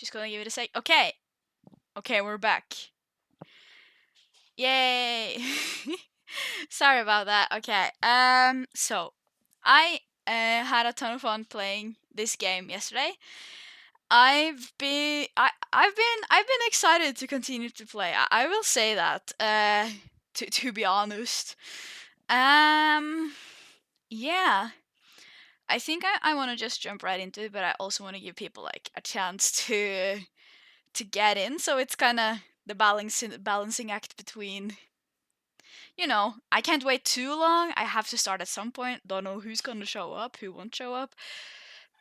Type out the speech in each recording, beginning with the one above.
Just gonna give it a sec. Okay. Okay, we're back. Yay! Sorry about that. Okay. So I had a ton of fun playing this game yesterday. I've been excited to continue to play. I will say that. To be honest. Yeah. I think I want to just jump right into it, but I also want to give people like a chance to get in. So it's kind of the balancing act between, I can't wait too long. I have to start at some point. Don't know who's gonna show up, who won't show up.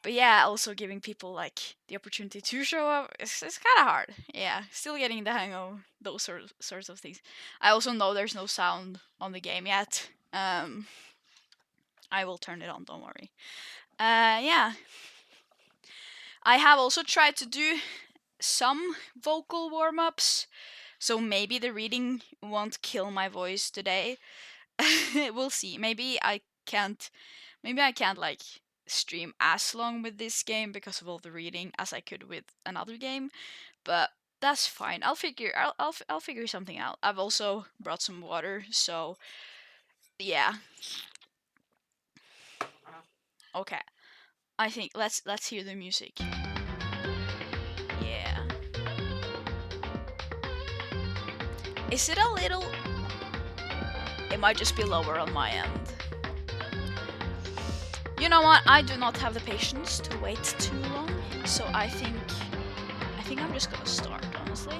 But yeah, also giving people like the opportunity to show up. It's kind of hard. Yeah, still getting the hang of those sorts of things. I also know there's no sound on the game yet. I will turn it on. Don't worry. Yeah. I have also tried to do some vocal warm-ups, so maybe the reading won't kill my voice today. We'll see. Maybe I can't like stream as long with this game because of all the reading as I could with another game, but that's fine. I'll figure something out. I've also brought some water, so yeah. Okay. I think let's hear the music. Yeah. Is it a little... It might just be lower on my end. You know what? I do not have the patience to wait too long, so I think I'm just gonna start, honestly.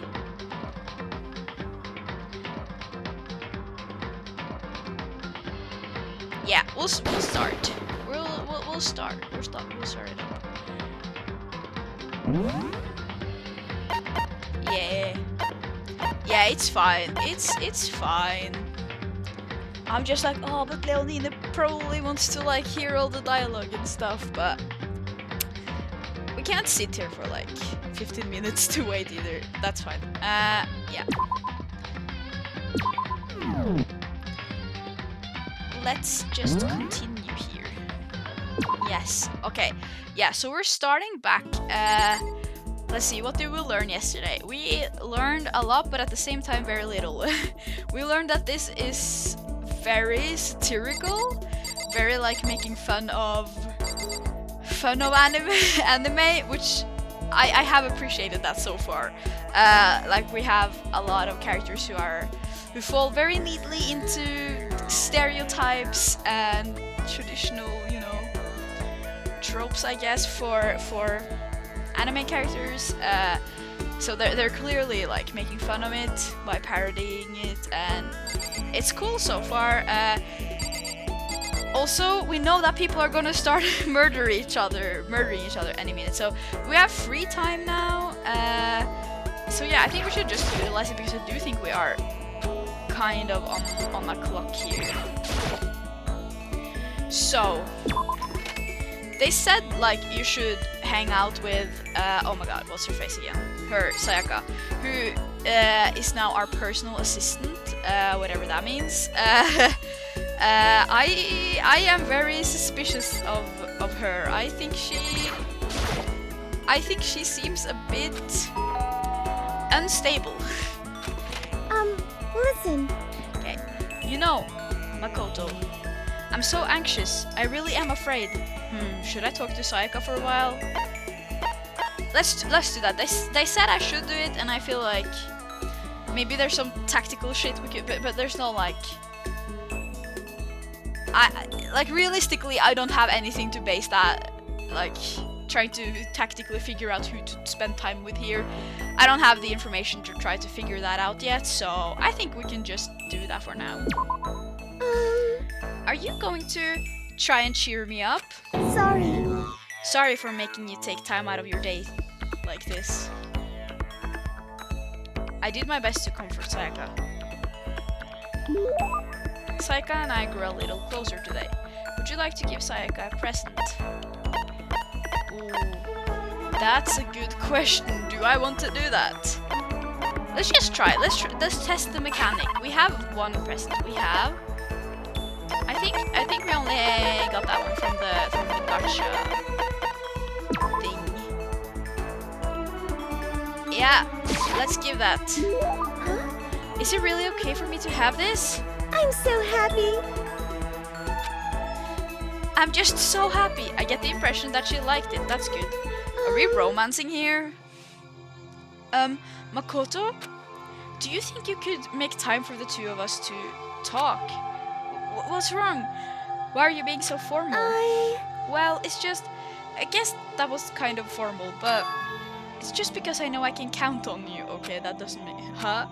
Yeah, we'll start. We'll start. We'll start it up. Yeah. Yeah, it's fine. It's fine. I'm just like, oh, but Leonine probably wants to like hear all the dialogue and stuff, but we can't sit here for like 15 minutes to wait either. That's fine. Yeah. Let's just continue here. Yes. Okay. Yeah, so we're starting back. Let's see, what did we learn yesterday? We learned a lot, but at the same time, very little. We learned that this is very satirical, very like making fun of anime, which I have appreciated that so far. Like we have a lot of characters who fall very neatly into stereotypes and traditional, tropes, I guess, for anime characters. So they're clearly like making fun of it by parodying it, and it's cool so far. Also, we know that people are gonna start murdering each other any minute. So we have free time now. So yeah, I think we should just utilize it because I do think we are kind of on the clock here. So they said like you should hang out with oh my god, what's her face again? Her Sayaka, who is now our personal assistant, whatever that means. I am very suspicious of her. I think she seems a bit unstable. Listen. Okay. Makoto, I'm so anxious. I really am afraid. Should I talk to Sayaka for a while? Let's do that. They said I should do it, and I feel like maybe there's some tactical shit we could, but there's no like. Realistically, I don't have anything to base that, like, trying to tactically figure out who to spend time with here. I don't have the information to try to figure that out yet, so I think we can just do that for now. Are you going to try and cheer me up? Sorry. Sorry for making you take time out of your day like this. I did my best to comfort Sayaka. Sayaka and I grew a little closer today. Would you like to give Sayaka a present? Ooh, that's a good question. Do I want to do that? Let's just try. Let's test the mechanic. We have one present. We have. I think we only got that one from the gacha thing. Yeah, let's give that. Huh? Is it really okay for me to have this? I'm so happy. I'm just so happy. I get the impression that she liked it. That's good. Are we romancing here? Makoto? Do you think you could make time for the two of us to talk? What's wrong? Why are you being so formal? Well, it's just... I guess that was kind of formal, but... It's just because I know I can count on you, okay? That doesn't mean... Huh?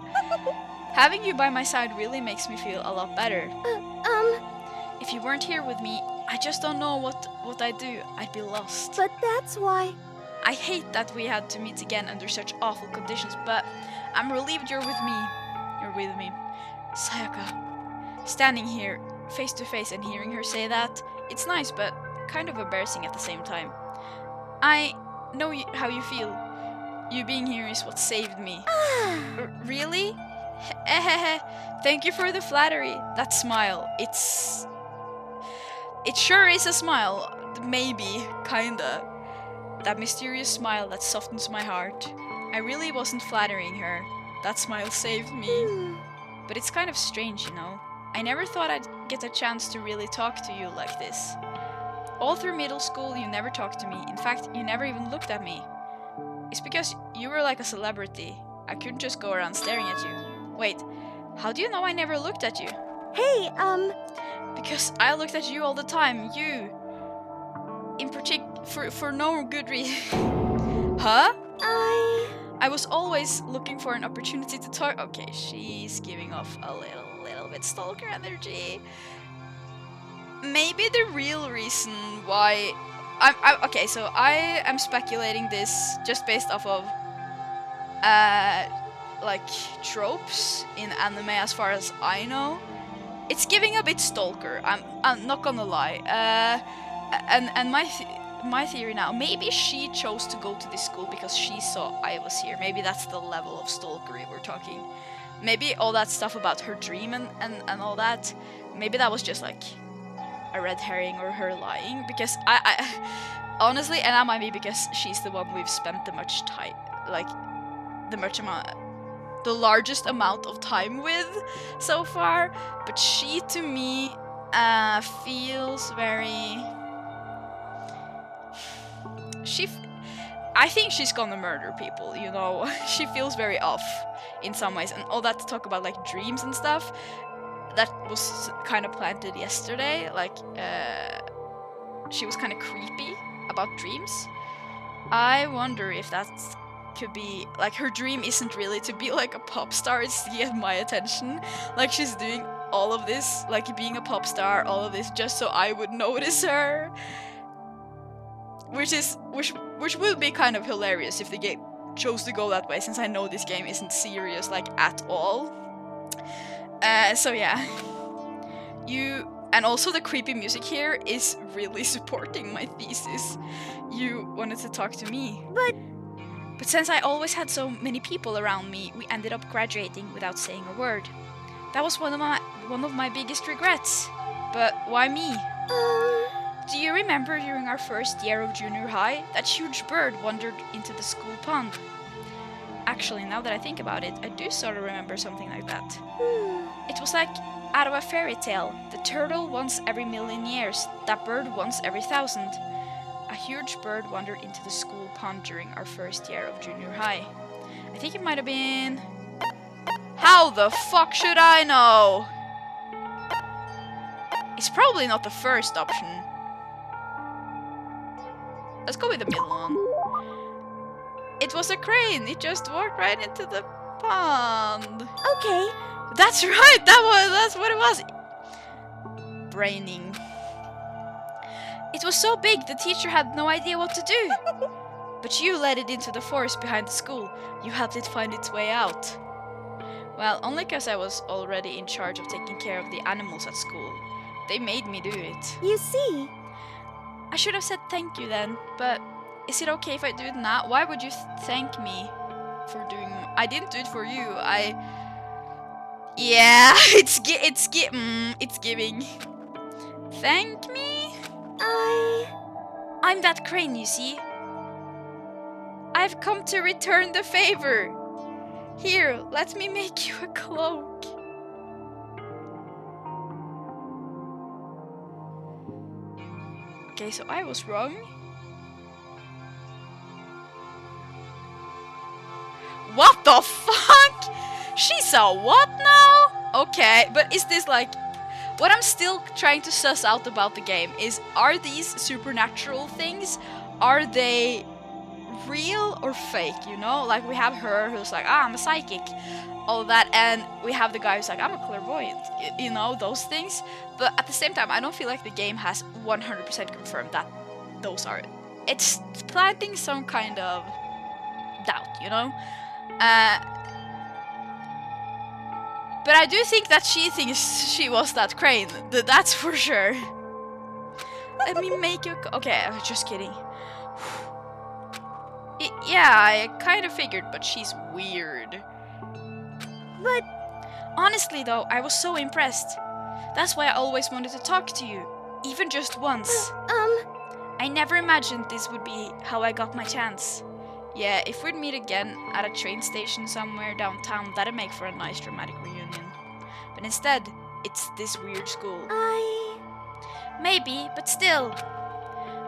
Having you by my side really makes me feel a lot better. If you weren't here with me, I just don't know what I'd do. I'd be lost. But that's why. I hate that we had to meet again under such awful conditions, but I'm relieved you're with me. You're with me. Sayaka. Standing here, face to face and hearing her say that, it's nice, but kind of embarrassing at the same time. I know how you feel. You being here is what saved me. Really? Thank you for the flattery. That smile, it sure is a smile. Maybe, kinda. That mysterious smile that softens my heart. I really wasn't flattering her. That smile saved me. But it's kind of strange, you know. I never thought I'd get a chance to really talk to you like this. All through middle school, you never talked to me. In fact, you never even looked at me. It's because you were like a celebrity. I couldn't just go around staring at you. Wait, how do you know I never looked at you? Hey, Because I looked at you all the time. You. In particular, for no good reason. Huh? I was always looking for an opportunity to talk. Okay, she's giving off a little bit stalker energy. Maybe the real reason why okay, so I am speculating this just based off of like tropes in anime as far as I know. It's giving a bit stalker. I'm not gonna lie. And my theory now, maybe she chose to go to this school because she saw I was here. Maybe that's the level of stalkery we're talking. Maybe all that stuff about her dream and all that, maybe that was just like a red herring or her lying. Because I honestly, and that might be because she's the one we've spent the largest amount of time with so far. But she, to me, feels very... I think she's gonna murder people, you know. She feels very off in some ways, and all that talk about like dreams and stuff, that was kind of planted yesterday. Like, she was kind of creepy about dreams. I wonder if that could be like her dream isn't really to be like a pop star, it's to get my attention. Like, she's doing all of this, like being a pop star, all of this just so I would notice her. Which would be kind of hilarious if the game chose to go that way, since I know this game isn't serious like at all. So yeah, and also the creepy music here is really supporting my thesis. You wanted to talk to me, but since I always had so many people around me, we ended up graduating without saying a word. That was one of my biggest regrets. But why me? Do you remember during our first year of junior high, that huge bird wandered into the school pond? Actually, now that I think about it, I do sort of remember something like that. It was like out of a fairy tale. The turtle once every million years, that bird once every 1,000. A huge bird wandered into the school pond during our first year of junior high. I think it might have been... How the fuck should I know? It's probably not the first option. Let's go with the middle one. It was a crane. It just walked right into the pond. Okay. That's right. That's what it was. Braining. It was so big the teacher had no idea what to do. But you led it into the forest behind the school. You helped it find its way out. Well, only because I was already in charge of taking care of the animals at school. They made me do it. You see? I should have said thank you then, but is it okay if I do it now? Why would you thank me for doing... I didn't do it for you. Yeah, it's giving. Thank me? I'm that crane, you see. I've come to return the favor. Here, let me make you a cloak. Okay, so I was wrong. What the fuck? She's a what now? Okay, but is this like... What I'm still trying to suss out about the game is, are these supernatural things? Are they real or fake, you know? Like, we have her who's like, I'm a psychic, all that, and we have the guy who's like, I'm a clairvoyant, you know, those things. But at the same time, I don't feel like the game has 100% confirmed that those are... It's planting some kind of doubt, you know? But I do think that she thinks she was that crane, that's for sure. Let me make you... Okay, just kidding. Yeah, I kind of figured, but she's weird. But... Honestly though, I was so impressed. That's why I always wanted to talk to you. Even just once. I never imagined this would be how I got my chance. Yeah, if we'd meet again at a train station somewhere downtown, that'd make for a nice dramatic reunion. But instead, it's this weird school. Maybe, but still.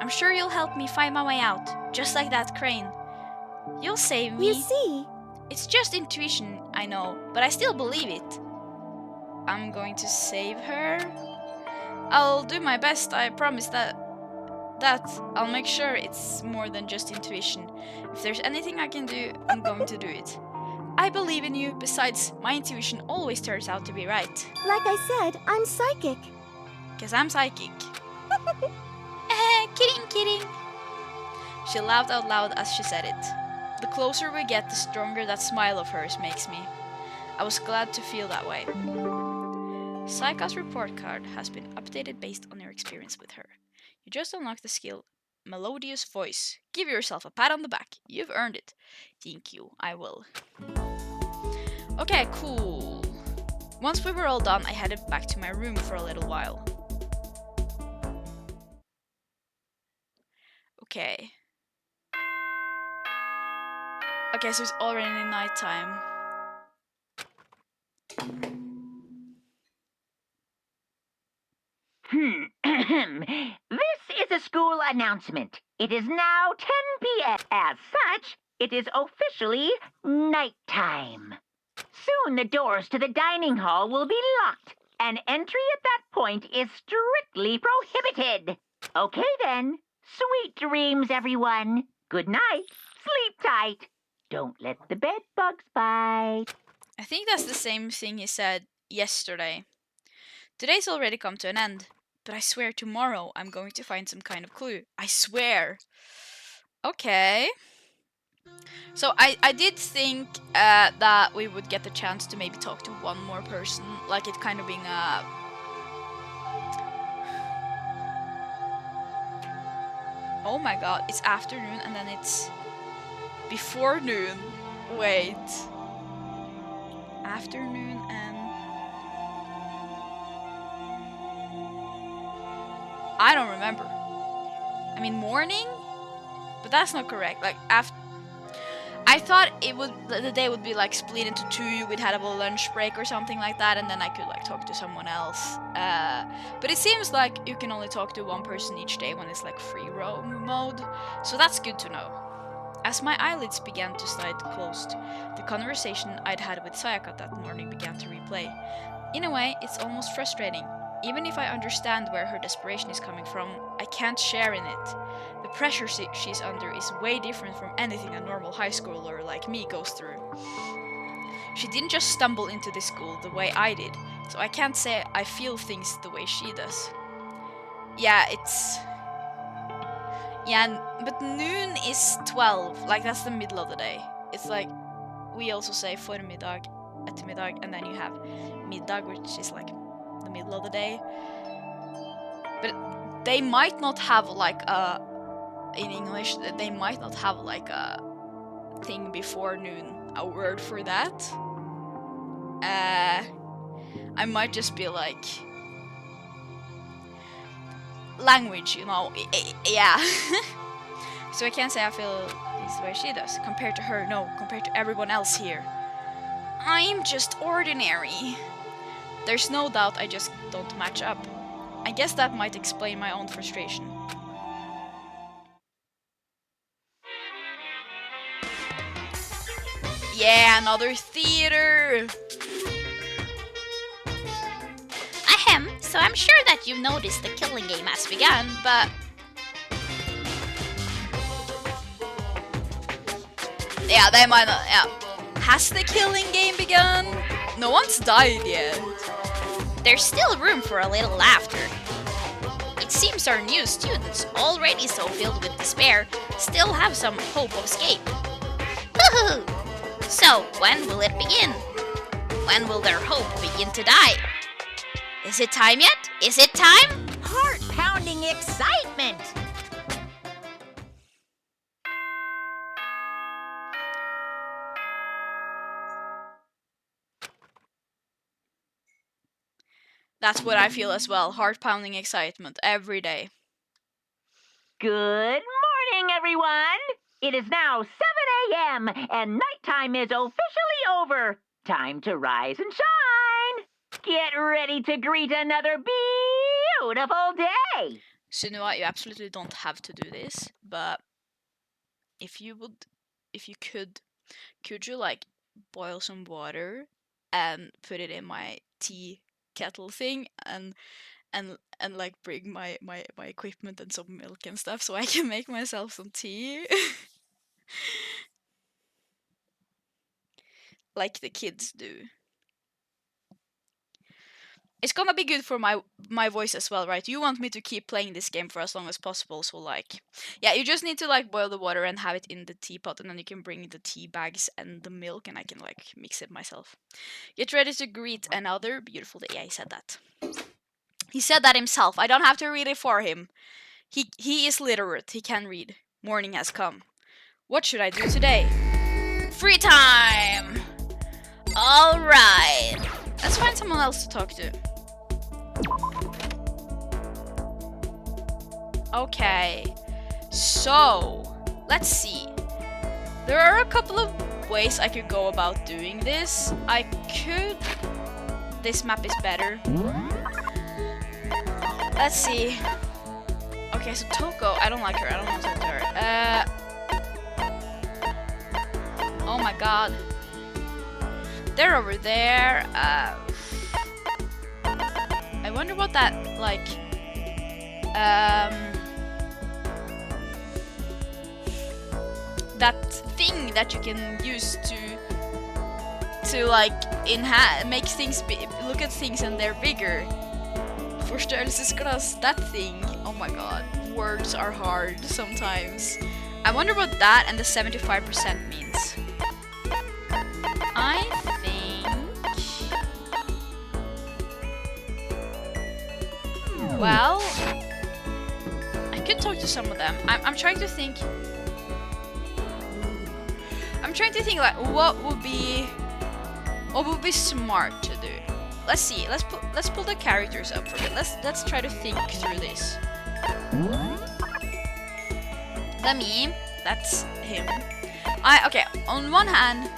I'm sure you'll help me find my way out, just like that crane. You'll save me. You see? It's just intuition, I know, but I still believe it. I'm going to save her. I'll do my best, I promise that I'll make sure it's more than just intuition. If there's anything I can do, I'm going to do it. I believe in you. Besides, my intuition always turns out to be right. Like I said, I'm psychic. 'Cause I'm psychic. Kidding. She laughed out loud as she said it. The closer we get, the stronger that smile of hers makes me. I was glad to feel that way. Saika's report card has been updated based on your experience with her. You just unlocked the skill Melodious Voice. Give yourself a pat on the back. You've earned it. Thank you, I will. Okay, cool. Once we were all done, I headed back to my room for a little while. Okay. Okay, so it's already nighttime. This is a school announcement. It is now 10 p.m. As such, it is officially nighttime. Soon the doors to the dining hall will be locked, and entry at that point is strictly prohibited. Okay then. Sweet dreams, everyone. Good night. Sleep tight. Don't let the bed bugs bite. I think that's the same thing he said yesterday. Today's already come to an end, but I swear tomorrow I'm going to find some kind of clue. I swear. Okay. So I did think that we would get the chance to maybe talk to one more person, like it kind of being a... Oh my god, it's afternoon and then it's before noon. Wait. Afternoon and... I don't remember. I mean morning? But that's not correct. Like after... I thought it would, the day would be like split into two. We'd have a lunch break or something like that, and then I could like talk to someone else. But it seems like you can only talk to one person each day when it's like free roam mode. So that's good to know. As my eyelids began to slide closed, the conversation I'd had with Sayaka that morning began to replay. In a way, it's almost frustrating. Even if I understand where her desperation is coming from, I can't share in it. The pressure she's under is way different from anything a normal high schooler like me goes through. She didn't just stumble into this school the way I did, so I can't say I feel things the way she does. Yeah, it's... Yeah, but noon is 12, like that's the middle of the day. It's like, we also say formiddag, ettermiddag, and then you have middag, which is like the middle of the day. But they might not have like a... In English, they might not have like a thing before noon, a word for that. I might just be like... Language, you know, yeah. So I can't say I feel this way she does. Compared to her, no. Compared to everyone else here, I'm just ordinary. There's no doubt I just don't match up. I guess that might explain my own frustration. Yeah, another theater! Ahem, so I'm sure that you've noticed the killing game has begun, but... Yeah, they might not, yeah. Has the killing game begun? No one's died yet. there's still room for a little laughter. It seems our new students, already so filled with despair, still have some hope of escape. Hoo-hoo! So, when will it begin? When will their hope begin to die? Is it time yet? Is it time? Heart-pounding excitement! That's what I feel as well. Heart-pounding excitement every day. Good morning, everyone! It is now 7 a.m. and nighttime is officially over. Time to rise and shine! Get ready to greet another beautiful day! Sunniva, you absolutely don't have to do this, but if you could you like boil some water and put it in my tea kettle thing and like bring my equipment and some milk and stuff so I can make myself some tea? Like the kids do. It's gonna be good for my voice as well, right? You want me to keep playing this game for as long as possible, so like, yeah, you just need to like boil the water and have it in the teapot, and then you can bring the tea bags and the milk, and I can like mix it myself. Get ready to greet another beautiful day. Yeah, he said that. He said that himself. I don't have to read it for him. He is literate. He can read. Morning has come. What should I do today? Free time! Alright. Let's find someone else to talk to. Okay, so let's see. There are a couple of ways I could go about doing this. I could... This map is better. Let's see. Okay, so Toko, I don't like her. I don't want to talk to her. Oh my god. They're over there. I wonder what that, like... that thing that you can use to like make things look at things and they're bigger. Förstörelsesglas, that thing. Oh my god, words are hard sometimes. I wonder what that and the 75% means. I think... Well, I could talk to some of them. I'm trying to think. I'm trying to think like what would be smart to do. Let's see. Let's pull the characters up for a bit. Let's try to think through this. The me, that's him. Okay. On one hand,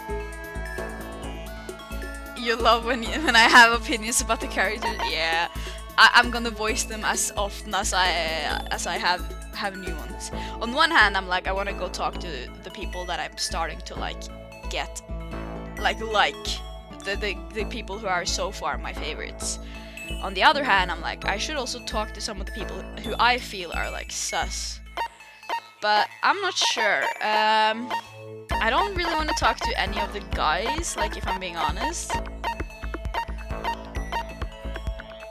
you love when I have opinions about the characters. Yeah, I'm gonna voice them as often as I have new ones. On one hand, I'm like, I want to go talk to the people that I'm starting to like get like the people who are so far my favorites. On the other hand, I'm like, I should also talk to some of the people who I feel are like sus. But I'm not sure. I don't really want to talk to any of the guys, like if I'm being honest.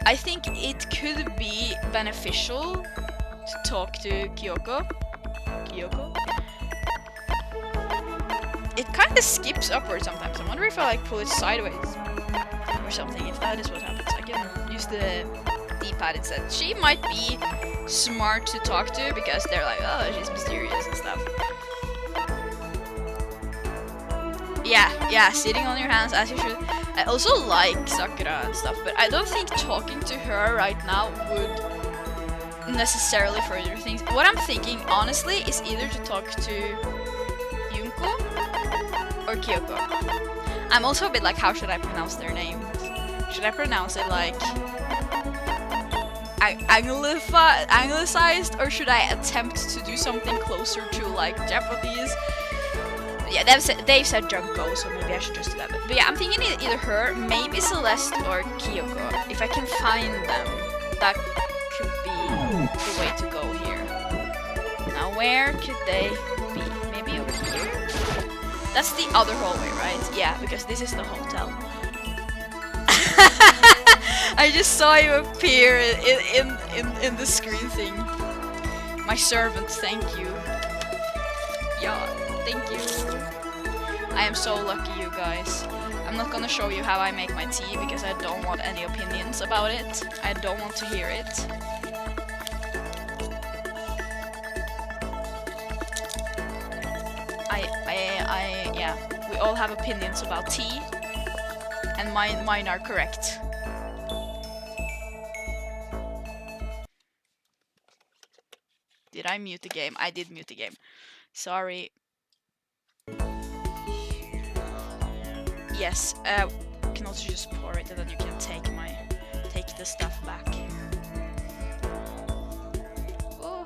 I think it could be beneficial to talk to Kyoko. It kind of skips upward sometimes. I wonder if I like pull it sideways or something, if that is what happens. I can use the D-pad instead. She might be smart to talk to because they're like, oh, she's mysterious and stuff. Yeah, sitting on your hands as you should. I also like Sakura and stuff, but I don't think talking to her right now would necessarily further things. What I'm thinking, honestly, is either to talk to Junko or Kyoko. I'm also a bit like, how should I pronounce their names? Should I pronounce it like anglicized, or should I attempt to do something closer to like Japanese? Yeah, they've said Junko, so maybe I should just do that. But yeah, I'm thinking either her, maybe Celeste or Kyoko. If I can find them, that could be the way to go here. Now, where could they be? Maybe over here? That's the other hallway, right? Yeah, because this is the hotel. I just saw you appear in the screen thing. My servant, thank you. Yeah, thank you. I am so lucky, you guys. I'm not gonna show you how I make my tea because I don't want any opinions about it. I don't want to hear it. Yeah, we all have opinions about tea, and mine are correct. Did I mute the game? I did mute the game. Sorry. Yes, you can also just pour it and then you can take the stuff back. Oh.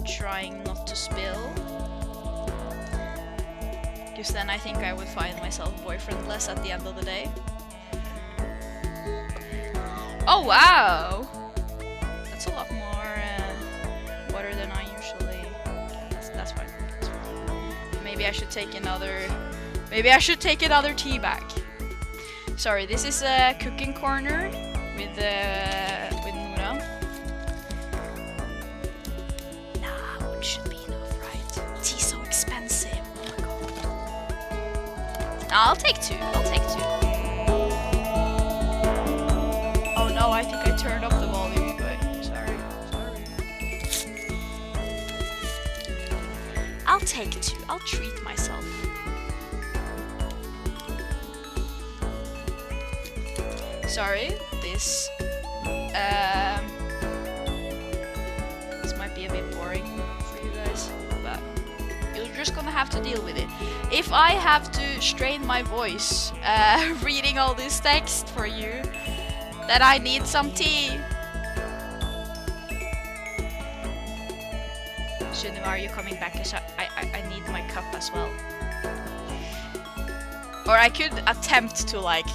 Trying not to spill. Because then I think I would find myself boyfriendless at the end of the day. Oh wow! That's a lot more water than I usually. That's fine. Maybe I should take another. Maybe I should take another tea bag. Sorry, this is a cooking corner with Nora. Nah, one should be enough, right? Tea's so expensive. Oh my god. Nah, I'll take two. I'll take two. Oh no, I think I turned up the volume, but sorry. I'll take two. I'll treat myself. Sorry, this might be a bit boring for you guys, but you're just gonna have to deal with it. If I have to strain my voice reading all this text for you, then I need some tea. Sunniva, are you coming back? Cause I need my cup as well. Or I could attempt to like,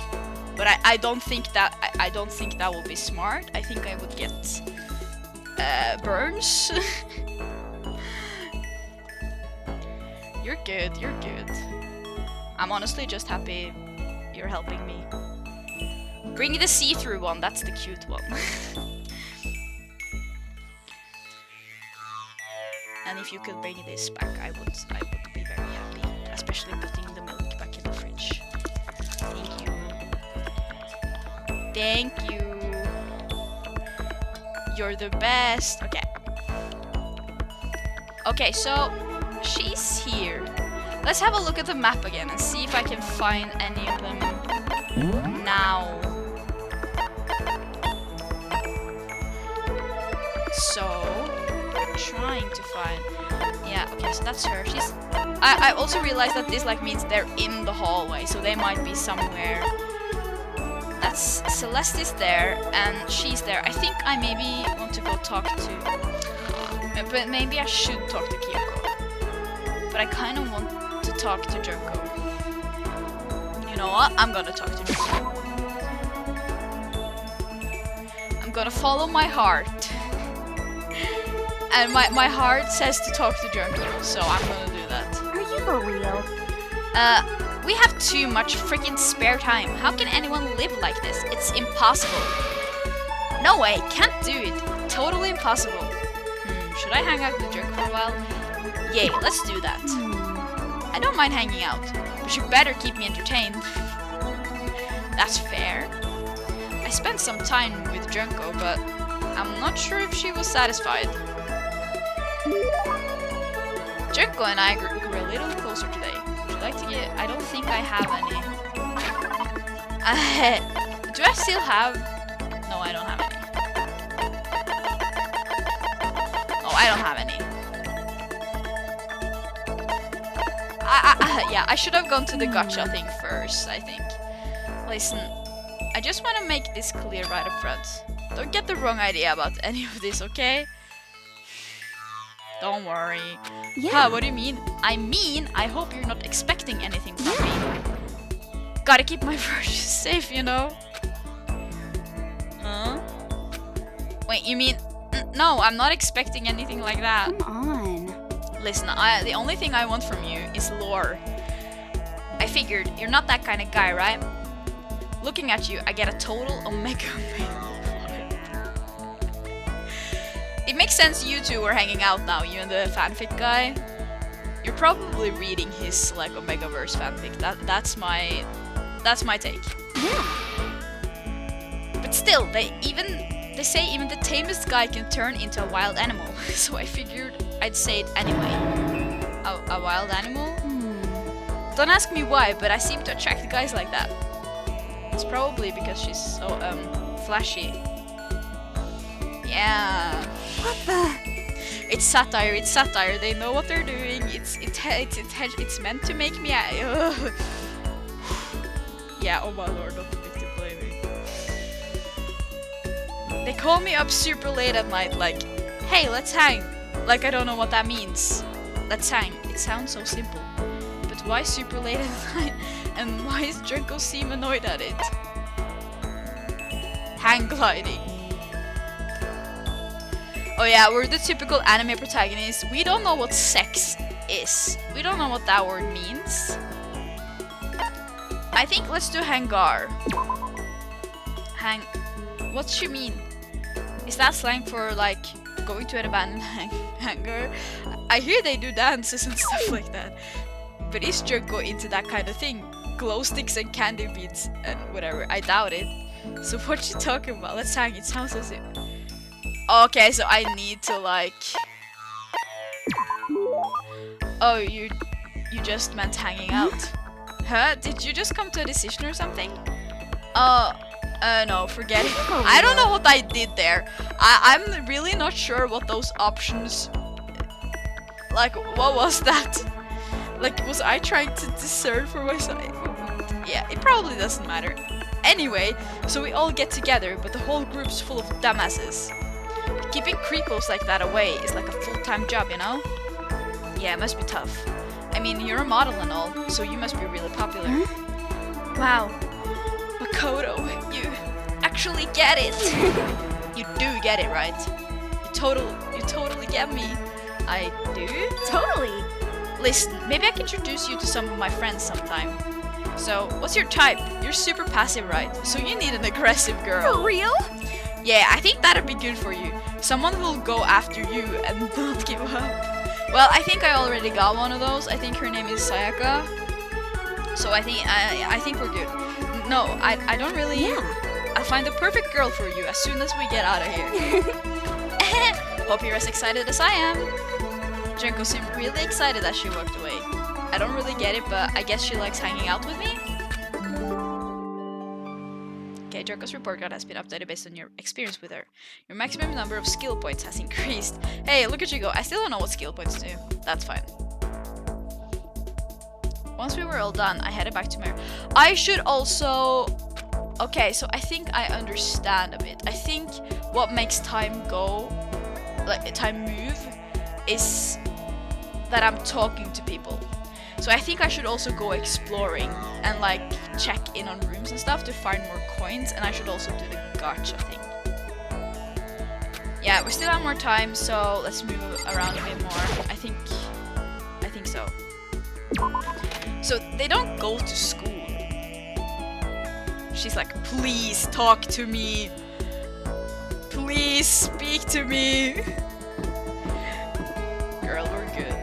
but I don't think that will be smart. I think I would get burns. You're good. You're good. I'm honestly just happy you're helping me. Bring the see-through one. That's the cute one. And if you could bring this back, I would be very happy. Especially putting the milk back in the fridge. Thank you. Thank you. You're the best. Okay. Okay, so she's here. Let's have a look at the map again and see if I can find any of them now. So, trying to find. Yeah, okay, so that's her. She's. I also realized that this like means they're in the hallway, so they might be somewhere. That's Celeste is there and she's there. I think I maybe want to go talk to. But maybe I should talk to Kyoko. But I kind of want to talk to Junko. You know what? I'm gonna talk to Junko. I'm gonna follow my heart. And my heart says to talk to Junko, so I'm gonna do that. Are you for real? We have too much freaking spare time. How can anyone live like this? It's impossible. No way, can't do it. Totally impossible. Should I hang out with Junko for a while? Yay, let's do that. I don't mind hanging out, but you better keep me entertained. That's fair. I spent some time with Junko, but I'm not sure if she was satisfied. Junko and I grew a little closer today. Would you like to get... I don't think I have any. Do I still have... No, I don't have any. I don't have any. Yeah, I should have gone to the gotcha thing first, I think. Listen, I just want to make this clear right up front. Don't get the wrong idea about any of this, okay? Don't worry. Yeah. Huh, what do you mean? I hope you're not expecting anything from me. Gotta keep my virtues safe, you know? Huh? Wait, you mean... No, I'm not expecting anything like that. Come on. Listen, the only thing I want from you is lore. I figured, you're not that kind of guy, right? Looking at you, I get a total Omega male. It makes sense you two were hanging out now, you and the fanfic guy. You're probably reading his like Omegaverse fanfic. That's my take. Yeah. But still, they say even the tamest guy can turn into a wild animal. So I figured I'd say it anyway. A wild animal? Don't ask me why, but I seem to attract guys like that. It's probably because she's so flashy. Yeah. What the? It's satire. They know what they're doing. It's meant to make me. Yeah. Oh my lord, don't think to blame me. They call me up super late at night, like, hey, let's hang. Like I don't know what that means. Let's hang. It sounds so simple, but why super late at night? And why is Draco seem annoyed at it? Hang gliding. Oh yeah, we're the typical anime protagonists. We don't know what sex is. We don't know what that word means. I think let's do hangar. What's she mean? Is that slang for like going to an abandoned hangar? I hear they do dances and stuff like that. But is Draco into that kind of thing? Glow sticks and candy beads and whatever. I doubt it. So what you talking about? Let's hang. It sounds so simple. Okay, so I need to like... Oh, you just meant hanging out. Huh? Did you just come to a decision or something? No, forget it. I don't know what I did there. I'm really not sure what those options... Like, what was that? Like, was I trying to discern for myself? Yeah, it probably doesn't matter. Anyway, so we all get together, but the whole group's full of dumbasses. Keeping creepos like that away is like a full-time job, you know? Yeah, it must be tough. I mean, you're a model and all, so you must be really popular. Wow. Makoto, you actually get it. You do get it, right? You totally get me. I do? Totally. Listen, maybe I can introduce you to some of my friends sometime. So, what's your type? You're super passive, right? So you need an aggressive girl. For real? Yeah, I think that'd be good for you. Someone who'll go after you and not give up. Well, I think I already got one of those. I think her name is Sayaka. So I think we're good. No, I don't really... Yeah. I'll find the perfect girl for you as soon as we get out of here. Hope you're as excited as I am. Junko seemed really excited as she walked away. I don't really get it, but I guess she likes hanging out with me. Okay, Junko's report card has been updated based on your experience with her. Your maximum number of skill points has increased. Hey, look at you go. I still don't know what skill points do. That's fine. Once we were all done, I headed back to my... I should also... Okay, so I think I understand a bit. I think what makes time go... Like, time move is that I'm talking to people. So I think I should also go exploring and like check in on rooms and stuff to find more coins, and I should also do the gacha thing. Yeah, we still have more time, so let's move around a bit more. I think so. So they don't go to school. She's like, please talk to me. Please speak to me. Girl, we're good.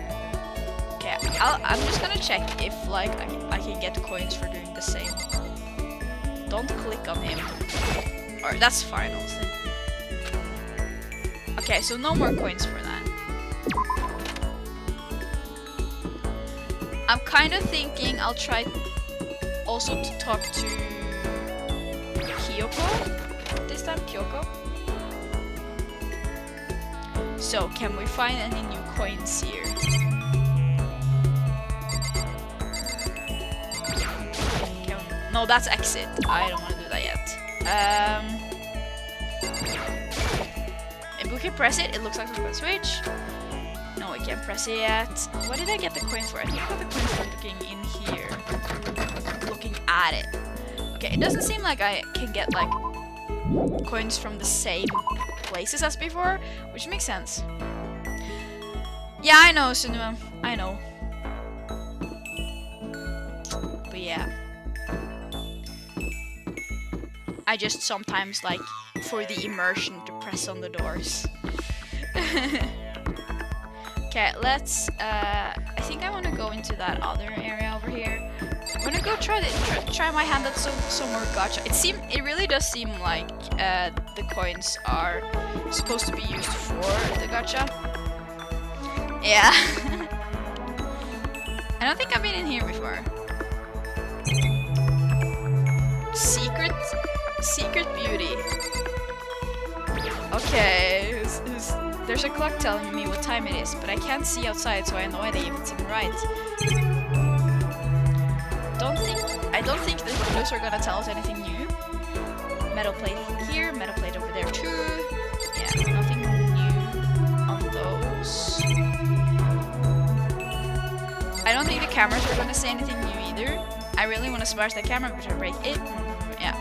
Okay, I'm just gonna check if like I can get coins for doing the same. Don't click on him. Or that's fine also. Okay, so no more coins for that. I'm kind of thinking I'll try also to talk to Kyoko this time. Kyoko. So, can we find any new coins here? No, that's exit. I don't want to do that yet. If we can press it, it looks like we can switch. No, we can't press it yet. What did I get the coins for? I think I got the coins for looking in here. Looking at it. Okay, it doesn't seem like I can get like coins from the same places as before, which makes sense. Yeah, I know, Sunuma. I know. But yeah. I just sometimes like for the immersion to press on the doors. Okay, let's I think I want to go into that other area over here. I'm gonna go try my hand at some more gacha. It really does seem like the coins are supposed to be used for the gacha. Yeah. I don't think I've been in here before. Secret beauty. Okay, there's a clock telling me what time it is, but I can't see outside, so I have no idea if it's even right. I don't think the windows are gonna tell us anything new. Metal plate here, metal plate over there too. Yeah, nothing new on those. I don't think the cameras are gonna say anything new either. I really want to smash that camera, but I break it. Yeah.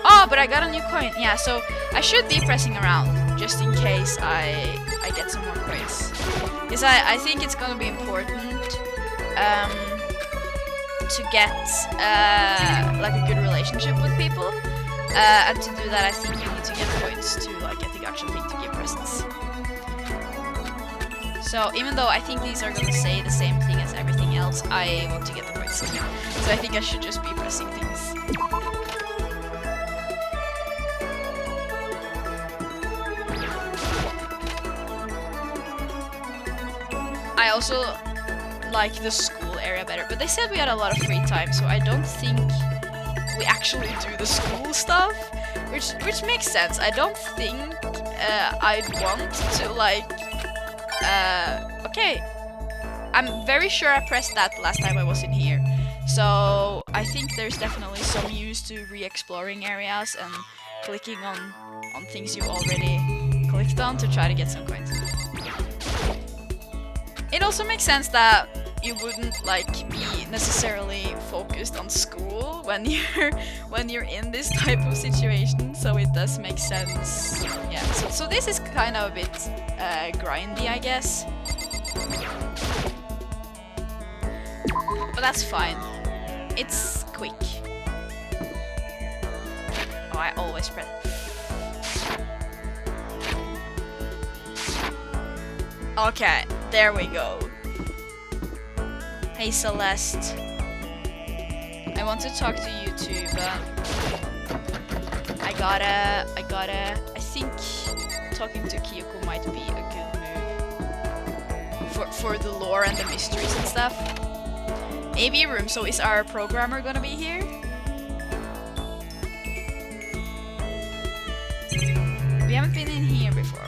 Oh, but I got a new coin. Yeah, so I should be pressing around just in case I get some more coins. Because I think it's gonna be important to get like a good relationship with people. And to do that, I think you need to get coins to like get the gacha thing to give presents. So even though I think these are gonna say the same thing as everything else, I want to get the coins. So I think I should just be pressing things. I also like the school area better, but they said we had a lot of free time, so I don't think we actually do the school stuff, which makes sense. I don't think I'd want to like. Okay, I'm very sure I pressed that last time I was in here, so I think there's definitely some use to re-exploring areas and clicking on things you already clicked on to try to get some coins. It also makes sense that you wouldn't like be necessarily focused on school when you're in this type of situation, so it does make sense. Yeah, so this is kind of a bit grindy, I guess, but that's fine. It's quick. Oh, I always press. Okay, there we go. Hey Celeste, I want to talk to you too, but I think talking to Kyoko might be a good move for the lore and the mysteries and stuff. Maybe room. So is our programmer gonna be here? We haven't been in here before.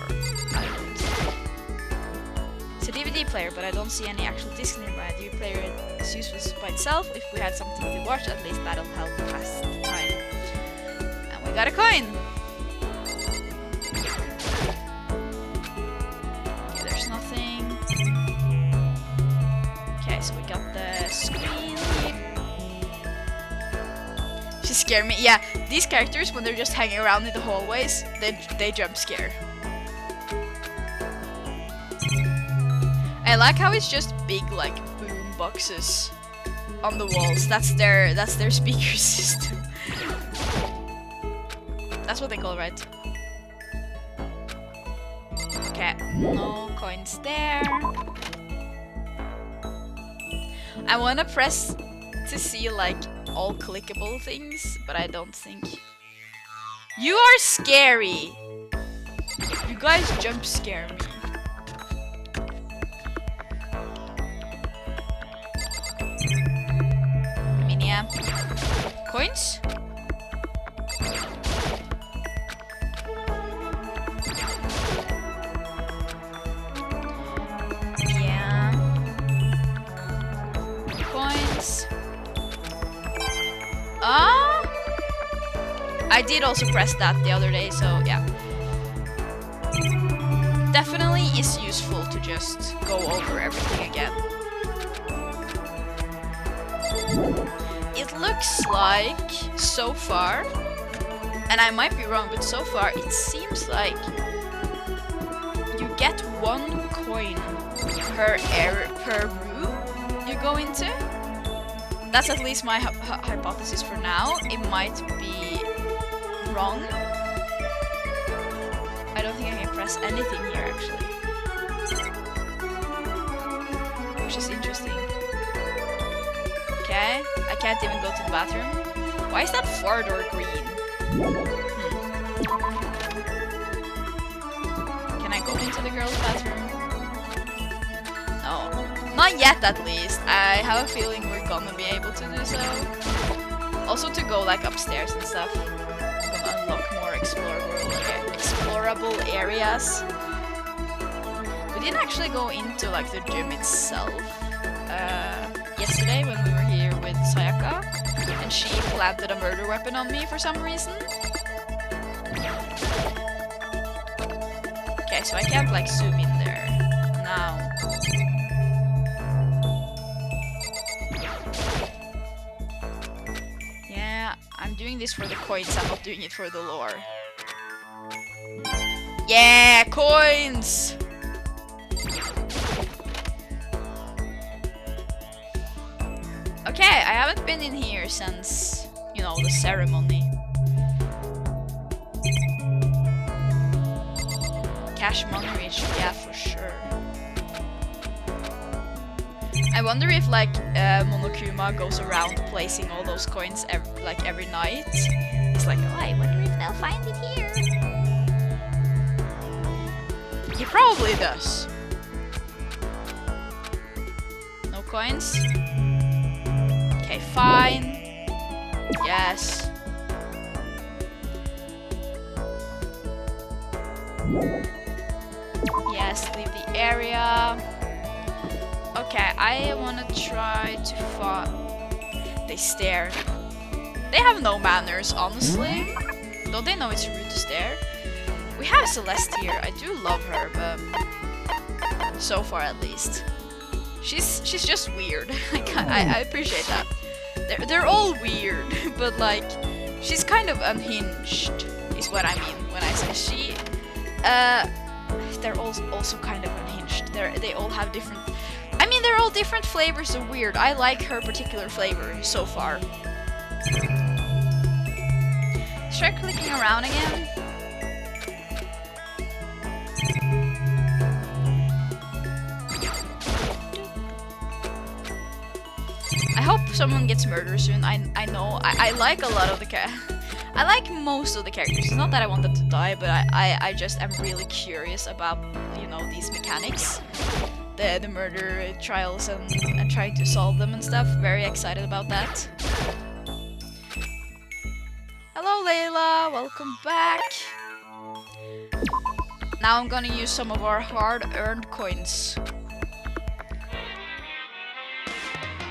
It's a DVD player, but I don't see any actual disc nearby. The DVD player is useless by itself. If we had something to watch, at least that'll help pass the time. And we got a coin! Okay, there's nothing. Okay, so we got the screen. She scared me. Yeah, these characters, when they're just hanging around in the hallways, they jump scare. I like how it's just big like boom boxes on the walls. That's their speaker system. That's what they call it, right? Okay, no coins there. I wanna press to see like all clickable things, but I don't think. You are scary. You guys jump scare me. Coins? did also press that the other day, so yeah. Definitely is useful to just go over everything again. It looks like, so far, and I might be wrong, but so far it seems like you get 1 coin per room you go into. That's at least my hypothesis for now. It might be wrong. I don't think I can press anything here actually, which is interesting. Okay, I can't even go to the bathroom. Why is that far door green? Can I go into the girls' bathroom? No. Not yet, at least. I have a feeling we're gonna be able to do so. Also to go like upstairs and stuff. I'm gonna unlock more explorable areas. We didn't actually go into like the gym itself yesterday when we were here with Sayaka, and she planted a murder weapon on me for some reason. Okay, so I can't like zoom in there now. Yeah, I'm doing this for the coins, I'm not doing it for the lore. Yeah, coins! Okay, I haven't been in here since, you know, the ceremony. Cash money reach, yeah, for sure. I wonder if like Monokuma goes around placing all those coins every night. It's like, oh, I wonder if they'll find it here. He probably does. No coins? Okay, fine. Yes. Yes, leave the area. Okay, I wanna try to find... They stare. They have no manners, honestly. Don't they know it's rude to stare? We have Celeste here. I do love her, but... so far, at least. She's just weird. I appreciate that. They're all weird, but like... she's kind of unhinged, is what I mean when I say she. They're also kind of unhinged. They all have different... I mean, they're all different flavors of weird. I like her particular flavor so far. Start clicking around again. I hope someone gets murdered soon. I know. I like a lot of the I like most of the characters. It's not that I want them to die, but I just am really curious about, you know, these mechanics. The murder trials and trying to solve them and stuff. Very excited about that. Hello Layla, welcome back. Now I'm gonna use some of our hard-earned coins.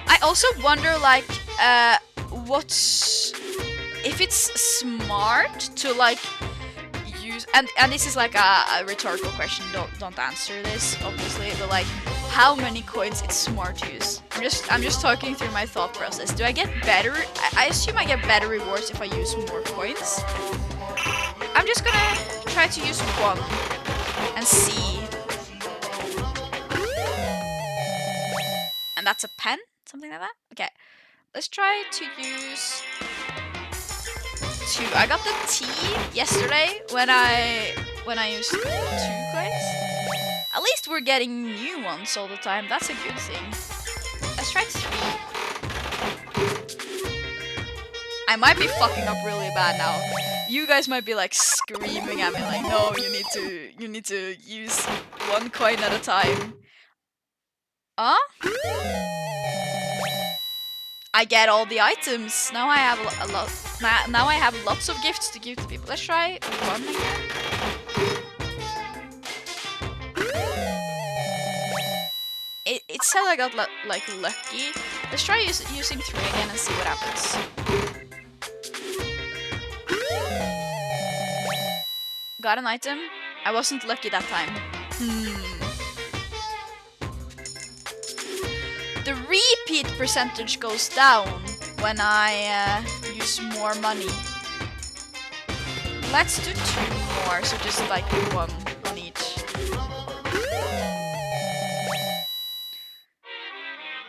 I also wonder, like, if it's smart to like use, and this is like a rhetorical question. Don't answer this, obviously, but like, how many coins it's smart to use? I'm just talking through my thought process. Do I get better? I assume I get better rewards if I use more coins. I'm just gonna try to use one and see. And that's a pen? Something like that? Okay. Let's try to use 2. I got the T yesterday when I used 2 coins. At least we're getting new ones all the time. That's a good thing. Let's try 3. I might be fucking up really bad now. You guys might be like screaming at me like, no, you need to use 1 coin at a time. Huh? I get all the items. Now I have a lot. Now I have lots of gifts to give to people. Let's try 1 again. It said I got like lucky. Let's try using 3 again and see what happens. got an item. I wasn't lucky that time. The repeat percentage goes down when I use more money. Let's do 2 more, so just like 1 on each.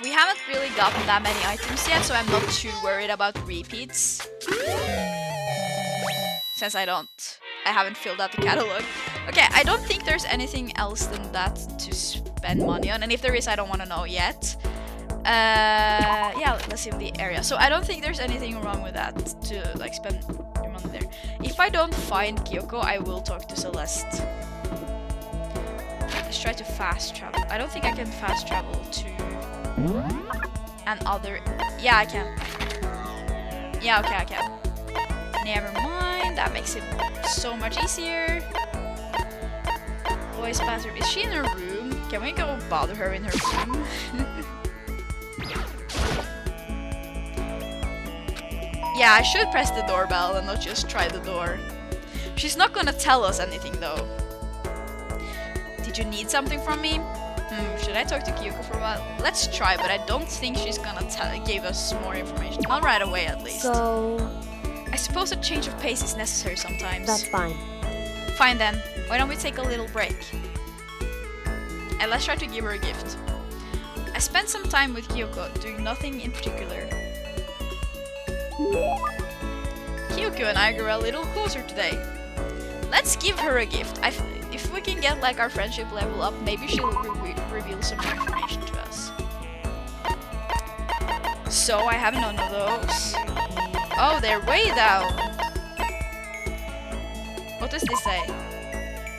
We haven't really gotten that many items yet, so I'm not too worried about repeats. Since I haven't filled out the catalog. Okay, I don't think there's anything else than that to spend money on, and if there is, I don't want to know yet. Yeah, let's see the area. So I don't think there's anything wrong with that to like spend your money there. If I don't find Kyoko, I will talk to Celeste. Let's try to fast travel. I don't think I can fast travel to another. Yeah, I can. Yeah, okay, I can. Never mind. That makes it so much easier. Boys' bathroom. Is she in her room? Can we go bother her in her room? Yeah, I should press the doorbell and not just try the door. She's not gonna tell us anything though. Did you need something from me? Should I talk to Kyoko for a while? Let's try, but I don't think she's gonna give us more information. Not right away at least. So... I suppose a change of pace is necessary sometimes. that's fine. Fine then. Why don't we take a little break? And let's try to give her a gift. I spent some time with Kyoko, doing nothing in particular. Kyoko and I grew a little closer today. Let's give her a gift. If we can get like our friendship level up, maybe she'll reveal some more information to us. So I have none of those. Oh, they're way down. What does this say?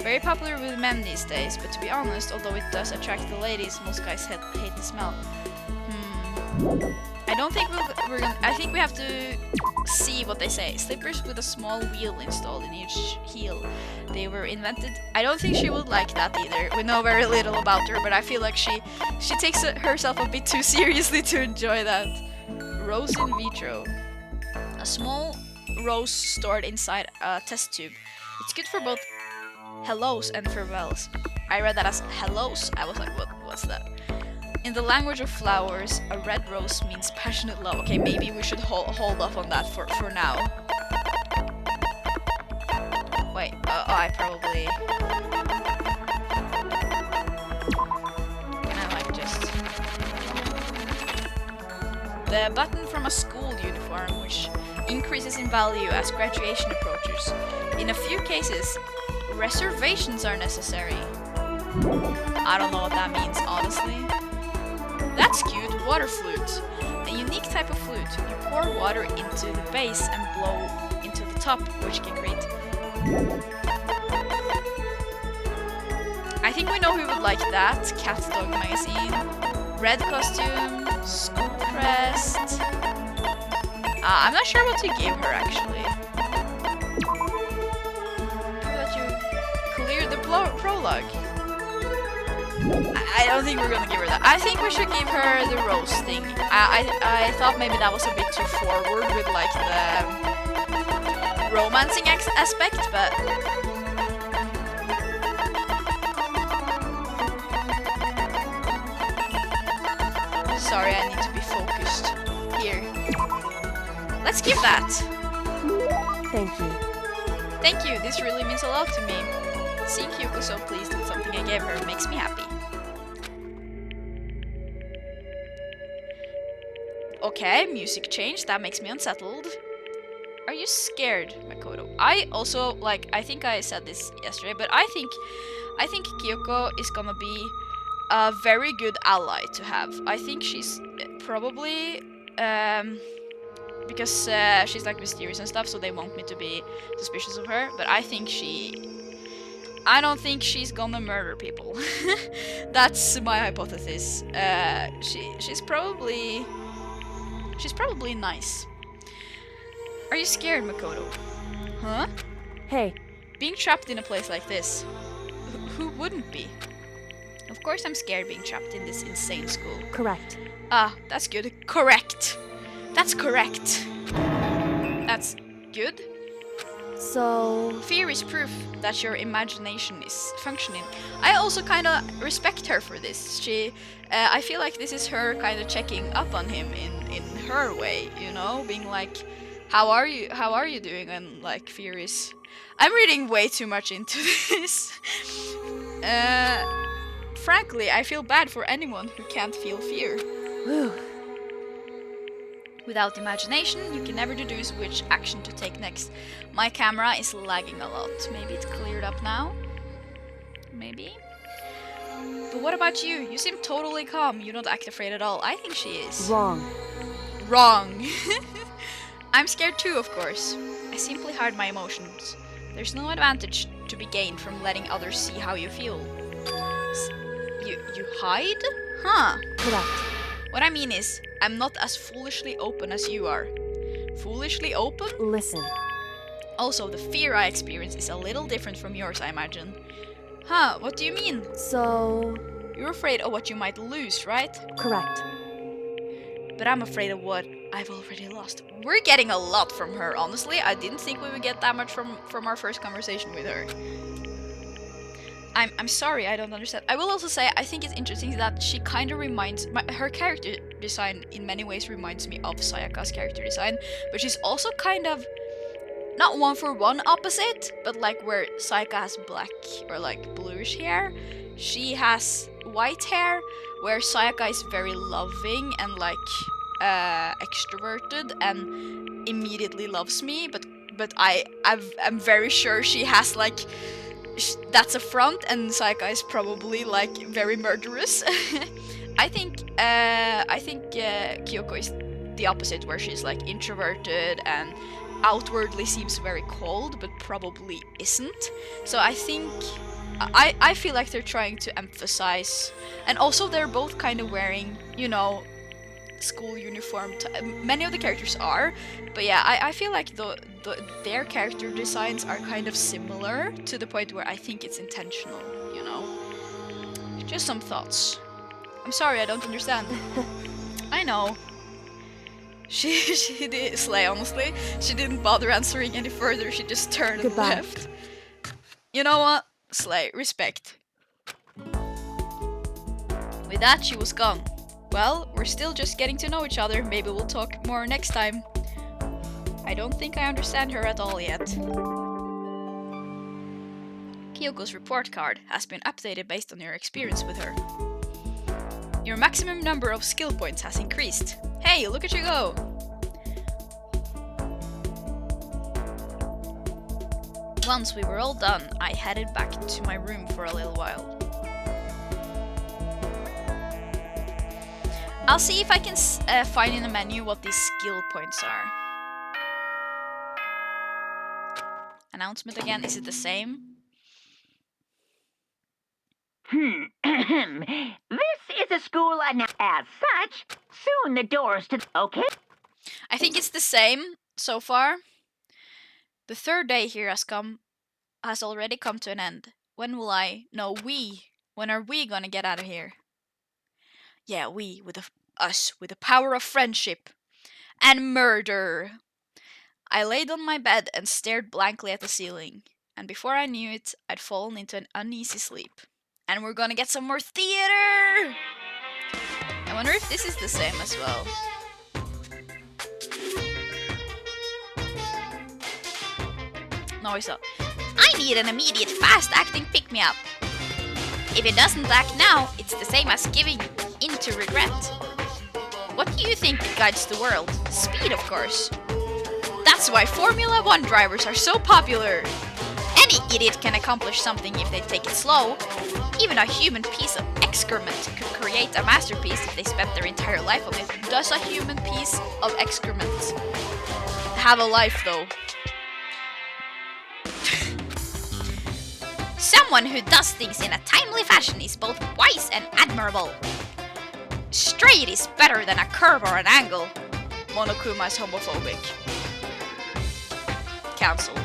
Very popular with men these days, but to be honest, although it does attract the ladies, most guys hate the smell. I don't think we're gonna. I think we have to see what they say. Slippers with a small wheel installed in each heel. They were invented. I don't think she would like that either. We know very little about her, but I feel like she takes herself a bit too seriously to enjoy that. Rose in vitro. A small rose stored inside a test tube. It's good for both hellos and farewells. I read that as hellos. I was like, what's that? In the language of flowers, a red rose means passionate love. Okay, maybe we should hold off on that for now. Wait, I probably... I like just... The button from a school uniform, which increases in value as graduation approaches. In a few cases, reservations are necessary. I don't know what that means, honestly. That's cute, water flute. A unique type of flute. You pour water into the base and blow into the top, which can create... I think we know who would like that. Cat Dog Magazine. Red costume. School crest. I'm not sure what to give her, actually. How about you clear the prologue? I don't think we're gonna give her that. I think we should give her the rose thing. I thought maybe that was a bit too forward with like the romancing aspect, but sorry, I need to be focused here. Let's give that. Thank you. Thank you. This really means a lot to me. Seeing Kyoko so pleased with something I gave her makes me happy. Okay, music change. That makes me unsettled. Are you scared, Makoto? I also, like, I think I said this yesterday, but I think Kyoko is gonna be a very good ally to have. I think she's probably, because she's like mysterious and stuff, so they want me to be suspicious of her, but I don't think she's gonna murder people. That's my hypothesis. She's probably nice. Are you scared, Makoto? Huh? Hey, Being trapped in a place like this, who wouldn't be? Of course I'm scared being trapped in this insane school. correct. Ah, that's good. Correct. That's correct. That's good. So, Fear is proof that your imagination is functioning. I also kind of respect her for this. I feel like this is her kind of checking up on him in her way, you know, being like, how are you doing? And like, Fear is. I'm reading way too much into this. Frankly, I feel bad for anyone who can't feel fear. whew. Without imagination, you can never deduce which action to take next. My camera is lagging a lot. Maybe it's cleared up now? Maybe? But what about you? You seem totally calm. You don't act afraid at all. I think she is. Wrong. Wrong. I'm scared too, of course. I simply hide my emotions. There's no advantage to be gained from letting others see how you feel. You hide? Huh. Correct. What I mean is, I'm not as foolishly open as you are. Foolishly open? Listen. Also, the fear I experience is a little different from yours, I imagine. Huh, what do you mean? So, You're afraid of what you might lose, right? correct. But I'm afraid of what I've already lost. We're getting a lot from her, honestly. I didn't think we would get that much from our first conversation with her. I'm sorry, I don't understand. I will also say, I think it's interesting that she kind of reminds... her character design in many ways reminds me of Sayaka's character design. But she's also kind of... not one-for-one opposite, but like where Sayaka has black or like bluish hair, she has white hair, where Sayaka is very loving and like extroverted and immediately loves me, but I'm very sure she has like that's a front, and Sayaka is probably like very murderous. I think Kyoko is the opposite, where she's like introverted and outwardly seems very cold, but probably isn't. So I think I feel like they're trying to emphasize, and also they're both kind of wearing, you know, school uniform. Many of the characters are, but yeah, I feel like their character designs are kind of similar to the point where I think it's intentional, you know. Just some thoughts. I'm sorry, I don't understand. I know. She did slay, honestly. She didn't bother answering any further, she just turned and Goodbye. left. You know what? Slay, respect. With that, she was gone. Well, we're still just getting to know each other, maybe we'll talk more next time. I don't think I understand her at all yet. Kyoko's report card has been updated based on your experience with her. Your maximum number of skill points has increased. Hey, look at you go! Once we were all done, I headed back to my room for a little while. I'll see if I can find in the menu what these skill points are. Announcement again, is it the same? This is a school as such. Soon the doors to... Okay? I think it's the same so far. The third day here has already come to an end. When will I? No, we. When are we gonna get out of here? Yeah, we, us, with the power of friendship and murder. I laid on my bed and stared blankly at the ceiling, and before I knew it, I'd fallen into an uneasy sleep. And we're gonna get some more theater! I wonder if this is the same as well. No, it's not. I need an immediate fast-acting pick-me-up. If it doesn't act now, it's the same as giving in to regret. What do you think guides the world? Speed, of course. That's why Formula 1 drivers are so popular. Any idiot can accomplish something if they take it slow. Even a human piece of excrement could create a masterpiece if they spent their entire life on it. Does a human piece of excrement have a life, though? Someone who does things in a timely fashion is both wise and admirable. Straight is better than a curve or an angle. Monokuma is homophobic. Cancelled.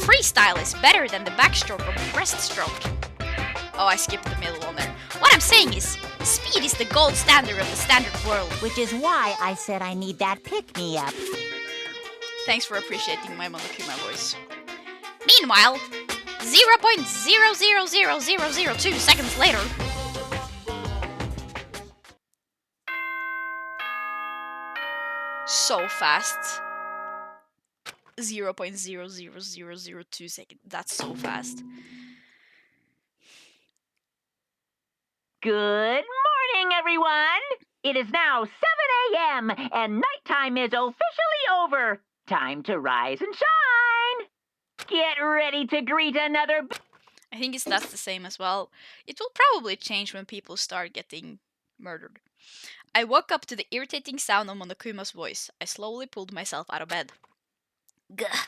Freestyle is better than the backstroke or breaststroke. Oh, I skipped the middle one there. What I'm saying is, speed is the gold standard of the standard world. Which is why I said I need that pick-me-up. Thanks for appreciating my Monokuma voice. Meanwhile, 0.000002 seconds later. So fast. 0.00002 seconds. That's so fast. Good morning, everyone! It is now 7 a.m., and nighttime is officially over. Time to rise and shine! Get ready to greet another... I think that's the same as well. It will probably change when people start getting murdered. I woke up to the irritating sound of Monokuma's voice. I slowly pulled myself out of bed. Gah.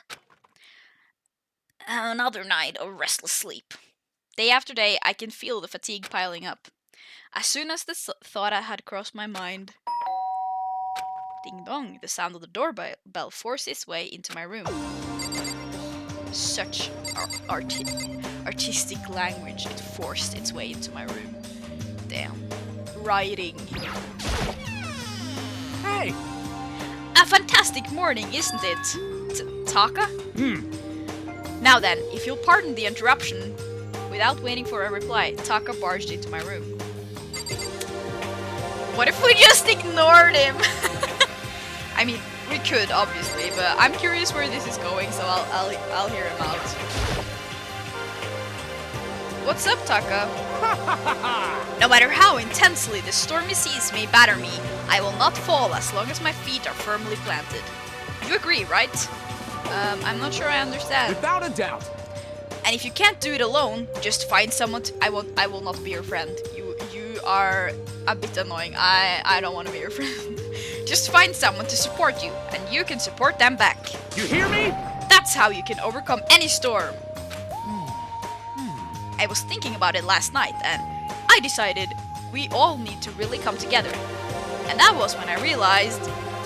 Another night of restless sleep. Day after day, I can feel the fatigue piling up. As soon as the thought I had crossed my mind, ding dong, the sound of the doorbell forced its way into my room. Such artistic language, it forced its way into my room. Damn. Writing. Hey! A fantastic morning, isn't it? Taka? Now then, if you'll pardon the interruption, without waiting for a reply, Taka barged into my room. What if we just ignored him? I mean, we could, obviously, but I'm curious where this is going, so I'll hear him out. What's up, Taka? No matter how intensely the stormy seas may batter me, I will not fall as long as my feet are firmly planted. You agree, right? I'm not sure I understand. Without a doubt. And if you can't do it alone, just find someone I will not be your friend. You are a bit annoying. I don't want to be your friend. Just find someone to support you, and you can support them back. You hear me? That's how you can overcome any storm. I was thinking about it last night, and I decided we all need to really come together. And that was when I realized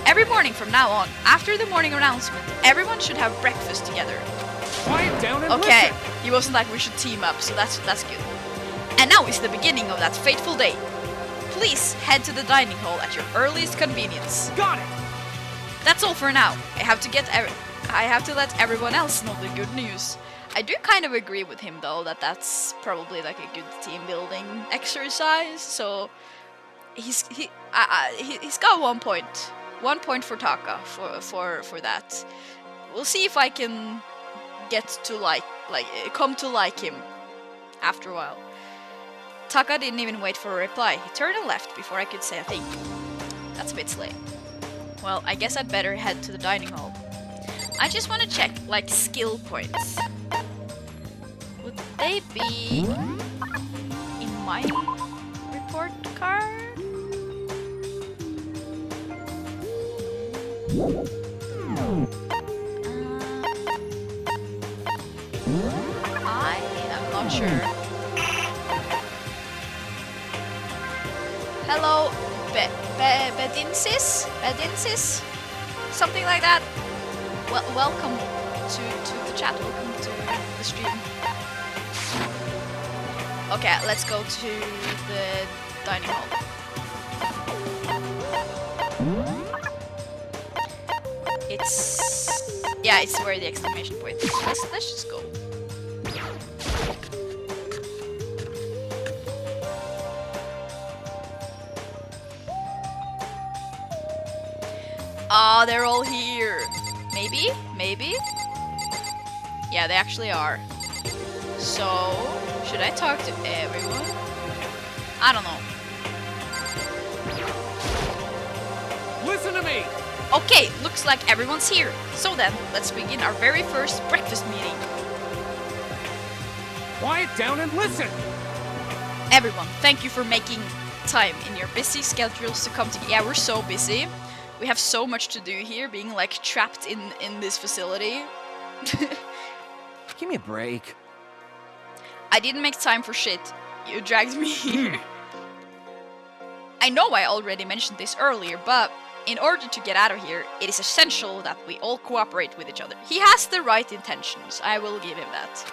every morning from now on, after the morning announcement, everyone should have breakfast together. Quiet down and Okay, listen. he wasn't like we should team up, so that's good. And now is the beginning of that fateful day. Please head to the dining hall at your earliest convenience. Got it. That's all for now. I have to let everyone else know the good news. I do kind of agree with him though that that's probably like a good team building exercise. So he's got 1 point. 1 point for Taka for that. We'll see if I can get to come to like him after a while. Taka didn't even wait for a reply. He turned and left before I could say a thing. That's a bit late. Well, I guess I'd better head to the dining hall. I just want to check, like, skill points. Would they be in my report card? I am not sure. Hello, Bedinsis? Bedinsis? Something like that. Well, welcome to the chat. Welcome to the stream. Okay, let's go to the dining hall. It's where the exclamation point is. Let's just go. Ah, they're all here. Maybe? Maybe? Yeah, they actually are. So, should I talk to everyone? I don't know. Listen to me. Okay, looks like everyone's here. So then, let's begin our very first breakfast meeting. Quiet down and listen. Everyone, thank you for making time in your busy schedules to come together. Yeah, we're so busy. We have so much to do here, being like trapped in this facility. Give me a break. I didn't make time for shit. You dragged me here. I know I already mentioned this earlier, but in order to get out of here, it is essential that we all cooperate with each other. He has the right intentions, I will give him that.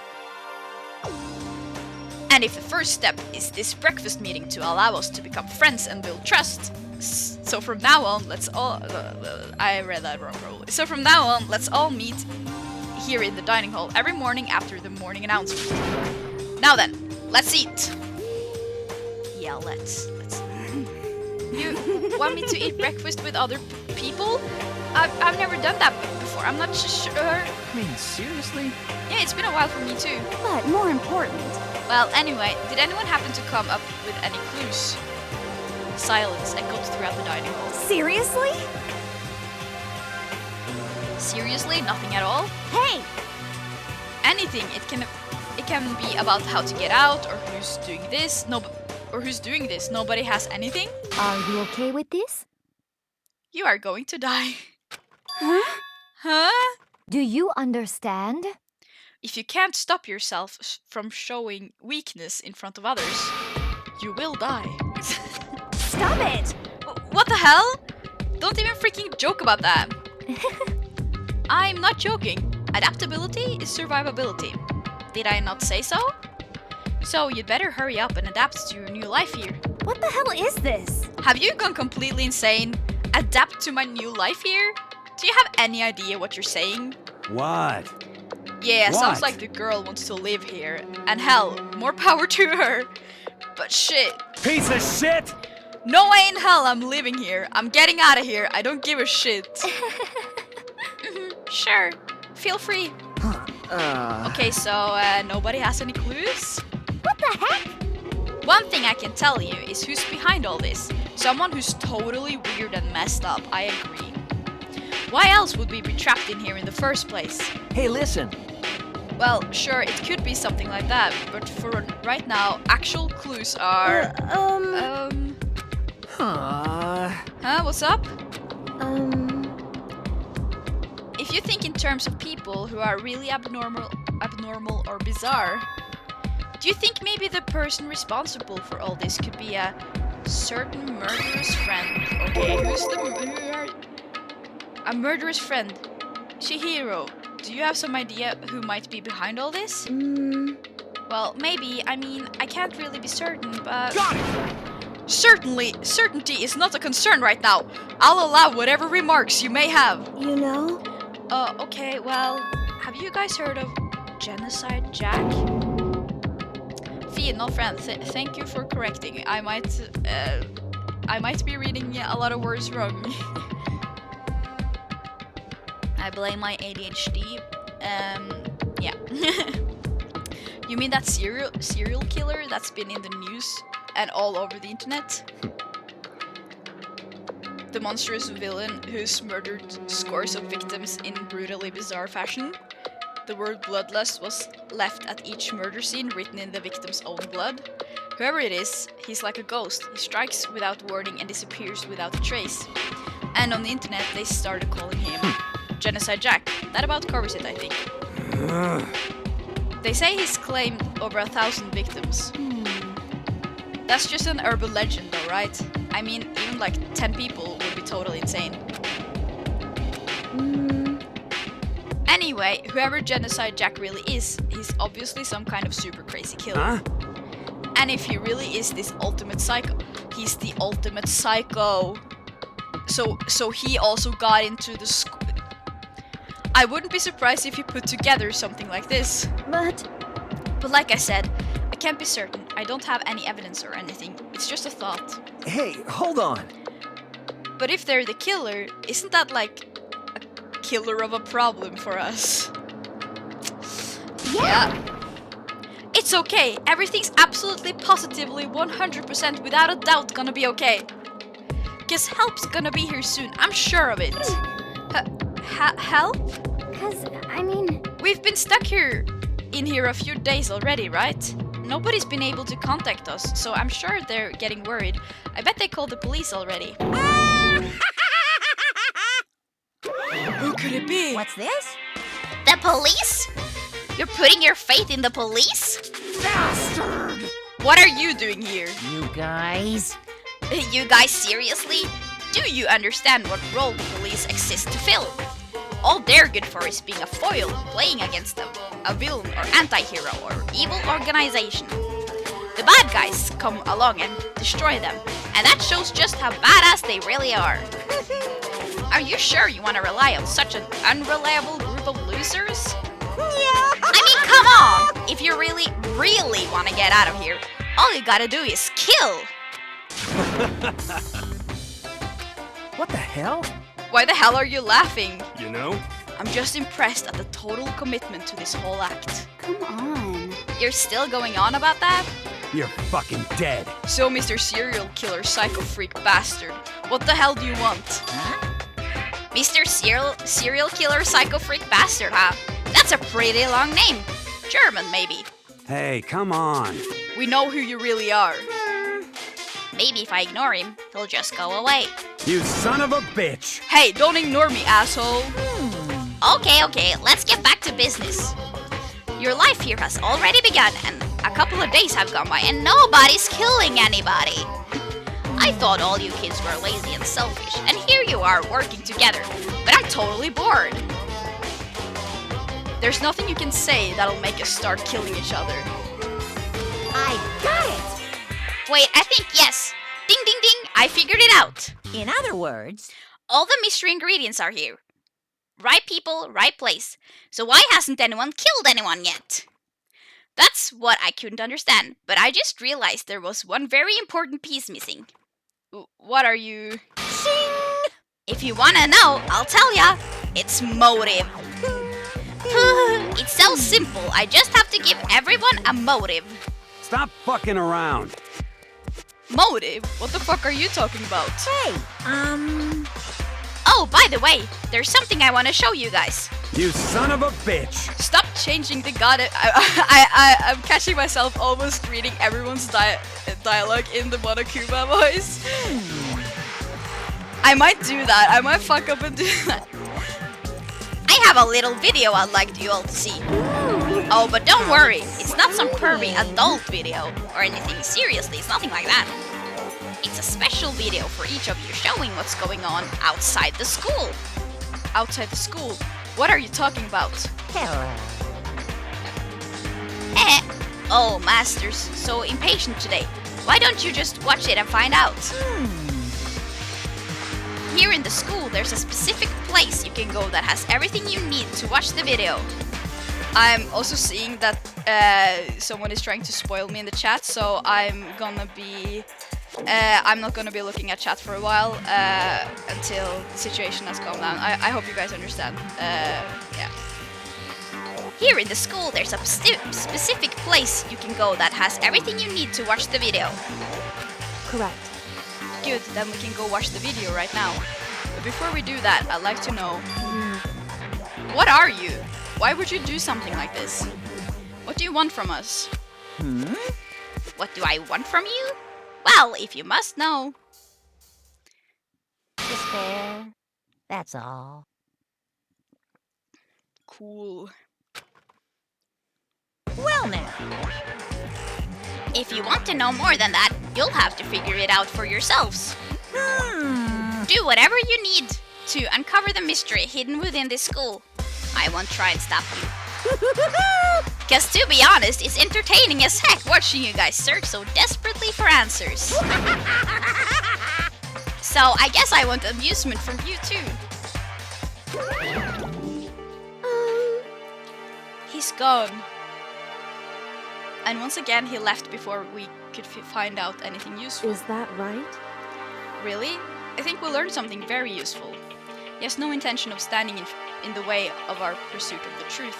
And if the first step is this breakfast meeting to allow us to become friends and build trust, So from now on, let's all. I read that wrong, probably. So from now on, let's all meet here in the dining hall every morning after the morning announcement. Now then, let's eat. Yeah, let's. You want me to eat breakfast with other people? I've never done that before. I'm not sure. I mean, seriously? Yeah, it's been a while for me too. But more important, Well, anyway, did anyone happen to come up with any clues? Silence echoed throughout the dining hall. seriously? Seriously, nothing at all? Hey! Anything. It can be about how to get out or who's doing this. Nobody has anything. Are you okay with this? You are going to die. Huh? Huh? Do you understand? If you can't stop yourself from showing weakness in front of others, you will die. Stop it! What the hell? Don't even freaking joke about that. I'm not joking. Adaptability is survivability. Did I not say so? So you'd better hurry up and adapt to your new life here. What the hell is this? Have you gone completely insane? Adapt to my new life here? Do you have any idea what you're saying? What? Yeah, sounds What? like the girl wants to live here. And hell, more power to her. But shit. Piece of shit! No way in hell I'm living here. I'm getting out of here. I don't give a shit. Sure. Feel free. Okay, so nobody has any clues? What the heck? One thing I can tell you is who's behind all this. Someone who's totally weird and messed up, I agree. Why else would we be trapped in here in the first place? Hey, listen. Well, sure, it could be something like that, but for right now, actual clues are... Huh, what's up? If you think in terms of people who are really abnormal or bizarre, do you think maybe the person responsible for all this could be a certain murderous friend? Okay, a murderous friend? Chihiro, do you have some idea who might be behind all this? Well, maybe. I mean, I can't really be certain, but... Got it! Certainty is not a concern right now. I'll allow whatever remarks you may have. You know? Okay, well, have you guys heard of Genocide Jack? Fee, no friend, thank you for correcting. I might be reading a lot of words wrong. I blame my ADHD. Yeah. You mean that serial killer that's been in the news and all over the internet? The monstrous villain who's murdered scores of victims in brutally bizarre fashion. The word bloodlust was left at each murder scene, written in the victim's own blood. Whoever it is, he's like a ghost. He strikes without warning and disappears without a trace. And on the internet, they started calling him Genocide Jack. That about covers it, I think. They say he's claimed over 1,000 victims. That's just an urban legend though, right? I mean, even like 10 people would be totally insane. Anyway, whoever Genocide Jack really is, he's obviously some kind of super crazy killer. Huh? And if he really is this ultimate psycho, he's the ultimate psycho. So he also got into the school. I wouldn't be surprised if he put together something like this. But like I said, I can't be certain. I don't have any evidence or anything. It's just a thought. Hey, hold on. But if they're the killer, isn't that like a killer of a problem for us? Yeah. It's okay. Everything's absolutely positively 100% without a doubt gonna be okay. Cause help's gonna be here soon. I'm sure of it. Help? Cause, I mean... We've been stuck in here a few days already, right? Nobody's been able to contact us, so I'm sure they're getting worried. I bet they called the police already. Who could it be? What's this? The police? You're putting your faith in the police? Bastard! What are you doing here? You guys? You guys seriously? Do you understand what role the police exist to fill? All they're good for is being a foil, playing against them, a villain or anti-hero or evil organization. The bad guys come along and destroy them. And that shows just how badass they really are. Are you sure you want to rely on such an unreliable group of losers? Yeah. I mean, come on! If you really, really want to get out of here, all you gotta do is kill! What the hell? Why the hell are you laughing? You know? I'm just impressed at the total commitment to this whole act. Come on. You're still going on about that? You're fucking dead. So, Mr. Serial Killer Psycho Freak Bastard, what the hell do you want? Mr. Serial Killer Psycho Freak Bastard, huh? That's a pretty long name. German, maybe. Hey, come on. We know who you really are. Maybe if I ignore him, he'll just go away. You son of a bitch. Hey, don't ignore me, asshole. Okay, let's get back to business. Your life here has already begun, and a couple of days have gone by, and nobody's killing anybody. I thought all you kids were lazy and selfish, and here you are working together, but I'm totally bored. There's nothing you can say that'll make us start killing each other. I got it. Wait, I think yes. Ding ding ding, I figured it out. In other words, All the mystery ingredients are here. Right people, right place. So why hasn't anyone killed anyone yet? That's what I couldn't understand, but I just realized there was one very important piece missing. What are you... shing! If you wanna know, I'll tell ya. It's motive. It's so simple, I just have to give everyone a motive. Stop fucking around. Motive? What the fuck are you talking about? Hey, Oh, by the way, there's something I want to show you guys. You son of a bitch. Stop changing the god. I'm catching myself almost reading everyone's dialogue in the Monokuma voice. I might do that. I might fuck up and do that. I have a little video I'd like you all to see. Oh, but don't worry, it's not some pervy adult video or anything. Seriously, it's nothing like that. It's a special video for each of you showing what's going on outside the school. Outside the school? What are you talking about? hello. Oh, Masters, so impatient today. Why don't you just watch it and find out? Here in the school, there's a specific place you can go that has everything you need to watch the video. I'm also seeing that someone is trying to spoil me in the chat, so I'm not gonna be looking at chat for a while until the situation has calmed down. I hope you guys understand. Yeah. Here in the school, there's a specific place you can go that has everything you need to watch the video. Correct. Good, then we can go watch the video right now. But before we do that, I'd like to know, what are you? Why would you do something like this? What do you want from us? What do I want from you? Well, if you must know. Despair. That's all. Cool. Well now. If you want to know more than that, you'll have to figure it out for yourselves. Do whatever you need to uncover the mystery hidden within this school. I won't try and stop you. Because to be honest, it's entertaining as heck watching you guys search so desperately for answers. So I guess I want amusement from you too. He's gone. And once again, he left before we could find out anything useful. Is that right? Really? I think we learned something very useful. He has no intention of standing in the way of our pursuit of the truth.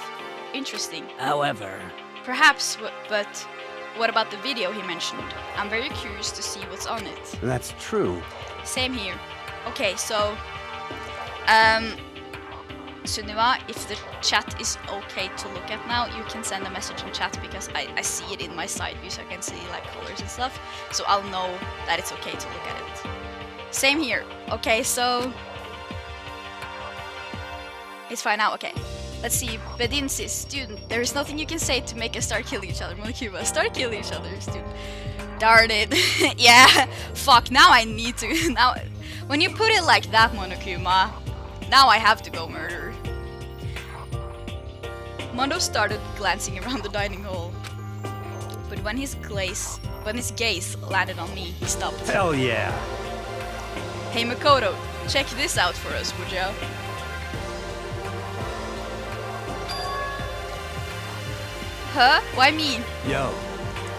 Interesting. However, Perhaps, but what about the video he mentioned? I'm very curious to see what's on it. that's true. Same here. Okay, so... Sunniva, if the chat is okay to look at now, you can send a message in chat because I see it in my side view, so I can see like colors and stuff. So I'll know that it's okay to look at it. Same here. Okay, so... It's fine now, okay. Let's see, Bedinsis, student, there is nothing you can say to make us start killing each other. Monokuma, start killing each other, student. Darn it. Yeah, fuck, now I need to. Now, when you put it like that, Monokuma, now I have to go murder. Mondo started glancing around the dining hall, but when his gaze When his gaze landed on me, he stopped. Hell yeah. Hey Makoto, check this out for us, would ya? Huh? Why me? Yo.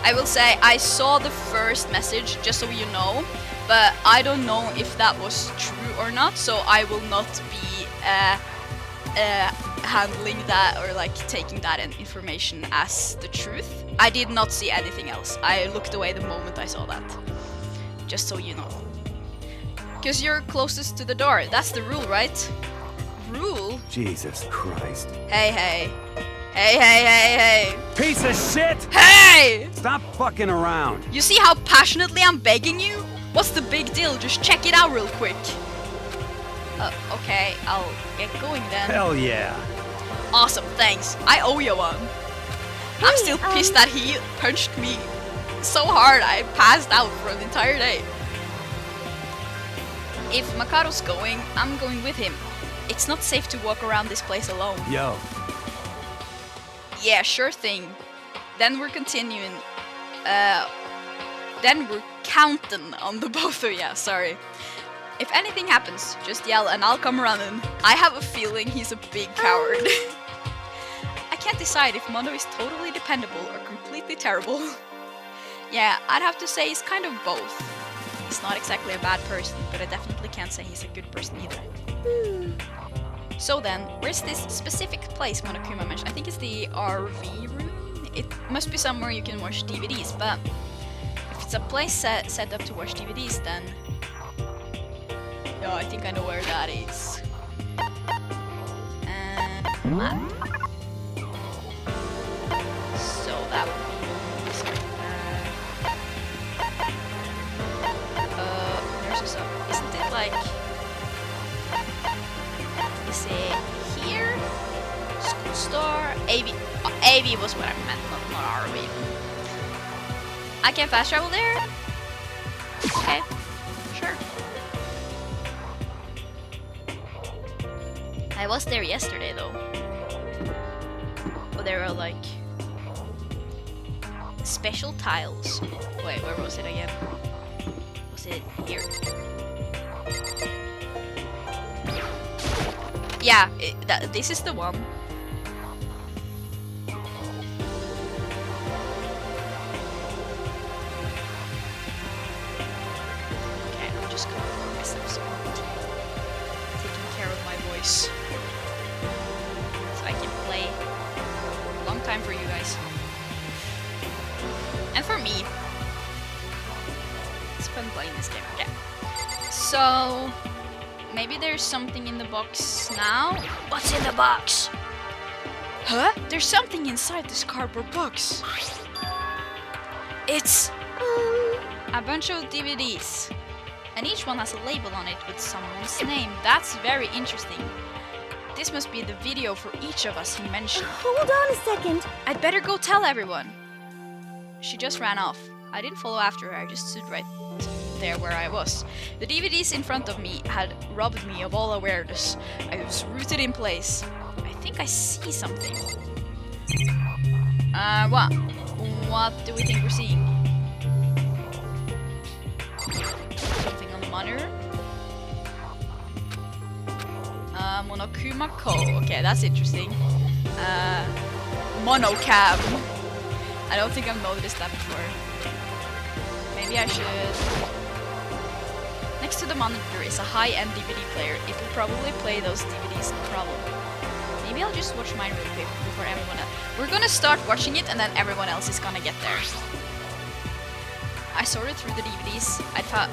I will say I saw the first message, just so you know, but I don't know if that was true or not, so I will not be handling that or like taking that information as the truth. I did not see anything else. I looked away the moment I saw that. Just so you know. Because you're closest to the door. That's the rule, right? Rule? Jesus Christ. Hey, hey. Hey, hey, hey, hey. Piece of shit! Hey! Stop fucking around. You see how passionately I'm begging you? What's the big deal? Just check it out real quick. Okay, I'll get going then. Hell yeah. Awesome, thanks. I owe you one. I'm still pissed that he punched me so hard I passed out for an entire day. If Makaro's going, I'm going with him. It's not safe to walk around this place alone. Yo. Yeah, sure thing. Then we're continuing. Then we're counting on the both of you, sorry. If anything happens, just yell and I'll come running. I have a feeling he's a big coward. I can't decide if Mono is totally dependable or completely terrible. Yeah, I'd have to say he's kind of both. He's not exactly a bad person, but I definitely can't say he's a good person either. So then, where's this specific place Monokuma mentioned? I think it's the RV room? It must be somewhere you can watch DVDs, but if it's a place set up to watch DVDs, then... Oh, I think I know where that is. Map. So that would be... Sorry. There's a... Isn't it like... Is it here? School store? AV. AV was what I meant, not RV. I can fast travel there? Okay, sure. I was there yesterday though. But there were like special tiles. Wait, where was it again? Was it here? Yeah, this is the one. Okay, I'm just gonna pour myself some tea. Taking care of my voice. So I can play a long time for you guys. And for me. It's fun playing this game. Okay. So... maybe there's something in the box now. What's in the box? Huh? There's something inside this cardboard box. It's a bunch of DVDs. And each one has a label on it with someone's name. That's very interesting. This must be the video for each of us he mentioned. Hold on a second. I'd better go tell everyone. She just ran off. I didn't follow after her, I just stood right there where I was. The DVDs in front of me had robbed me of all awareness. I was rooted in place. I think I see something. What? What do we think we're seeing? Something on the monitor? Monokuma Ko. Okay, that's interesting. Monocam. I don't think I've noticed that before. Maybe I should... Next to the monitor is a high-end DVD player. It will probably play those DVDs, no problem. Maybe I'll just watch mine really quick before everyone else. We're gonna start watching it and then everyone else is gonna get there. I sorted through the DVDs. I found...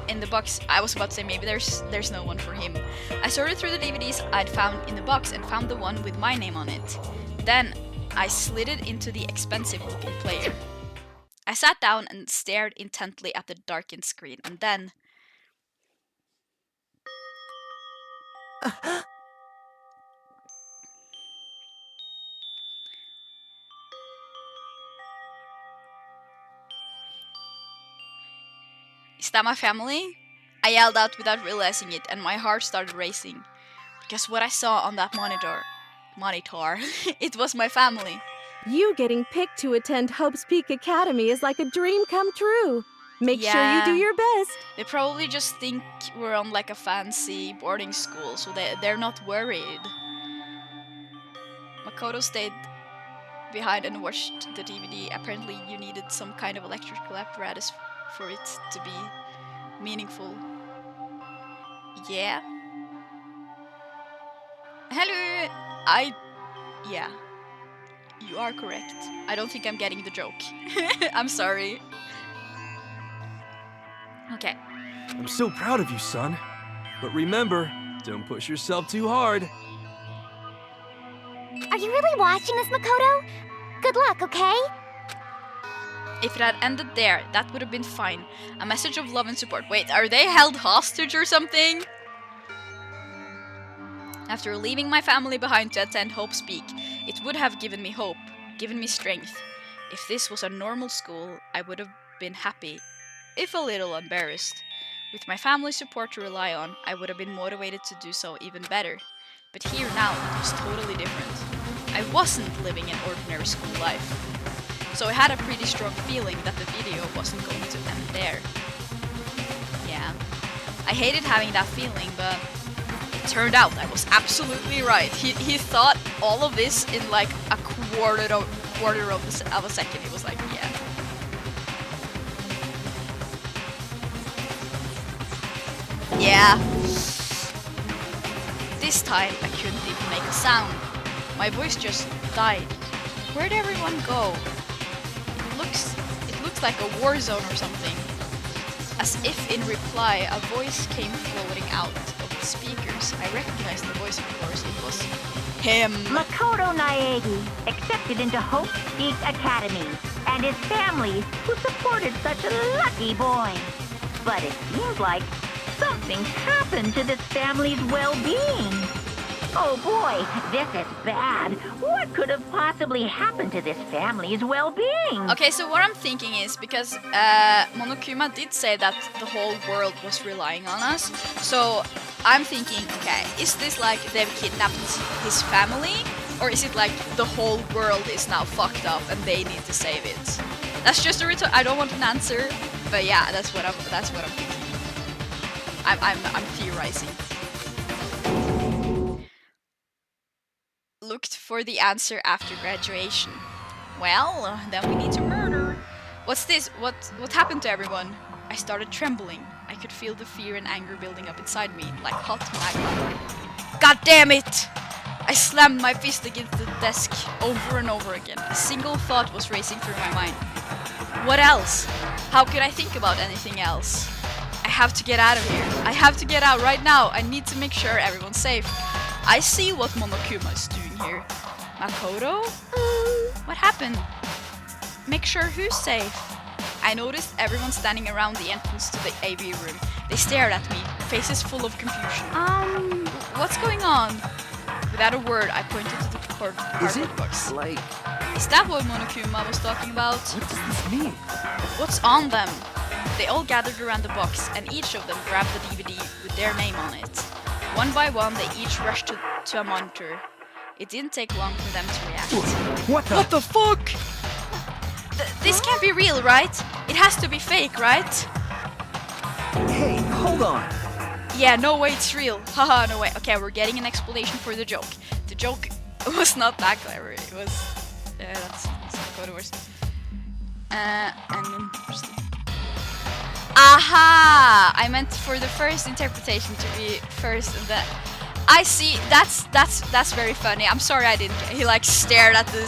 in the box, I was about to say maybe there's no one for him. I sorted through the DVDs I'd found in the box and found the one with my name on it. Then I slid it into the expensive-looking player. I sat down and stared intently at the darkened screen, and then... Is that my family? I yelled out without realizing it, and my heart started racing. Because what I saw on that monitor, it was my family. You getting picked to attend Hope's Peak Academy is like a dream come true. Make sure you do Yeah. your best. They probably just think we're on like a fancy boarding school, so they're not worried. Makoto stayed behind and watched the DVD. Apparently, you needed some kind of electrical apparatus for it to be meaningful. Yeah. Hello! Yeah. You are correct. I don't think I'm getting the joke. I'm sorry. Okay. I'm so proud of you, son. But remember, don't push yourself too hard. Are you really watching this, Makoto? Good luck, okay? If it had ended there, that would have been fine. A message of love and support. Wait, are they held hostage or something? After leaving my family behind to attend Hope's Peak, it would have given me hope, given me strength. If this was a normal school, I would have been happy, if a little embarrassed. With my family's support to rely on, I would have been motivated to do so even better. But here now, it was totally different. I wasn't living an ordinary school life. So I had a pretty strong feeling that the video wasn't going to end there. Yeah. I hated having that feeling, but it turned out I was absolutely right. He thought all of this in like a quarter of a second. He was like, yeah. Yeah. This time I couldn't even make a sound. My voice just died. Where'd everyone go? It looks like a war zone or something. As if in reply, a voice came floating out of the speakers. I recognized the voice, of course. It was him. Makoto Naegi accepted into Hope Peak Academy and his family who supported such a lucky boy. But it seems like something's happened to this family's well-being. Oh boy, this is bad. What could have possibly happened to this family's well-being? Okay, so what I'm thinking is, because Monokuma did say that the whole world was relying on us, so I'm thinking, okay, is this like they've kidnapped his family? Or is it like the whole world is now fucked up and they need to save it? That's just a I don't want an answer, but yeah, that's what I'm thinking. I'm theorizing. Looked for the answer after graduation. Well, then we need to murder. What's this? What happened to everyone? I started trembling. I could feel the fear and anger building up inside me, like hot magma. God damn it! I slammed my fist against the desk over and over again. A single thought was racing through my mind. What else? How could I think about anything else? I have to get out of here. I have to get out right now. I need to make sure everyone's safe. I see what Monokuma is doing here. Makoto? What happened? Make sure who's safe. I noticed everyone standing around the entrance to the AV room. They stared at me, faces full of confusion. What's going on? Without a word, I pointed to the cardboard box. Like, Is that what Monokuma was talking about? what does this mean? What's on them? They all gathered around the box, and each of them grabbed the DVD with their name on it. One by one, they each rushed to a monitor. It didn't take long for them to react. What the fuck? This can't be real, right? It has to be fake, right? Hey, hold on. Yeah, no way it's real. Haha, no way. Okay, we're getting an explanation for the joke. The joke was not that clever. It was... that's what it was. And then... Aha! I meant for the first interpretation to be first and then... I see. That's very funny. I'm sorry I didn't. He like stared at the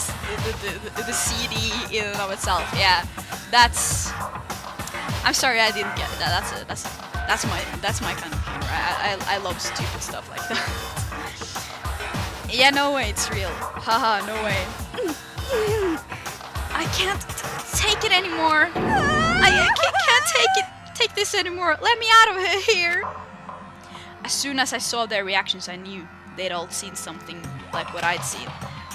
CD in and of itself. Yeah, that's. I'm sorry I didn't get that. That's my kind of humor. I love stupid stuff like that. Yeah, no way, it's real. Haha, no way. I can't take it anymore. I can't take this anymore. Let me out of here. As soon as I saw their reactions, I knew they'd all seen something like what I'd seen.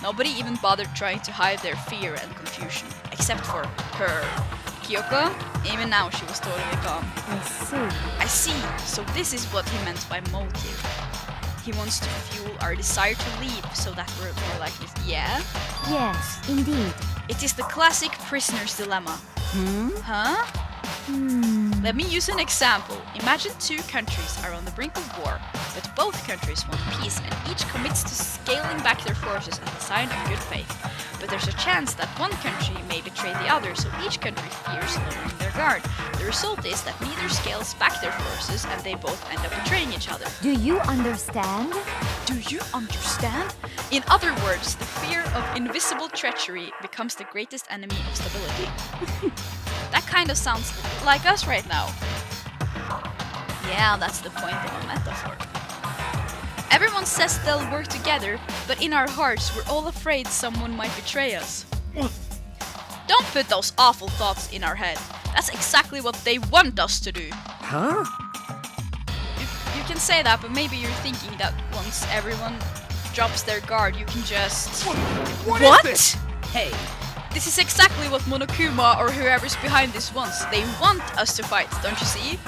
Nobody even bothered trying to hide their fear and confusion, except for her. Kyoko, even now she was totally calm. I see. I see, so this is what he meant by motive. he wants to fuel our desire to leave so that we're more likely. Yeah? Yes, indeed. It is the classic prisoner's dilemma. Huh? Let me use an example. Imagine two countries are on the brink of war, but both countries want peace and each commits to scaling back their forces as a sign of good faith. But there's a chance that one country may betray the other, so each country fears lowering their guard. The result is that neither scales back their forces and they both end up betraying each other. Do you understand? Do you understand? In other words, the fear of invisible treachery becomes the greatest enemy of stability. That kind of sounds like us right now. Yeah, that's the point of a metaphor. Everyone says they'll work together, but in our hearts we're all afraid someone might betray us. Don't put those awful thoughts in our head. That's exactly what they want us to do. Huh? You can say that, but maybe you're thinking that once everyone drops their guard, you can just... What? What? Is this? Hey, This is exactly what Monokuma or whoever's behind this wants. They want us to fight, don't you see?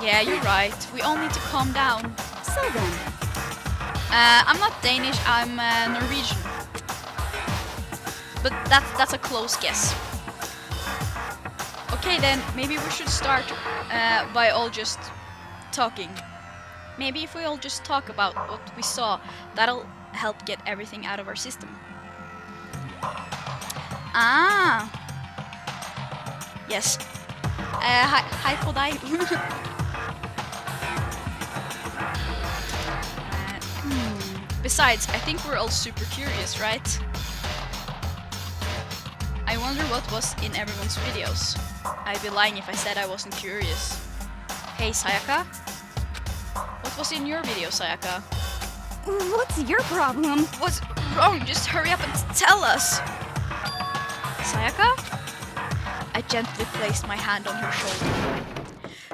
Yeah, you're right. We all need to calm down. So then. I'm not Danish, I'm Norwegian. But that's a close guess. Okay then, maybe we should start by all just talking. Maybe if we all just talk about what we saw, that'll help get everything out of our system. Ah! Yes. Hi på deg. Besides, I think we're all super curious, right? I wonder what was in everyone's videos. I'd be lying if I said I wasn't curious. Hey, Sayaka? What was in your video, Sayaka? What's your problem? What's wrong? Just hurry up and tell us! Sayaka? I gently placed my hand on her shoulder.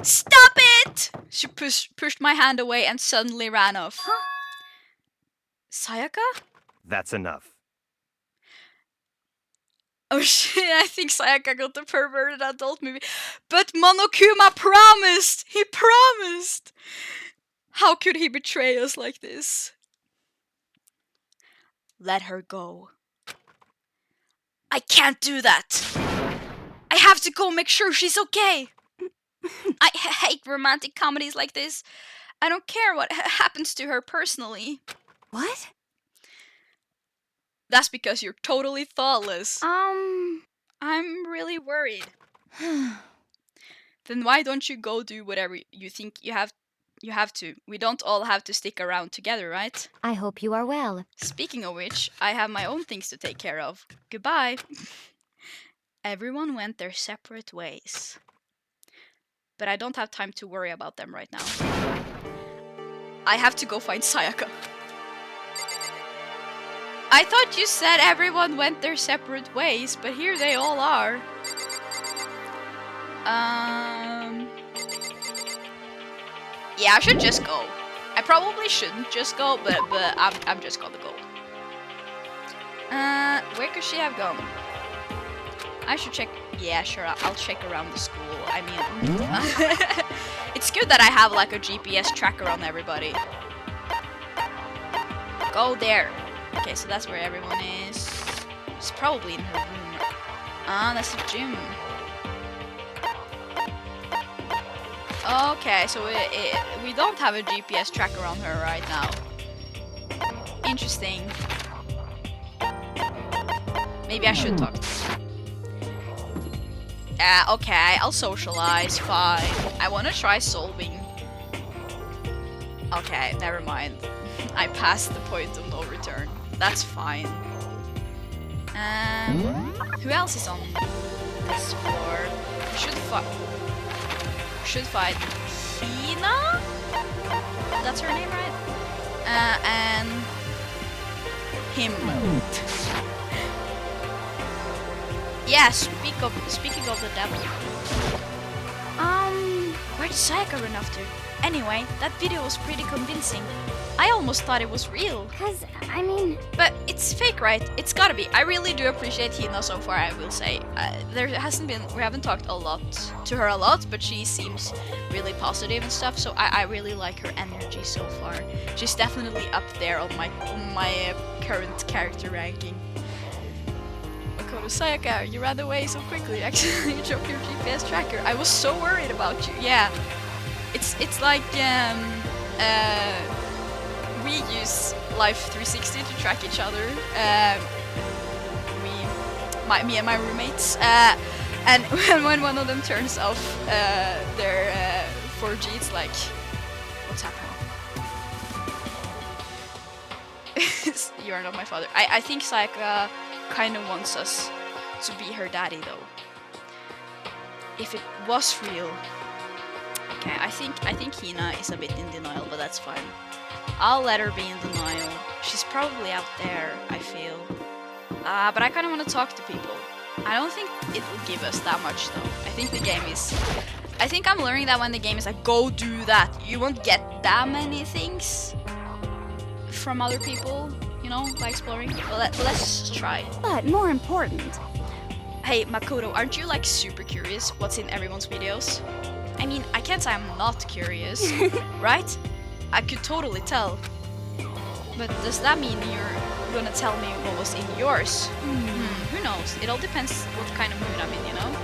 Stop it! She pushed my hand away and suddenly ran off. Huh? Sayaka? that's enough. Oh shit, I think Sayaka got the perverted adult movie. But Monokuma promised! He promised! How could he betray us like this? Let her go. I can't do that! I have to go make sure she's okay! I hate romantic comedies like this. I don't care what happens to her personally. What? That's because you're totally thoughtless. Um... I'm really worried. Then why don't you go do whatever you think you have to? We don't all have to stick around together, right? I hope you are well. Speaking of which, I have my own things to take care of. Goodbye. Everyone went their separate ways. But I don't have time to worry about them right now. I have to go find Sayaka. I thought you said everyone went their separate ways, but here they all are. Yeah, I should just go. I probably shouldn't just go, but I'm just gonna go. Where could she have gone? I should check. Yeah, sure. I'll check around the school. I mean, it's good that I have like a GPS tracker on everybody. Go there. Okay, so that's where everyone is. It's probably in her room. Ah, that's the gym. Okay, so we don't have a GPS tracker on her right now. Interesting. Maybe I should talk to her. Okay, I'll socialize, fine. I wanna try solving. Okay, never mind. I passed the point of no return. That's fine. Who else is on this floor? Should fight Hina? That's her name, right? And him. Yeah, speaking of the devil. Where did Sayaka run off to? Anyway, that video was pretty convincing. I almost thought it was real. Cause, I mean... But it's fake, right? It's gotta be. I really do appreciate Hina so far, I will say. We haven't talked to her a lot, but she seems really positive and stuff, so I really like her energy so far. She's definitely up there on my current character ranking. Makoto Sayaka, you ran away so quickly. Actually, you dropped your GPS tracker. I was so worried about you. Yeah. It's like, we use Life 360 to track each other. Me and my roommates. And when one of them turns off their 4G, it's like, what's happening? You are not my father. I think Sayaka kind of wants us to be her daddy, though. If it was real. Okay, I think Hina is a bit in denial, but that's fine. I'll let her be in denial. She's probably out there, I feel. But I kind of want to talk to people. I don't think it will give us that much, though. I think the game is... I think I'm learning that when the game is like, go do that, you won't get that many things from other people, you know, by exploring. Well, let's try. But more important... Hey, Makoto, aren't you like super curious what's in everyone's videos? I mean, I can't say I'm not curious, right? I could totally tell. But does that mean you're gonna tell me what was in yours? Who knows? It all depends what kind of mood I'm in, you know?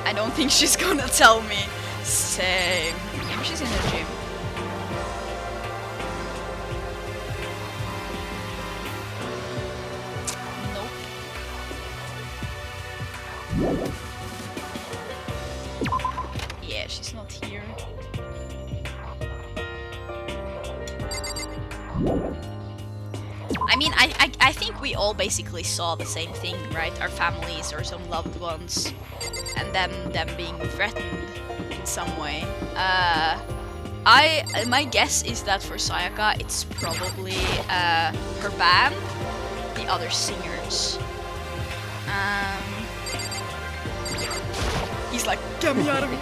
I don't think she's gonna tell me. Same. Maybe she's in the gym. Nope. Yeah, she's not here. I mean, I think we all basically saw the same thing, right? Our families or some loved ones, and them being threatened in some way. My guess is that for Sayaka, it's probably her band, the other singers. He's like, get me out of here!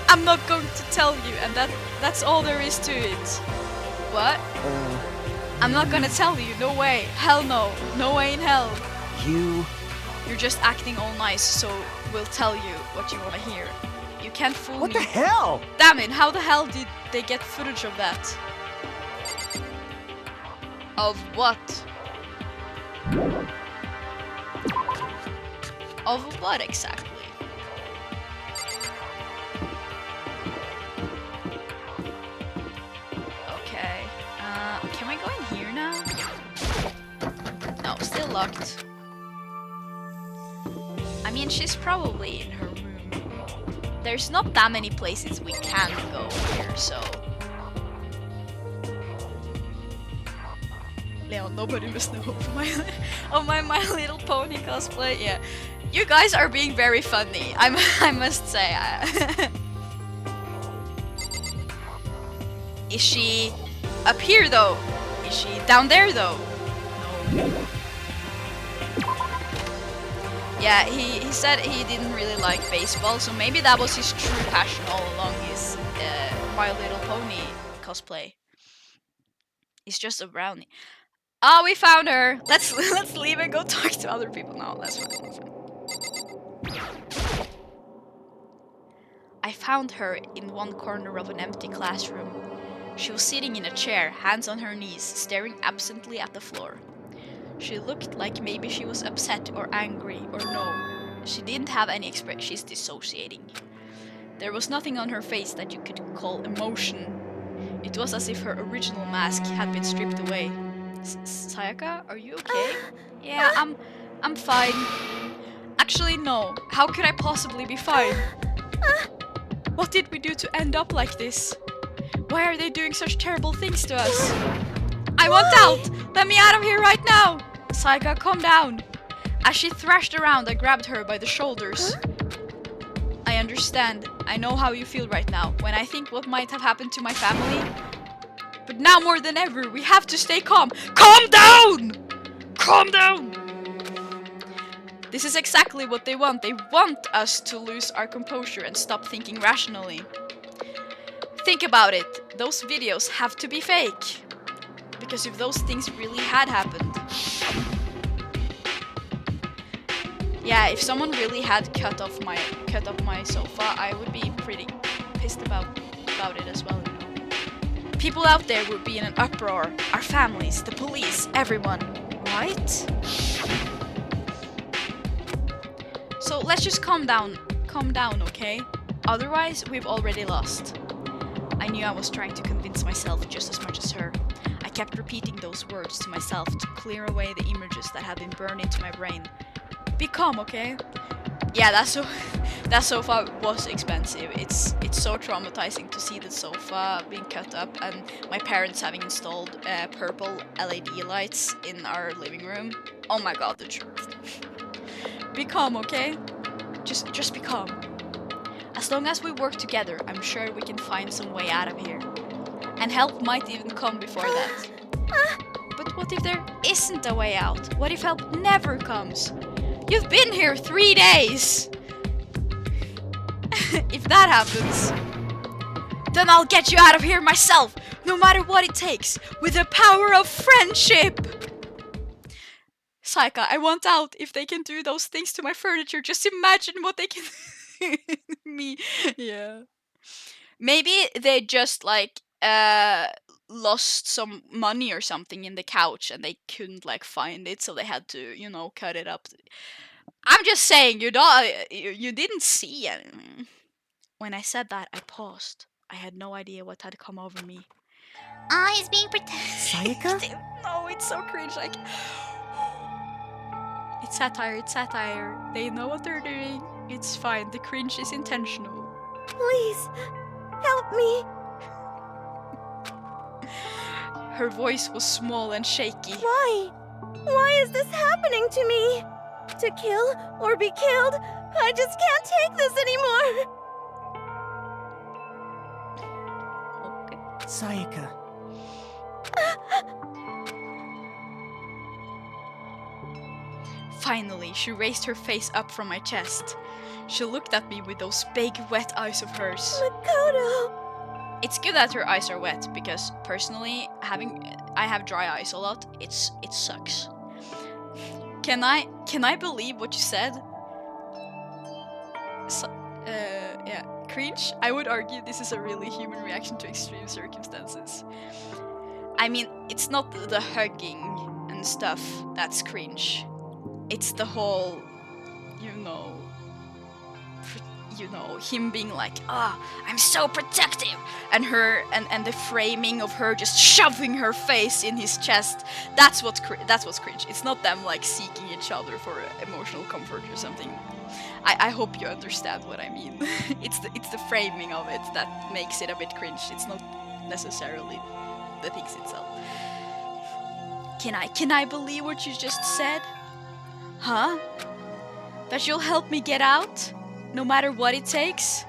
I'm not going to tell you, and that's all there is to it. What? I'm not gonna tell you, no way. Hell no. No way in hell. You're just acting all nice, so we'll tell you what you wanna hear. You can't fool me. What the hell? Damn it, how the hell did they get footage of that? Of what? Of what exactly? Okay. Can we go in here now? No, still locked. I mean, she's probably in her room. There's not that many places we can go here, so... Leon, nobody must know of my My Little Pony cosplay. Yeah, you guys are being very funny. I must say. Is she up here though? Is she down there though? No. Yeah, he said he didn't really like baseball, so maybe that was his true passion all along. His My Little Pony cosplay. He's just a brownie. Oh, we found her. Let's leave and go talk to other people. No, that's fine. That's fine. I found her in one corner of an empty classroom. She was sitting in a chair, hands on her knees, staring absently at the floor. She looked like maybe she was upset or angry, or no. She didn't have any expression. She's dissociating. There was nothing on her face that you could call emotion. It was as if her original mask had been stripped away. Sayaka, are you okay? Yeah, I'm fine. Actually, no. How could I possibly be fine? What did we do to end up like this? Why are they doing such terrible things to us? I want out! Let me out of here right now! Sayaka, calm down. As she thrashed around, I grabbed her by the shoulders. I understand. I know how you feel right now, when I think what might have happened to my family. But now more than ever, we have to stay calm. Calm down! Calm down! This is exactly what they want. They want us to lose our composure and stop thinking rationally. Think about it. Those videos have to be fake. Because if those things really had happened... Yeah, if someone really had cut up my sofa, I would be pretty pissed about it as well, you know. People out there would be in an uproar. Our families, the police, everyone. Right? So let's just calm down, okay? Otherwise, we've already lost. I knew I was trying to convince myself just as much as her. I kept repeating those words to myself to clear away the images that had been burned into my brain. Be calm, okay? Yeah, that sofa was expensive. It's so traumatizing to see the sofa being cut up and my parents having installed purple LED lights in our living room. Oh my god, the truth. Be calm, okay? Just be calm. As long as we work together, I'm sure we can find some way out of here. And help might even come before that. But what if there isn't a way out? What if help never comes? You've been here 3 days! If that happens, then I'll get you out of here myself, no matter what it takes, with the power of friendship! Saika, I want out. If they can do those things to my furniture, just imagine what they can do to me. Yeah. Maybe they just like lost some money or something in the couch and they couldn't like find it, so they had to, you know, cut it up. I'm just saying, you didn't see anything. When I said that, I paused. I had no idea what had come over me. He's being protected. Sayaka? No, it's so cringe. Like, it's satire. They know what they're doing. It's fine. The cringe is intentional. Please, help me. Her voice was small and shaky. Why? Why is this happening to me? To kill or be killed? I just can't take this anymore. Okay. Sayaka. Finally, she raised her face up from my chest. She looked at me with those big, wet eyes of hers. Makoto! It's good that her eyes are wet, because personally, I have dry eyes a lot. It sucks. Can I believe what you said? So, yeah, cringe? I would argue this is a really human reaction to extreme circumstances. I mean, it's not the hugging and stuff that's cringe. It's the whole, you know, him being like, I'm so protective, and the framing of her just shoving her face in his chest. That's what's cringe. It's not them like seeking each other for emotional comfort or something. I hope you understand what I mean. It's the framing of it that makes it a bit cringe. It's not necessarily the things itself. Can I believe what you just said? Huh? That you'll help me get out? No matter what it takes?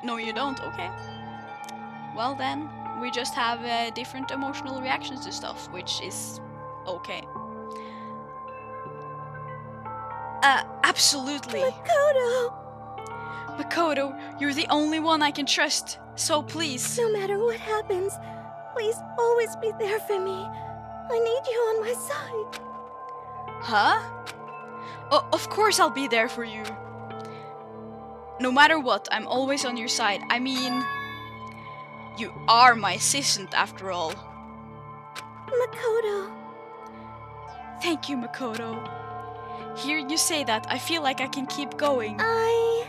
No, you don't. Okay. Well then, we just have different emotional reactions to stuff, which is okay. Absolutely. Makoto, you're the only one I can trust. So please. No matter what happens, please always be there for me. I need you on my side. Huh? Of course I'll be there for you. No matter what, I'm always on your side. I mean, you are my assistant after all. Makoto. Thank you, Makoto. Hearing you say that, I feel like I can keep going. I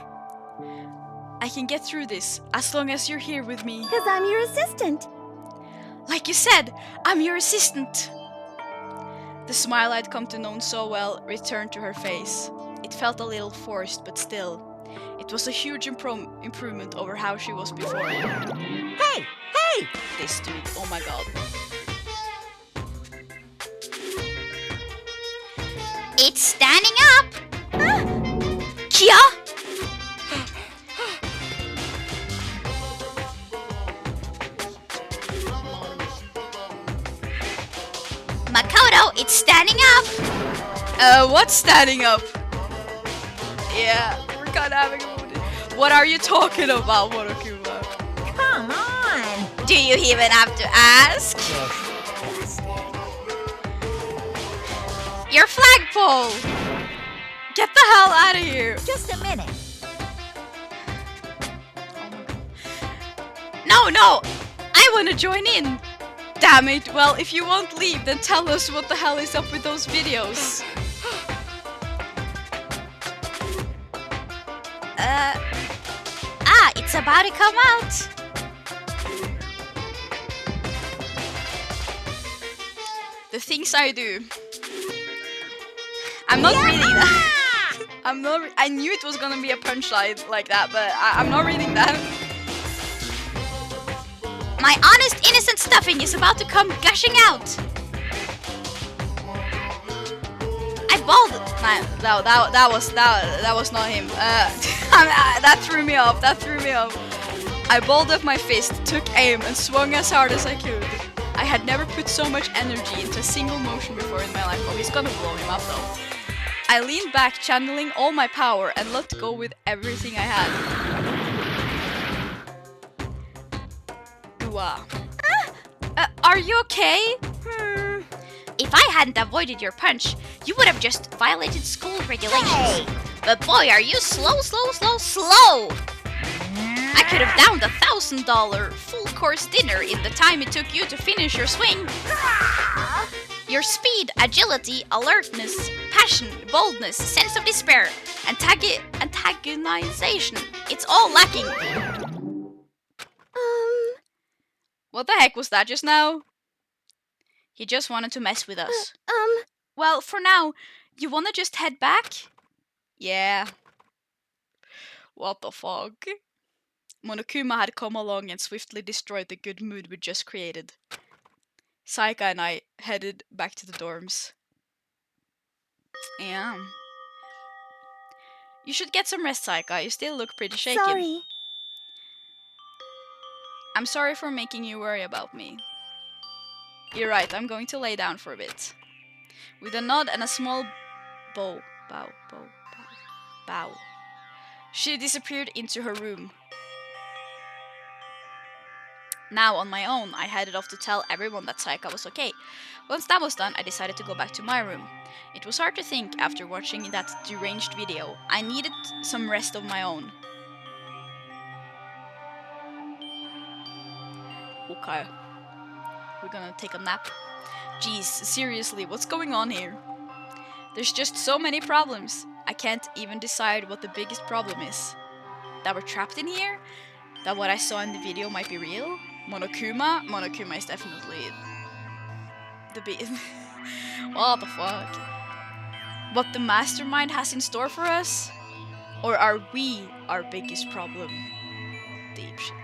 can get through this, as long as you're here with me. Because I'm your assistant. Like you said, I'm your assistant. The smile I'd come to know so well returned to her face. It felt a little forced, but still. It was a huge improvement over how she was before. Hey! Hey! This dude, oh my god. It's standing up! Kia? Makoto, it's standing up! What's standing up? Yeah, we're kind of having a moment. What are you talking about, Monokuma? Come on. Do you even have to ask? Your flagpole! Get the hell out of here! Just a minute. No! I want to join in! Damn it! Well, if you won't leave, then tell us what the hell is up with those videos. It's about to come out. The things I do. I'm not reading that. I'm not. I knew it was gonna be a punchline like that, but I'm not reading that. My honest, innocent stuffing is about to come gushing out. I bawled. No, that was not him. That threw me off. I balled up my fist, took aim, and swung as hard as I could. I had never put so much energy into a single motion before in my life. Oh, he's gonna blow him up though. I leaned back, channeling all my power, and let go with everything I had. Ooh-ah. Are you okay? If I hadn't avoided your punch, you would have just violated school regulations. But boy, are you slow! I could have downed $1,000 full-course dinner in the time it took you to finish your swing. Your speed, agility, alertness, passion, boldness, sense of despair, antagonization. It's all lacking. What the heck was that just now? He just wanted to mess with us. Well, for now, you wanna just head back? Yeah. What the fuck? Monokuma had come along and swiftly destroyed the good mood we just created. Saika and I headed back to the dorms. Yeah. You should get some rest, Saika. You still look pretty shaken. Sorry. I'm sorry for making you worry about me. You're right, I'm going to lay down for a bit. With a nod and a small bow. She disappeared into her room. Now, on my own, I headed off to tell everyone that Saika was okay. Once that was done, I decided to go back to my room. It was hard to think after watching that deranged video. I needed some rest of my own. Okay. We're gonna take a nap. Jeez, seriously, what's going on here? There's just so many problems. I can't even decide what the biggest problem is. That we're trapped in here? That what I saw in the video might be real? Monokuma? Monokuma is definitely the biggest. What the fuck? What the mastermind has in store for us? Or are we our biggest problem? Deep shit.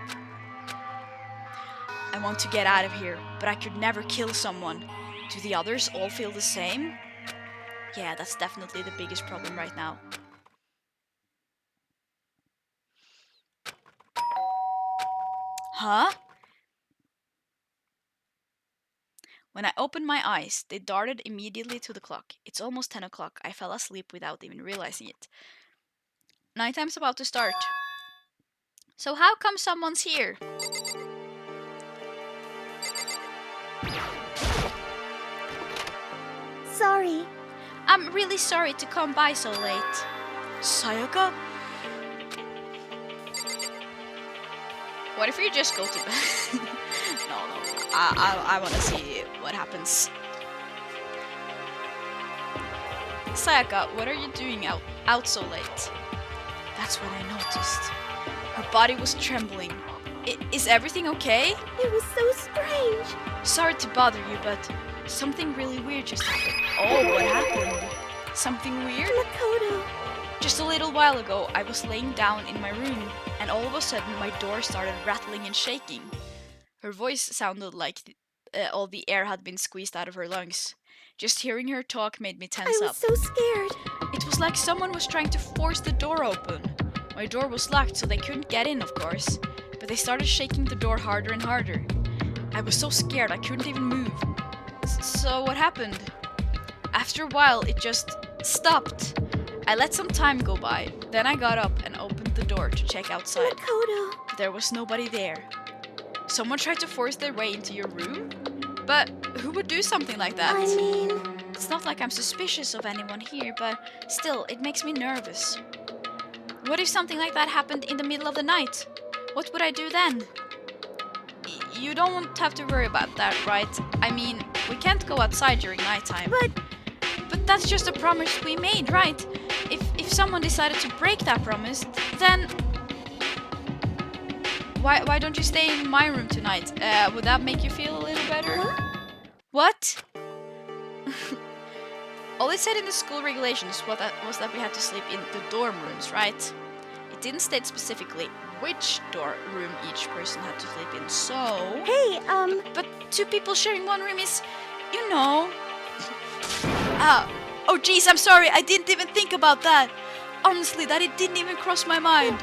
I want to get out of here, but I could never kill someone. Do the others all feel the same? Yeah, that's definitely the biggest problem right now. Huh? When I opened my eyes, they darted immediately to the clock. It's almost 10 o'clock. I fell asleep without even realizing it. Nighttime's about to start. So how come someone's here? Sorry. I'm really sorry to come by so late. Sayaka? What if you just go to bed? No. I want to see what happens. Sayaka, what are you doing out so late? That's when I noticed. Her body was trembling. Is everything okay? It was so strange. Sorry to bother you, but something really weird just happened. Oh, what happened? Something weird? Makoto. Just a little while ago, I was laying down in my room, and all of a sudden my door started rattling and shaking. Her voice sounded like all the air had been squeezed out of her lungs. Just hearing her talk made me tense I up. was so scared. It was like someone was trying to force the door open. My door was locked, so they couldn't get in, of course, but they started shaking the door harder and harder. I was so scared I couldn't even move. So what happened? After a while, it just stopped. I let some time go by. Then I got up and opened the door to check outside. Makoto. There was nobody there. Someone tried to force their way into your room? But who would do something like that? I mean, It's not like I'm suspicious of anyone here, but still, it makes me nervous. What if something like that happened in the middle of the night? What would I do then? You don't have to worry about that, right? I mean, we can't go outside during nighttime. But that's just a promise we made, right? If someone decided to break that promise, then why don't you stay in my room tonight? Would that make you feel a little better? What? All it said in the school regulations was that we had to sleep in the dorm rooms, right? It didn't state specifically which dorm room each person had to sleep in, so... hey, But two people sharing one room is, you know... Oh jeez, I'm sorry, I didn't even think about that. Honestly, it didn't even cross my mind.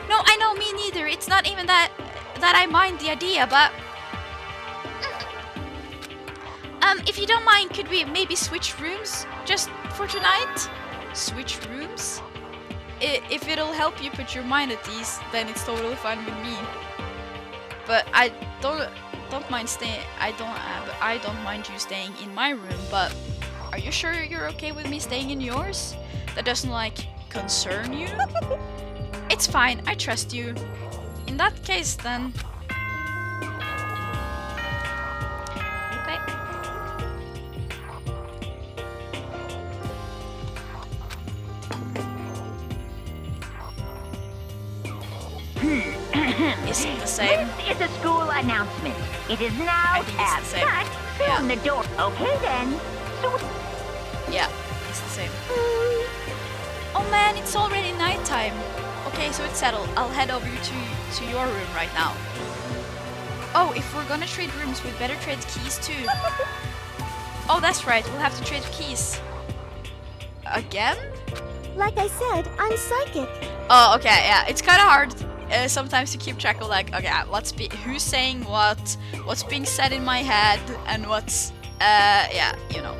No, I know, me neither. It's not even that I mind the idea, but... if you don't mind, could we maybe switch rooms just for tonight? Switch rooms? If it'll help you put your mind at ease, then it's totally fine with me. But I don't mind staying. I don't mind you staying in my room. But are you sure you're okay with me staying in yours? That doesn't like concern you? It's fine. I trust you. In that case, then. Okay. Is it the same? This is a school announcement. It is now I think it's as the same. such. Yeah. Soon the door. Okay then. So Yeah, it's the same. Oh man, it's already nighttime. Okay, so it's settled. I'll head over to your room right now. Oh, if we're gonna trade rooms, we'd better trade keys too. Oh, that's right. We'll have to trade keys. Again? like I said, I'm psychic. Oh, okay, yeah. It's kind of hard sometimes to keep track of like, okay, who's saying what's being said in my head, and what's, yeah, you know.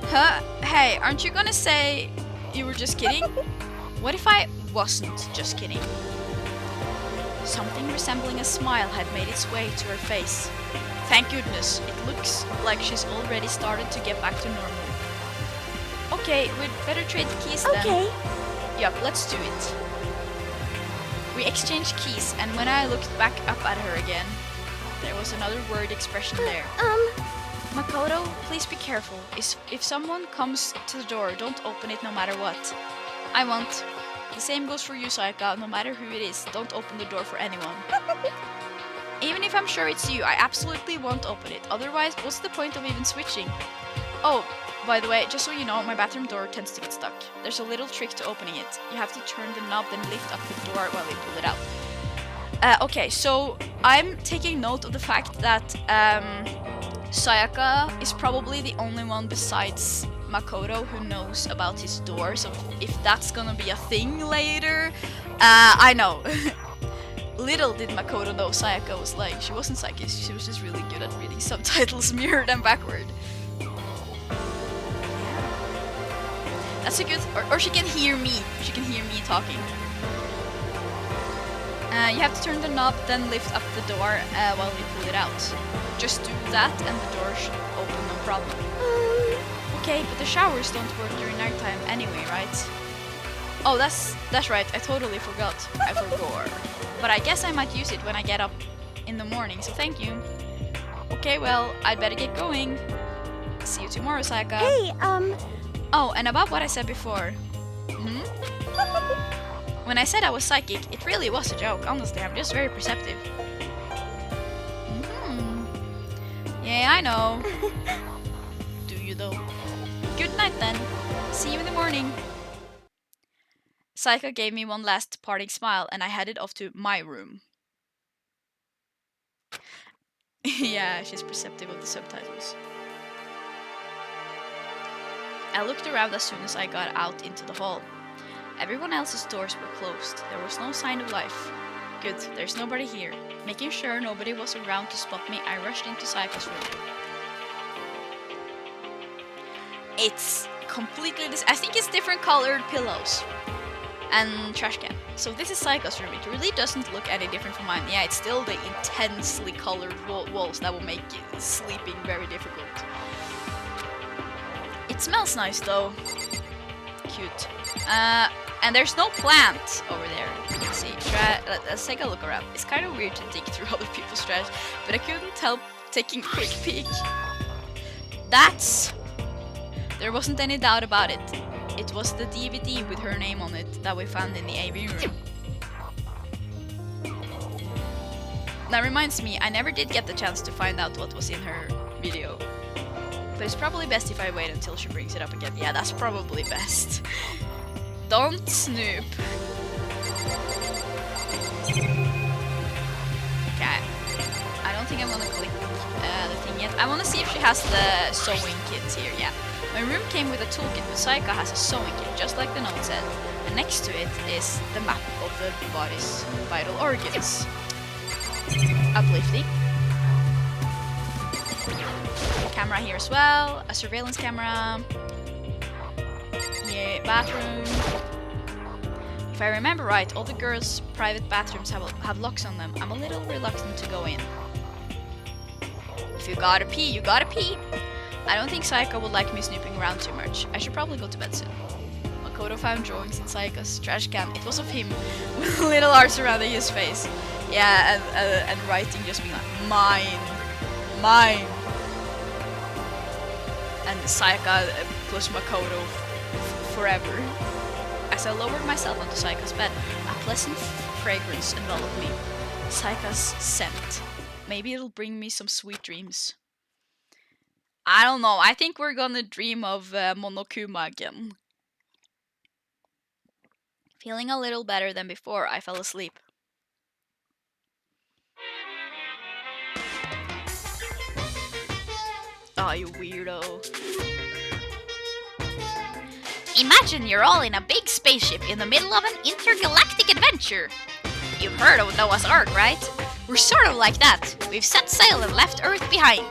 Huh? Hey, aren't you gonna say you were just kidding? What if I wasn't just kidding? Something resembling a smile had made its way to her face. Thank goodness, it looks like she's already started to get back to normal. Okay, we'd better trade the keys then. Okay. Yup, let's do it. We exchanged keys, and when I looked back up at her again, there was another worried expression there. Makoto, please be careful. If someone comes to the door, don't open it no matter what. I won't. The same goes for you, Sayaka. No matter who it is, don't open the door for anyone. Even if I'm sure it's you, I absolutely won't open it. Otherwise, what's the point of even switching? Oh, by the way, just so you know, my bathroom door tends to get stuck. There's a little trick to opening it. You have to turn the knob, then lift up the door while you pull it out. Okay, so I'm taking note of the fact that Sayaka is probably the only one besides Makoto who knows about his door, so if that's gonna be a thing later, I know. Little did Makoto know Sayaka was like, she wasn't psychic, she was just really good at reading subtitles mirrored and backward. That's a good, or she can hear me. She can hear me talking. You have to turn the knob, then lift up the door while you pull it out. Just do that and the door should open no problem. Okay, but the showers don't work during nighttime anyway, right? Oh, that's right, I totally forgot. I forgot. But I guess I might use it when I get up in the morning, so thank you. Okay, well, I'd better get going. See you tomorrow, Sayaka. Hey, Oh, and about what I said before. When I said I was psychic, it really was a joke. Honestly, I'm just very perceptive. Yeah, I know. Do you though? Good night then. See you in the morning. Sayaka gave me one last parting smile and I headed off to my room. Yeah, she's perceptive of the subtitles. I looked around as soon as I got out into the hall. Everyone else's doors were closed. There was no sign of life. Good, there's nobody here. Making sure nobody was around to spot me, I rushed into Sayaka's room. It's completely this. I think it's different colored pillows and trash can. So this is Saika's room. It really doesn't look any different from mine. Yeah, it's still the intensely colored walls that will make sleeping very difficult. It smells nice though. Cute. And there's no plant over there. Let's see. Let's take a look around. It's kind of weird to dig through other people's trash, but I couldn't help taking a quick peek. There wasn't any doubt about it. It was the DVD with her name on it that we found in the AV room. That reminds me, I never did get the chance to find out what was in her video. But it's probably best if I wait until she brings it up again. Yeah, that's probably best. Don't snoop. Okay. I don't think I'm gonna click the thing yet. I wanna see if she has the sewing kits here. Yeah. My room came with a toolkit, but Saika has a sewing kit, just like the note said. And next to it is the map of the body's vital organs. Uplifting. Camera here as well, a surveillance camera. Yeah, bathroom. If I remember right, all the girls' private bathrooms have locks on them. I'm a little reluctant to go in. If you gotta pee, you gotta pee. I don't think Saika would like me snooping around too much. I should probably go to bed soon. Makoto found drawings in Saika's trash can. It was of him, with little hearts surrounding his face. Yeah, and writing just being like, mine, mine. And Saika plus Makoto forever. As I lowered myself onto Saika's bed, a pleasant fragrance enveloped me. Saika's scent. Maybe it'll bring me some sweet dreams. I don't know. I think we're gonna dream of Monokuma again. Feeling a little better than before, I fell asleep. Oh, you weirdo. Imagine you're all in a big spaceship in the middle of an intergalactic adventure. You've heard of Noah's Ark, right? We're sort of like that. We've set sail and left Earth behind.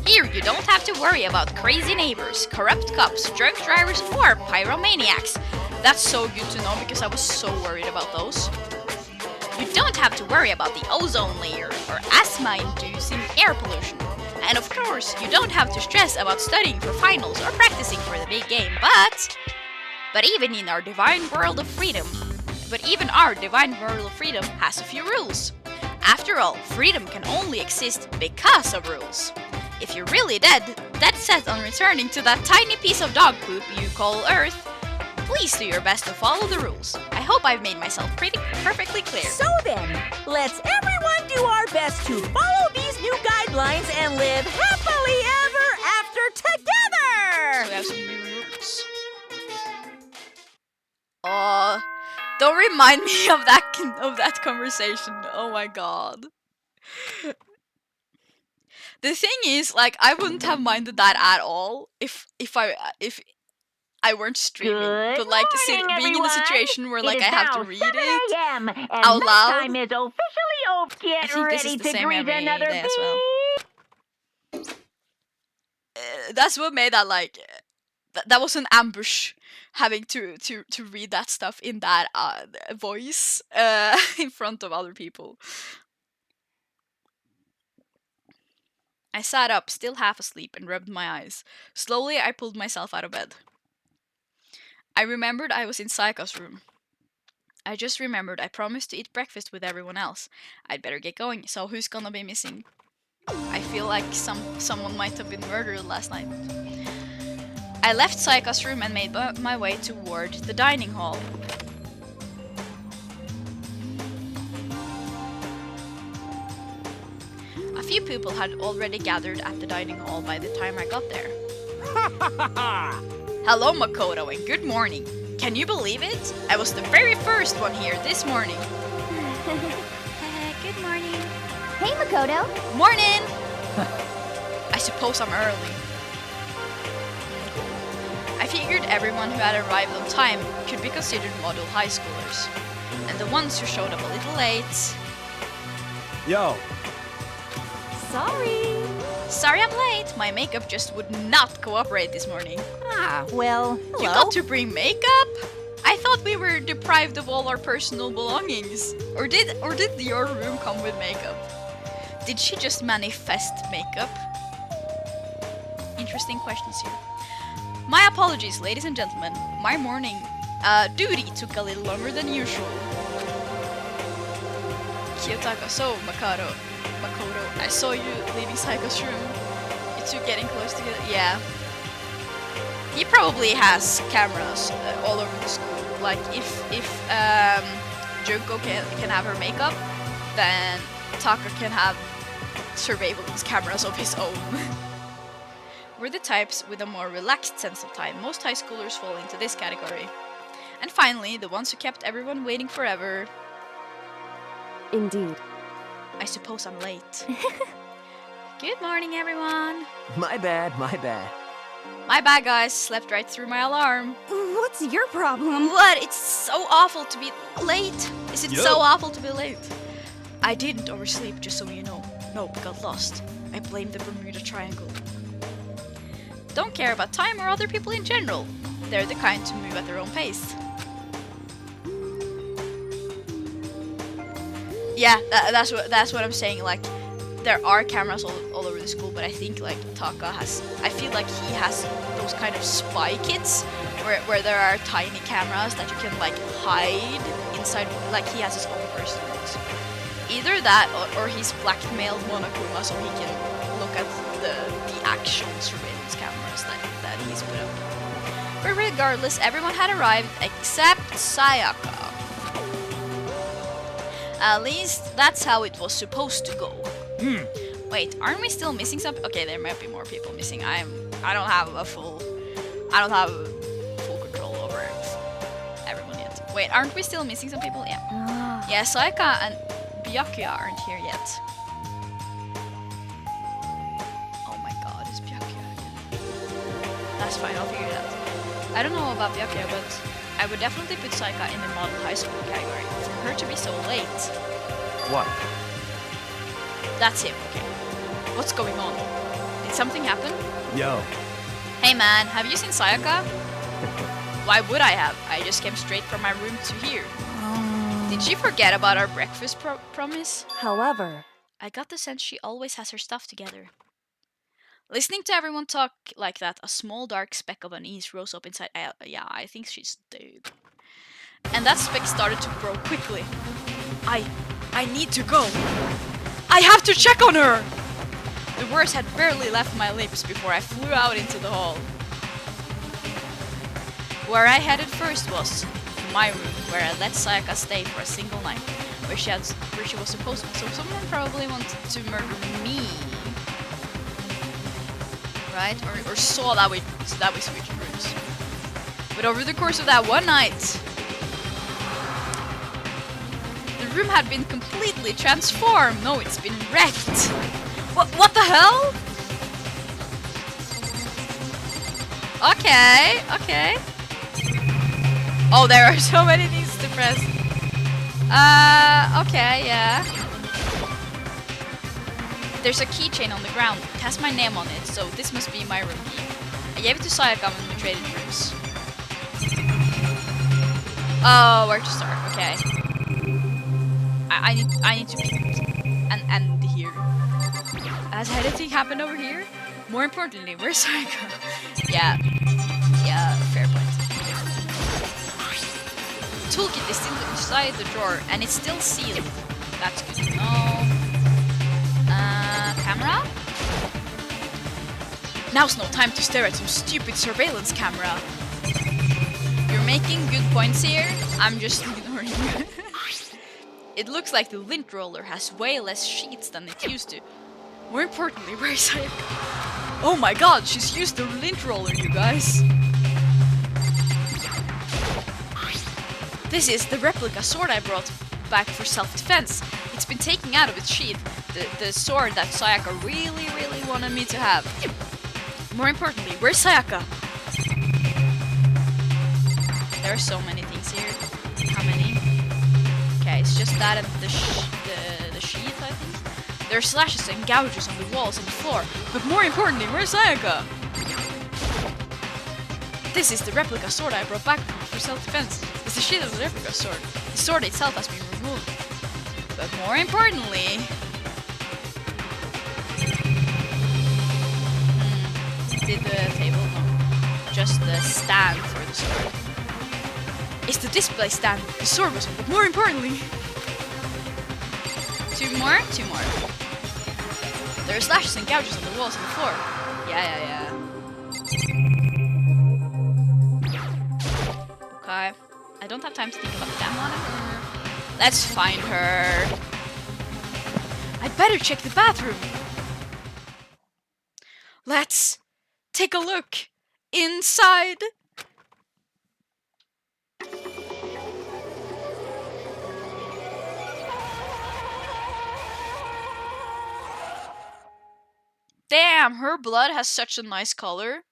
Here you don't have to worry about crazy neighbors, corrupt cops, drunk drivers, or pyromaniacs. That's so good to know because I was so worried about those. You don't have to worry about the ozone layer or asthma-inducing air pollution. And of course, you don't have to stress about studying for finals or practicing for the big game, but even in our divine world of freedom, has a few rules. After all, freedom can only exist because of rules. If you're really dead set on returning to that tiny piece of dog poop you call Earth, please do your best to follow the rules. I hope I've made myself perfectly clear. So then, let's everyone do our best to follow these new guidelines and live happily ever after together! So we have some new rules. Oh, don't remind me of that conversation. Oh my god. The thing is, like, I wouldn't have minded that at all if I weren't streaming. Good But like morning, being in a situation where like I have to read it and out loud. Time is officially over. I Get think this ready is the to same greet every another day as well. beat. That's what made that like that was an ambush, having to read that stuff in that voice in front of other people. I sat up, still half asleep, and rubbed my eyes. Slowly, I pulled myself out of bed. I remembered I was in Saika's room. I just remembered I promised to eat breakfast with everyone else. I'd better get going, so who's gonna be missing? I feel like someone might have been murdered last night. I left Saika's room and made my way toward the dining hall. A few people had already gathered at the dining hall by the time I got there. Hello, Makoto, and good morning. Can you believe it? I was the very first one here this morning. Good morning. Hey, Makoto. Morning! I suppose I'm early. I figured everyone who had arrived on time could be considered model high schoolers. And the ones who showed up a little late... Yo, Sorry. Sorry I'm late. My makeup just would not cooperate this morning. Ah, well, hello. You got to bring makeup? I thought we were deprived of all our personal belongings. Or did your room come with makeup? Did she just manifest makeup? Interesting questions here. My apologies, ladies and gentlemen. My morning duty took a little longer than usual. Kiyotaka, so Makoto, I saw you leaving Psycho's room. You two getting close together. Yeah. He probably has cameras all over the school. Like if Junko can have her makeup, then Taka can have surveillance cameras of his own. We're the types with a more relaxed sense of time. Most high schoolers fall into this category. And finally, the ones who kept everyone waiting forever. Indeed. I suppose I'm late. Good morning, everyone. My bad, my bad. My bad, guys. Slept right through my alarm. What's your problem? What? It's so awful to be late. Is it Yo. so awful to be late? I didn't oversleep, just so you know. Nope, got lost. I blame the Bermuda Triangle. Don't care about time or other people in general. They're the kind to move at their own pace. Yeah, that's what I'm saying. Like, there are cameras all over the school, but I think like Taka has. I feel like he has those kind of spy kits where there are tiny cameras that you can like hide inside. Like he has his own personal ones. Either that or he's blackmailed Monokuma so he can look at the actual surveillance cameras that he's put up. But regardless, everyone had arrived except Sayaka. At least that's how it was supposed to go. Wait, aren't we still missing some? Okay, there might be more people missing. I don't have full control over everyone yet. Wait, aren't we still missing some people? Yeah. Yeah, Sayaka and Byakuya aren't here yet. Oh my god, it's Byakuya again. That's fine, I'll figure it out. I don't know about Byakuya, but I would definitely put Sayaka in the model high school category. For her to be so late. What? That's him, okay. What's going on? Did something happen? Yo. Hey man, have you seen Sayaka? Why would I have? I just came straight from my room to here. Did she forget about our breakfast promise? However, I got the sense she always has her stuff together. Listening to everyone talk like that, a small dark speck of unease rose up inside. Yeah, I think she's dead. And that speck started to grow quickly. I need to go. I have to check on her! The words had barely left my lips before I flew out into the hall. Where I headed first was my room, where I let Sayaka stay for a single night, where she was supposed to. So someone probably wanted to murder me, right? Or saw that we switched rooms. But over the course of that one night, the room had been completely transformed. No, it's been wrecked. What the hell? Okay. Oh, there are so many things to press. Okay, yeah. There's a keychain on the ground. It has my name on it, so this must be my room key. I gave it to Sayaka when we traded rooms. Oh, where to start? Okay. I need to be and here. Has anything happened over here? More importantly, where's Sayaka? Yeah, fair point. Toolkit is still inside the drawer and it's still sealed. That's good to know. Camera? Now's no time to stare at some stupid surveillance camera. You're making good points here. I'm just ignoring you. It looks like the lint roller has way less sheets than it used to. More importantly, where's Sayaka? Oh my god, she's used the lint roller, you guys. This is the replica sword I brought back for self-defense. It's been taken out of its sheath. The sword that Sayaka really wanted me to have. More importantly, where's Sayaka? There are so many things here. How many? Okay, it's just that and the sheath, I think. There are slashes and gouges on the walls and the floor, but more importantly, where's Sayaka? This is the replica sword I brought back for self-defense. It's the shield of the replica sword. The sword itself has been removed. But more importantly... Did the table? No. Just the stand for the sword. It's the display stand. The sword was, but more importantly... Two more? Two more. There are slashes and gouges on the walls and the floor. Yeah. Okay. I don't have time to think about the damn one. Let's find her. I'd better check the bathroom. Let's take a look inside. Damn, her blood has such a nice color.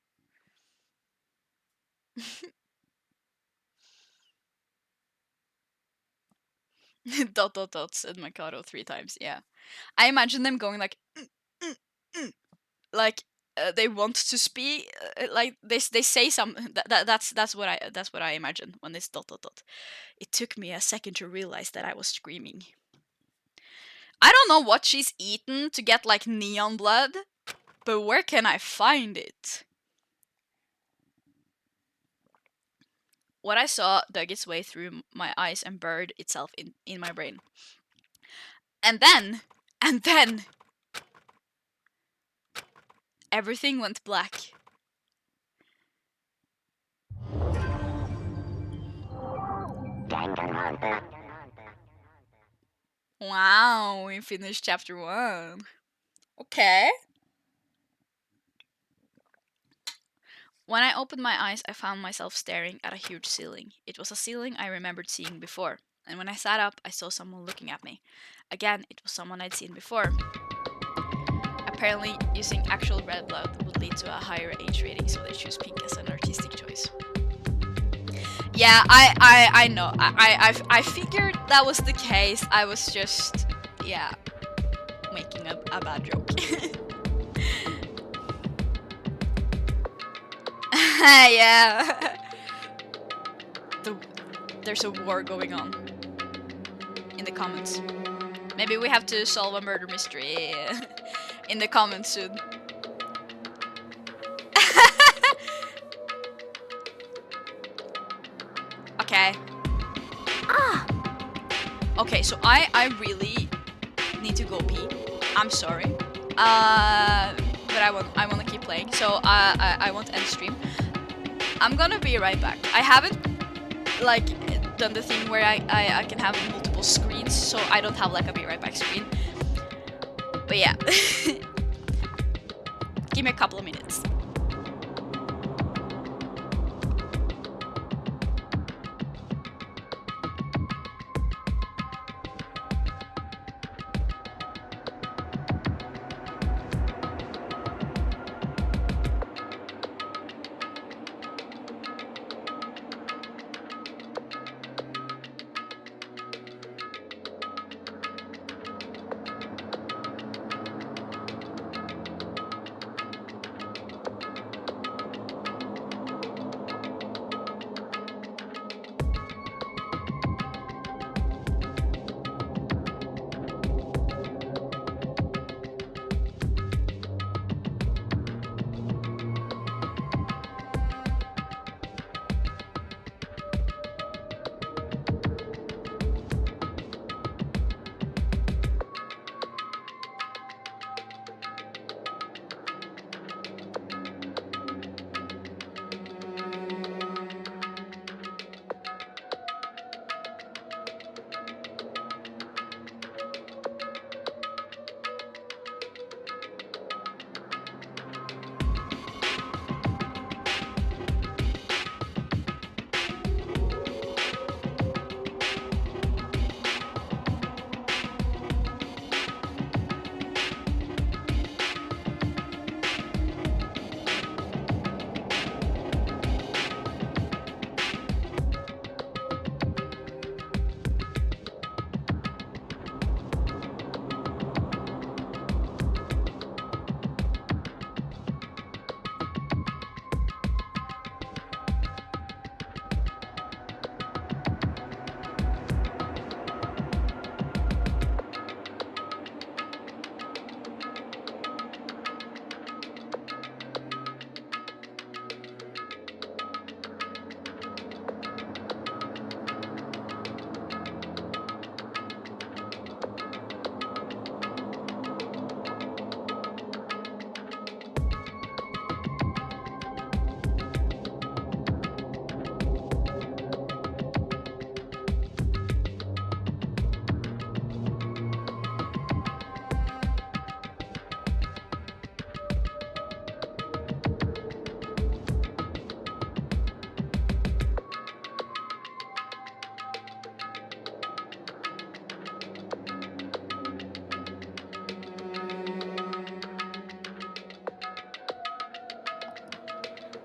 Dot dot dot said Mikado 3 times. Yeah, I imagine them going like, like they want to speak, like they say something. That's what I imagine when it's dot dot dot. It took me a second to realize that I was screaming. I don't know what she's eaten to get like neon blood, but where can I find it? What I saw dug its way through my eyes and buried itself in my brain. And then, everything went black. Danganronpa. Wow, we finished chapter 1. Okay. When I opened my eyes, I found myself staring at a huge ceiling. It was a ceiling I remembered seeing before, and when I sat up, I saw someone looking at me. Again, it was someone I'd seen before. Apparently, using actual red blood would lead to a higher age rating, so they choose pink as an artistic choice. Yeah, I know. I figured that was the case. I was just, yeah, making a bad joke. Yeah. There's a war going on in the comments. Maybe we have to solve a murder mystery in the comments soon. Okay. Okay, so I really need to go pee. I'm sorry. But I want to keep playing. So I won't end stream. I'm gonna be right back. I haven't like done the thing where I can have multiple screens, so I don't have like a be right back screen. But yeah. Give me a couple of minutes.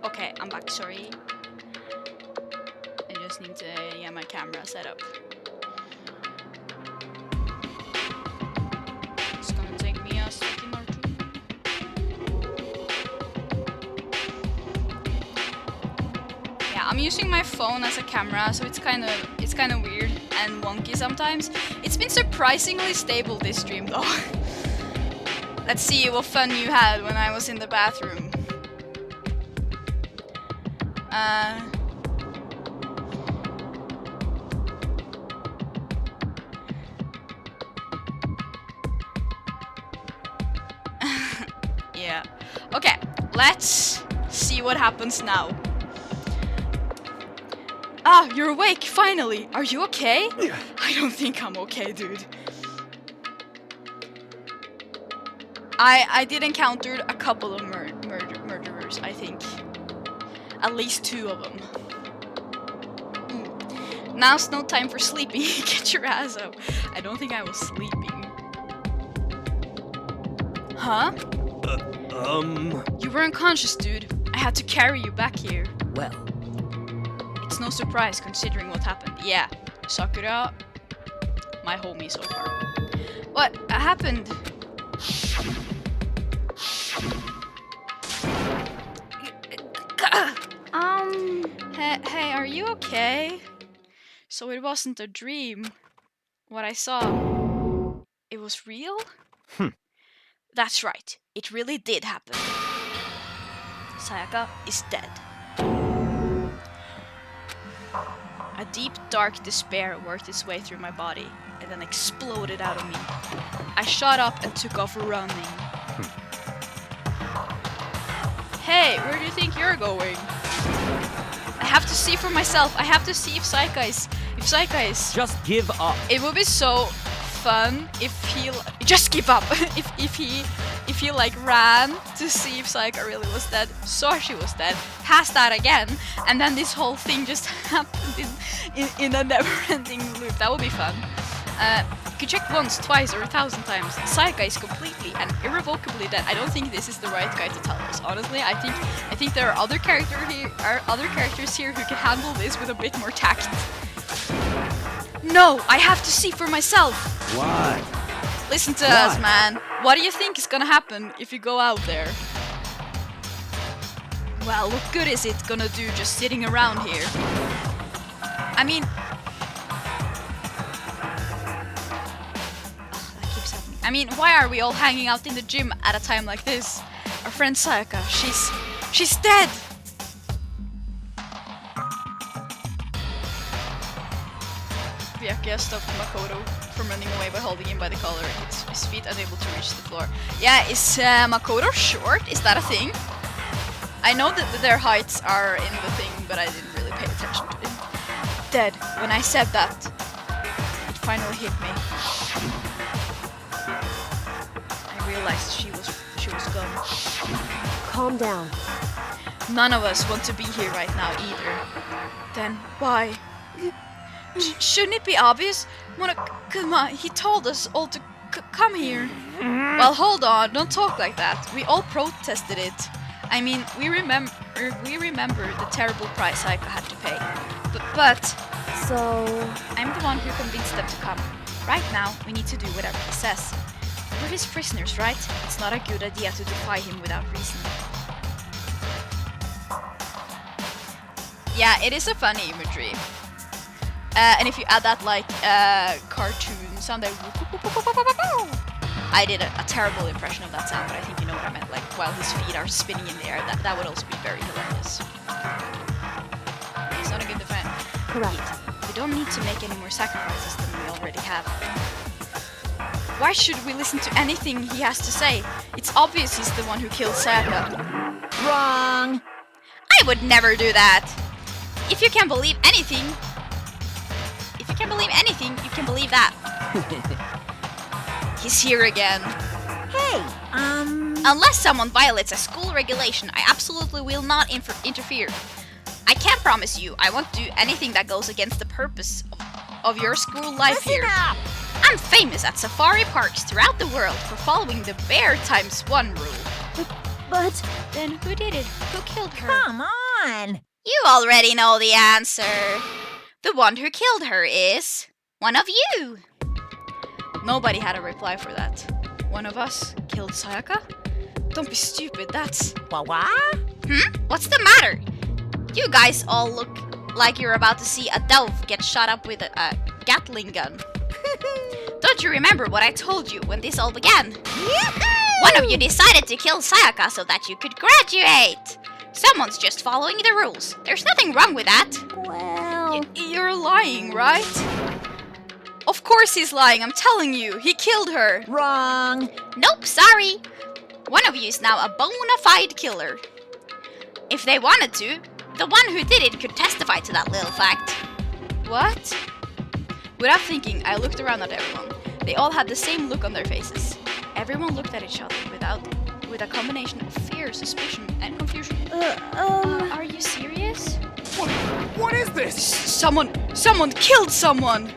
Okay, I'm back, sorry. I just need to get my camera set up. It's gonna take me a second or two. Yeah, I'm using my phone as a camera, so it's kind of weird and wonky sometimes. It's been surprisingly stable this stream though. Let's see what fun you had when I was in the bathroom. Yeah. Okay, let's see what happens now. Ah, you're awake, finally. Are you okay? I don't think I'm okay, dude. I did encounter a couple of murderers, I think. At least 2 of them. Now's no time for sleeping. Get your ass up. I don't think I was sleeping. Huh? You were unconscious, dude. I had to carry you back here. Well, It's no surprise considering what happened. Yeah, Sakura, my homie so far. What happened? Hey, are you okay? So it wasn't a dream. What I saw, it was real? That's right. It really did happen. Sayaka is dead. A deep, dark despair worked its way through my body and then exploded out of me. I shot up and took off running. Hey, where do you think you're going? I have to see for myself. I have to see if Sayaka is... just give up. It would be so fun if he... Just give up! if he like ran to see if Sayaka really was dead, saw she was dead, passed out again, and then this whole thing just happened in a never-ending loop. That would be fun. You could check once, twice, or 1,000 times. Sayaka is completely and irrevocably dead. I don't think this is the right guy to tell us. Honestly, I think there are other characters here who can handle this with a bit more tact. No, I have to see for myself. Why? Listen to us, man. What do you think is gonna happen if you go out there? Well, what good is it gonna do just sitting around here? I mean... that keeps happening. I mean, why are we all hanging out in the gym at a time like this? Our friend Sayaka, she's dead! Byakuya stopped Makoto from running away by holding him by the collar, his feet unable to reach the floor. Yeah, is Makoto short? Is that a thing? I know that their heights are in the thing, but I didn't really pay attention to it. Dead. When I said that, it finally hit me. I realized she was gone. Calm down. None of us want to be here right now either. Then why? Shouldn't it be obvious? Monokuma, he told us all to come here. Well, hold on, don't talk like that. We all protested it. I mean, we remember the terrible price Sayaka had to pay. But So... I'm the one who convinced them to come. Right now, we need to do whatever he says. We're his prisoners, right? It's not a good idea to defy him without reason. Yeah, it is a funny imagery. And if you add that like cartoon sound, I did a terrible impression of that sound, but I think you know what I meant. Like while his feet are spinning in the air, that would also be very hilarious. It's not a good defense. Correct. We don't need to make any more sacrifices than we already have. Why should we listen to anything he has to say? It's obvious he's the one who killed Sayaka. Wrong. I would never do that. If you can believe anything, you can believe that. He's here again. Hey, Unless someone violates a school regulation, I absolutely will not interfere. I can't promise you I won't do anything that goes against the purpose of your school life listen here. up. I'm famous at safari parks throughout the world for following the bear ×1 rule. But... Then who did it? Who killed her? Come on. on. You already know the answer. The one who killed her is one of you. Nobody had a reply for that. One of us killed Sayaka? Don't be stupid, that's... What? What's the matter? You guys all look like you're about to see a dove get shot up with a Gatling gun. Don't you remember what I told you when this all began? One of you decided to kill Sayaka so that you could graduate. Someone's just following the rules. There's nothing wrong with that. Well... You're lying, right? Of course he's lying, I'm telling you. He killed her. Wrong. Nope, sorry. One of you is now a bona fide killer. If they wanted to, the one who did it could testify to that little fact. What? Without thinking, I looked around at everyone. They all had the same look on their faces. Everyone looked at each other with a combination of fear, suspicion, and confusion. Are you serious? What is this? Someone killed someone!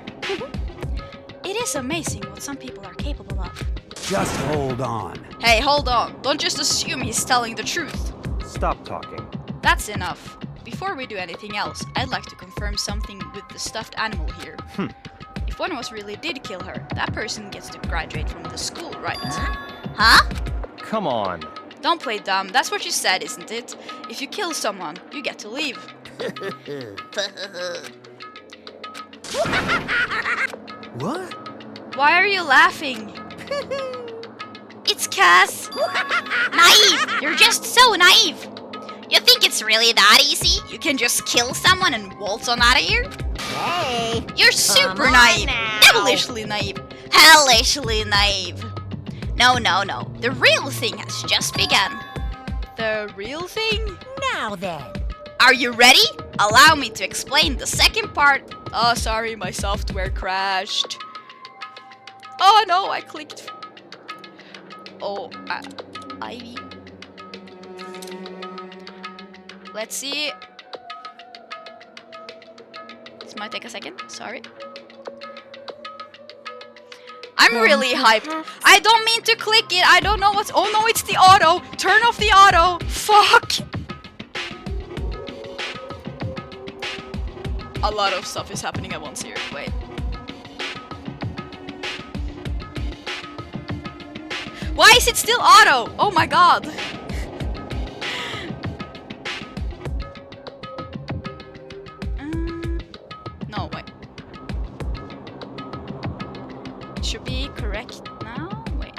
It is amazing what some people are capable of. Just hold on. Hey, hold on. Don't just assume he's telling the truth. Stop talking. That's enough. Before we do anything else, I'd like to confirm something with the stuffed animal here. If one of us really did kill her, that person gets to graduate from the school, right? Huh? Come on. Don't play dumb. That's what you said, isn't it? If you kill someone, you get to leave. What? Why are you laughing? It's Cass. Naive. You're just so naive. You think it's really that easy? You can just kill someone and waltz on out of here? Hey. You're super naive. Now. Devilishly naive. Hellishly naive. No. The real thing has just begun. The real thing? Now then. Are you ready? Allow me to explain the second part. Oh, sorry, my software crashed. Oh no, I clicked. Oh, Ivy. Let's see. This might take a second. Sorry. I'm really hyped. I don't mean to click it. I don't know what's... Oh no, it's the auto. Turn off the auto. Fuck. A lot of stuff is happening at once here. Wait. Why is it still auto? Oh my god. No, wait. It should be correct now. Wait.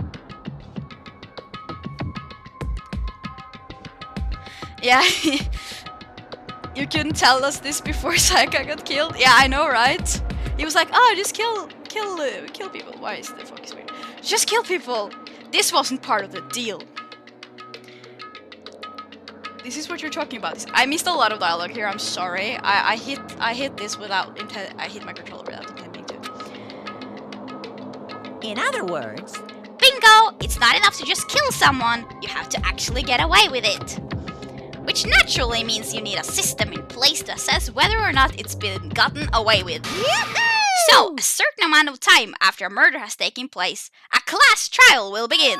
Yeah. You couldn't tell us this before Sayaka got killed? Yeah, I know, right? He was like, oh, just kill people. Why is the fuck is weird? Just kill people. This wasn't part of the deal. This is what you're talking about. I missed a lot of dialogue here. I'm sorry. I hit this without intent. I hit my controller without intending to. In other words, Bingo! It's not enough to just kill someone. You have to actually get away with it. Which naturally means you need a system in place to assess whether or not it's been gotten away with. So, a certain amount of time after a murder has taken place, a class trial will begin.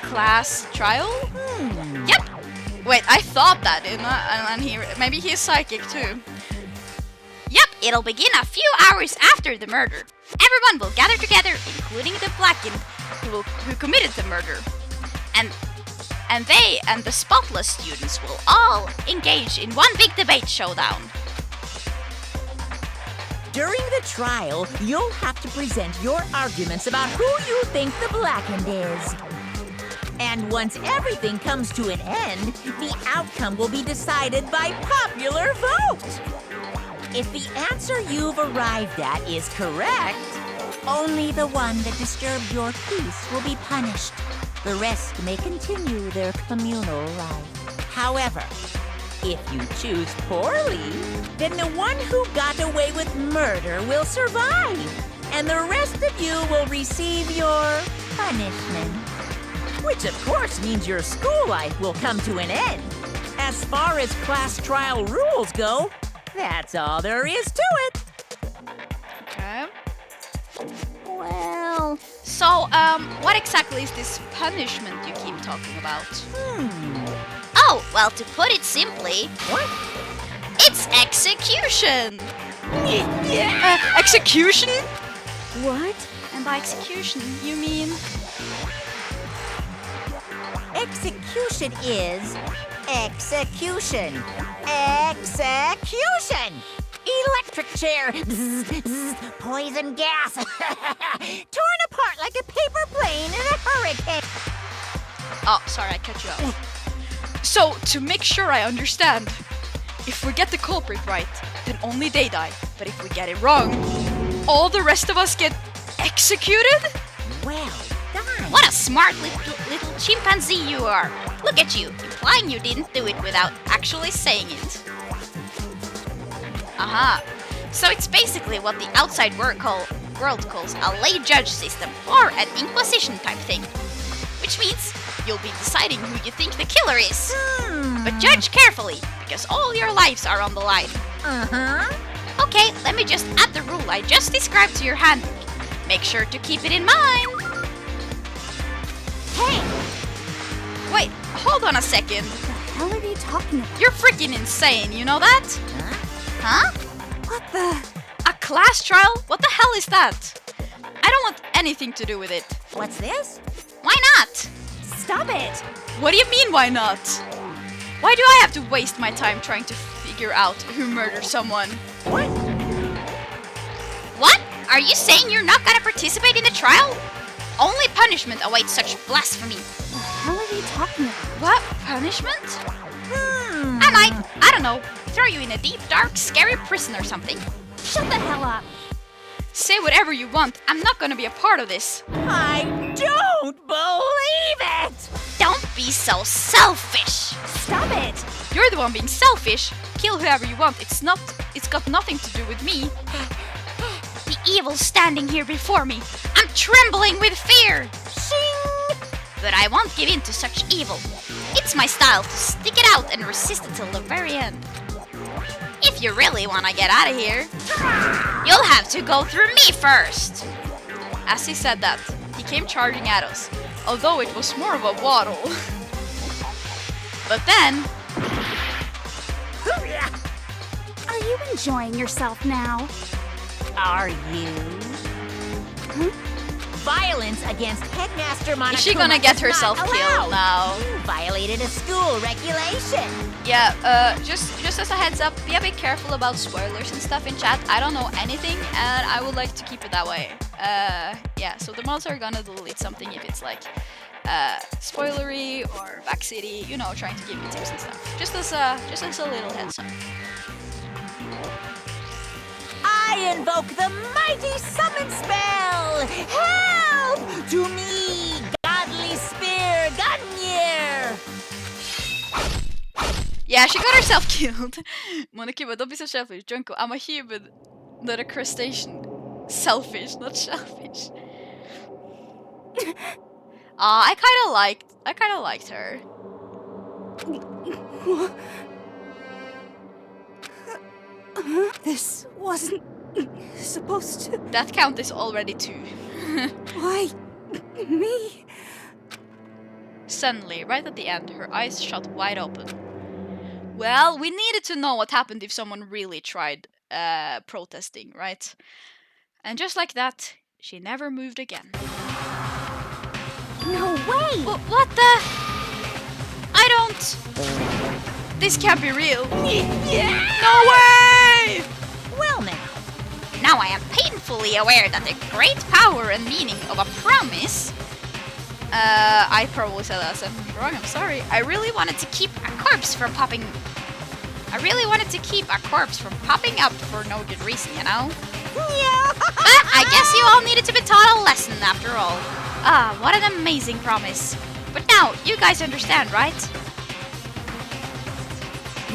Class trial? Yep. Wait, I thought that, didn't I? And maybe he's psychic too. Yep, it'll begin a few hours after the murder. Everyone will gather together, including the Blackened who committed the murder. And they and the spotless students will all engage in one big debate showdown. during the trial, you'll have to present your arguments about who you think the Blackened is. And once everything comes to an end, the outcome will be decided by popular vote. If the answer you've arrived at is correct, only the one that disturbed your peace will be punished. The rest may continue their communal life. However, if you choose poorly, then the one who got away with murder will survive, and the rest of you will receive your punishment. Which of course means your school life will come to an end. As far as class trial rules go, that's all there is to it. Okay. Well, So, what exactly is this punishment you keep talking about? Oh, well, to put it simply, What? it's execution! Execution? What? And by execution, you mean... Execution is execution. Execution! Electric chair. Bzz, bzz, poison gas. Torn apart like a paper plane in a hurricane. Oh, sorry, I cut you off. So, to make sure I understand, if we get the culprit right, then only they die. But if we get it wrong, all the rest of us get executed? Well done. What a smart little chimpanzee you are! Look at you, implying you didn't do it without actually saying it. Aha. So it's basically what the outside world calls a lay judge system, or an inquisition type thing. Which means you'll be deciding who you think the killer is. But judge carefully, because all your lives are on the line. Uh-huh. Okay, let me just add the rule I just described to your handbook. Make sure to keep it in mind. Hey! Wait, hold on a second. What the hell are you talking about? You're freaking insane, you know that? Huh? What the? A class trial? What the hell is that? I don't want anything to do with it. What's this? Why not? Stop it! What do you mean, why not? Why do I have to waste my time trying to figure out who murdered someone? What? What? Are you saying you're not gonna participate in the trial? Only punishment awaits such blasphemy. What the hell are you talking about? What? Punishment? I don't know, throw you in a deep, dark, scary prison or something. Shut the hell up! Say whatever you want, I'm not gonna be a part of this. I don't believe it! Don't be so selfish. Stop it! You're the one being selfish. Kill whoever you want, it's got nothing to do with me. The evil's standing here before me. I'm trembling with fear. Shing! But I won't give in to such evil. It's my style to stick it out and resist until the very end. If you really want to get out of here, you'll have to go through me first. As he said that, he came charging at us, although it was more of a waddle. But then, Are you enjoying yourself now? Are you? Violence against Headmaster Monokuma is she gonna get is not herself allowed. killed now? You violated a school regulation. Yeah, just as a heads up, be a bit careful about spoilers and stuff in chat. I don't know anything, and I would like to keep it that way. Yeah, so the mods are gonna delete something if it's like spoilery or backcity, you know, trying to give you tips and stuff. Just as a little heads up. I invoke the mighty summon spell! Help! To me, godly spear, Gungnir! Yeah, she got herself killed. Monokuma, don't be so selfish. Junko, I'm a human, not a crustacean. Selfish, not selfish. I kind of liked her. This wasn't supposed to. That count is already 2. Why me? Suddenly, right at the end, her eyes shot wide open. Well, we needed to know what happened if someone really tried protesting, right? And just like that, she never moved again. No way! What the? I don't... This can't be real. No way! Well now, Now I am painfully aware that the great power and meaning of a promise. I probably said that sentence wrong, I'm sorry. I really wanted to keep a corpse from popping up for no good reason, you know? But I guess you all needed to be taught a lesson after all. Ah, what an amazing promise. But now, you guys understand, right?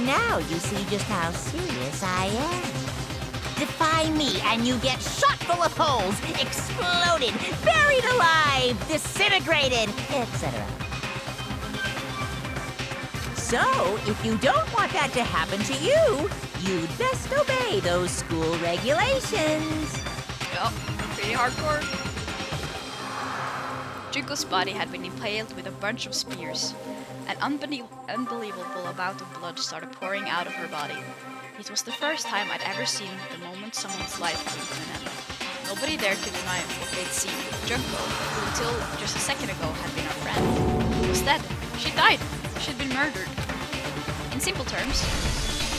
now you see just how serious I am. Defy me and you get shot full of holes, exploded, buried alive, disintegrated, etc. So, if you don't want that to happen to you, you'd best obey those school regulations. Yup, pretty hardcore. Junko's body had been impaled with a bunch of spears. An unbelievable amount of blood started pouring out of her body. It was the first time I'd ever seen the moment someone's life came to an end. Nobody there could deny what they'd seen. Junko, who until just a second ago had been our friend, was dead. She died. She'd been murdered. In simple terms,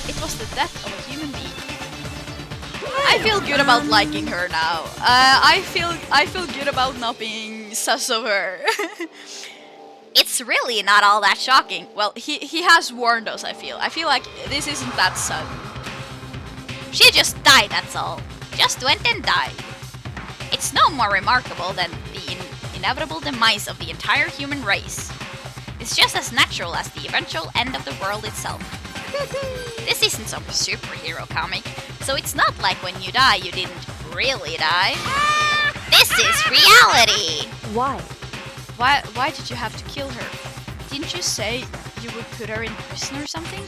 it was the death of a human being. I feel good about liking her now. I feel good about not being sus of her. It's really not all that shocking. Well, he has warned us, I feel. I feel like this isn't that sudden. She just died, that's all. Just went and died. It's no more remarkable than the inevitable demise of the entire human race. It's just as natural as the eventual end of the world itself. This isn't some superhero comic, so it's not like when you die, you didn't really die. This is reality! Why? Why did you have to kill her? Didn't you say you would put her in prison or something?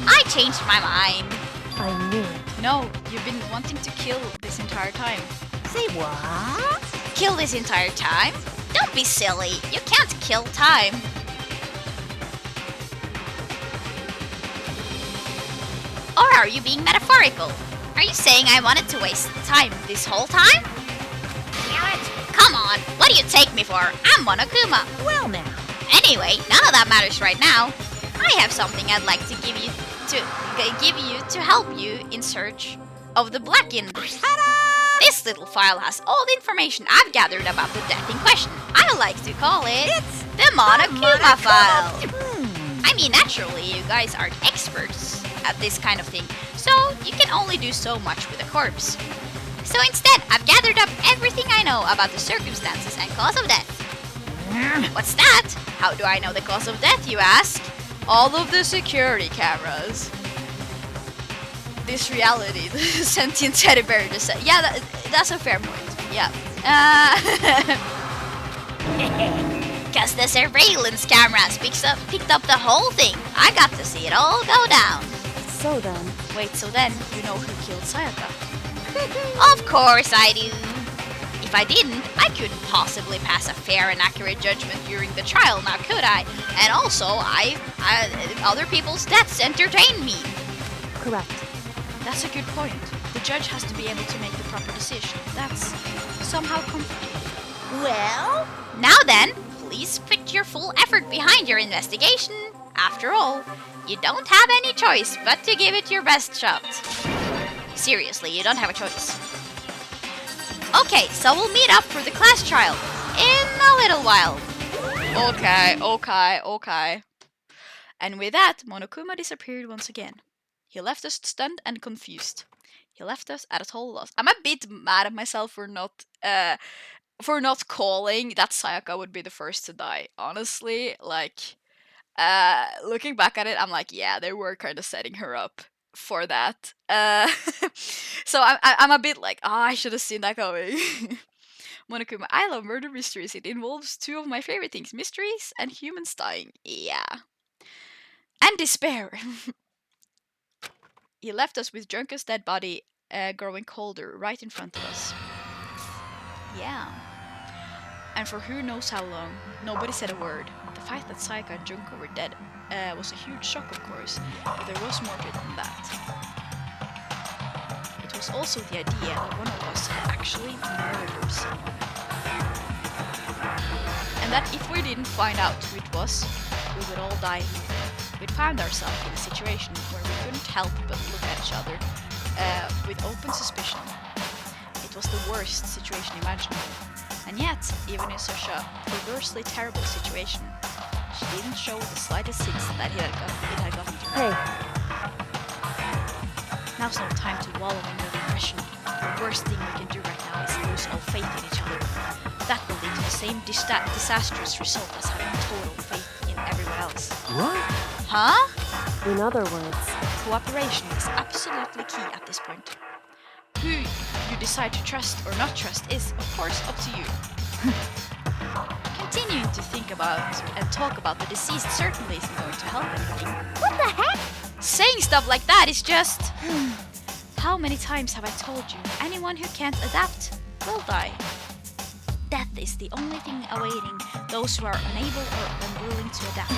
I changed my mind. I knew it. No, you've been wanting to kill this entire time. Say what? Kill this entire time? Don't be silly. You can't kill time. Or are you being metaphorical? Are you saying I wanted to waste time this whole time? Damn it! Come on, what do you take me for? I'm Monokuma. Well now. Anyway, none of that matters right now. I have something I'd like to give you to help you in search of the blackened. This little file has all the information I've gathered about the death in question. I like to call it the Monokuma file. I mean, naturally, you guys aren't experts at this kind of thing, so you can only do so much with a corpse. So instead, I've gathered up everything I know about the circumstances and cause of death. What's that? How do I know the cause of death, you ask? All of the security cameras. This reality, the sentient teddy bear just said. Yeah, that's a fair point. Yeah. Cause the surveillance cameras picked up the whole thing. I got to see it all go down. So then, Wait, so then you know who killed Sayaka? Of course I do. If I didn't, I couldn't possibly pass a fair and accurate judgment during the trial, now could I? And also, other people's deaths entertain me. correct. That's a good point. The judge has to be able to make the proper decision. That's somehow comforting. Well, now then, please put your full effort behind your investigation. After all, you don't have any choice but to give it your best shot. Seriously, you don't have a choice. Okay, so we'll meet up for the class trial in a little while. Okay. And with that, Monokuma disappeared once again. He left us stunned and confused. He left us at a total loss. I'm a bit mad at myself for not calling that Sayaka would be the first to die. Honestly, like, looking back at it, I'm like, yeah, they were kind of setting her up for that. So I'm a bit like, I should have seen that coming. Monokuma, I love murder mysteries. It involves two of my favorite things, mysteries and humans dying. Yeah. And despair. He left us with Junko's dead body growing colder right in front of us. Yeah. And for who knows how long, nobody said a word. The fact that Sayaka and Junko were dead was a huge shock, of course, but there was more to it than that. It was also the idea that one of us had actually murdered someone. And that if we didn't find out who it was, we would all die here. We'd found ourselves in a situation where we couldn't help but look at each other with open suspicion. It was the worst situation imaginable. And yet, even in such a perversely terrible situation, she didn't show the slightest hint that it had gotten to her. Hey, Now's no time to wallow in your depression. The worst thing we can do right now is lose all faith in each other. That will lead to the same disastrous result as having total faith in everyone else. What? Huh? in other words, Cooperation is absolutely key at this point. Who you decide to trust or not trust is, of course, up to you. Continuing to think about and talk about the deceased certainly isn't going to help anything. What the heck? Saying stuff like that is just... How many times have I told you, anyone who can't adapt will die? death is the only thing awaiting those who are unable or unwilling to adapt.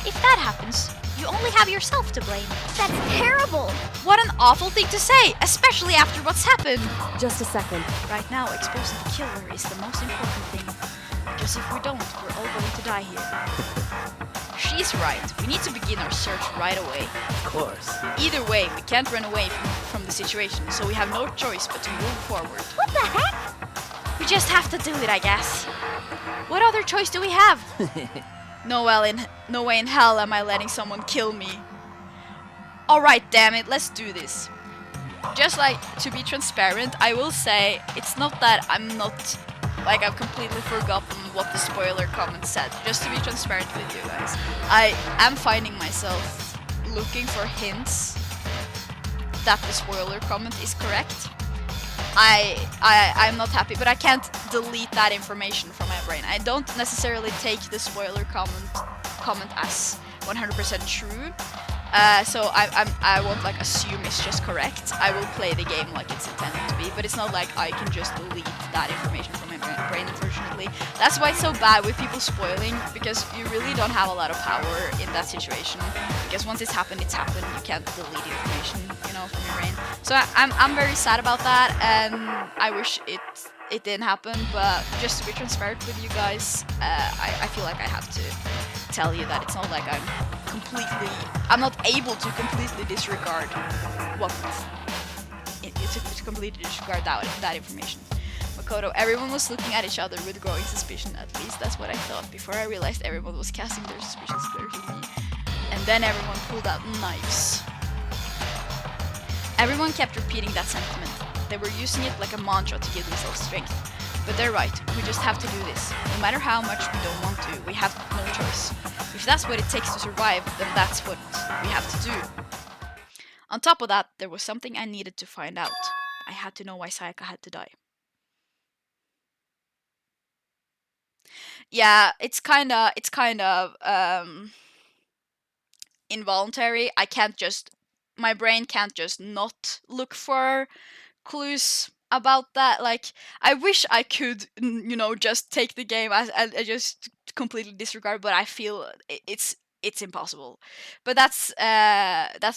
If that happens, you only have yourself to blame. That's terrible! What an awful thing to say, especially after what's happened. Just a second. Right now, exposing the killer is the most important thing. Because if we don't, we're all going to die here. She's right. We need to begin our search right away. Of course. Either way, we can't run away from the situation, so we have no choice but to move forward. What the heck? We just have to do it, I guess. What other choice do we have? No way in hell am I letting someone kill me. Alright, damn it, let's do this. Just like, to be transparent, I will say, it's not that I've completely forgotten what the spoiler comment said. Just to be transparent with you guys. I am finding myself looking for hints that the spoiler comment is correct. I'm not happy, but I can't delete that information from my brain. I don't necessarily take the spoiler comment as 100% true. So I won't like assume it's just correct. I will play the game like it's intended to be, but it's not like I can just delete that information from my brain, unfortunately. That's why it's so bad with people spoiling, because you really don't have a lot of power in that situation. Because once it's happened, it's happened. You can't delete information, you know, from your brain. So I'm very sad about that, and I wish it didn't happen. But just to be transparent with you guys, I feel like I have to tell you that it's not like I'm not able to completely disregard to completely disregard that information. Makoto, everyone was looking at each other with growing suspicion, at least that's what I thought, before I realized everyone was casting their suspicions clearly to me. And then everyone pulled out knives. Everyone kept repeating that sentiment. They were using it like a mantra to give themselves strength. But they're right, we just have to do this. No matter how much we don't want to, we have no choice. If that's what it takes to survive, then that's what we have to do. On top of that, there was something I needed to find out. I had to know why Sayaka had to die. Yeah, it's kind of involuntary. My brain can't just not look for clues about that. Like, I wish I could, just take the game as just completely disregard, but I feel it's impossible. But that's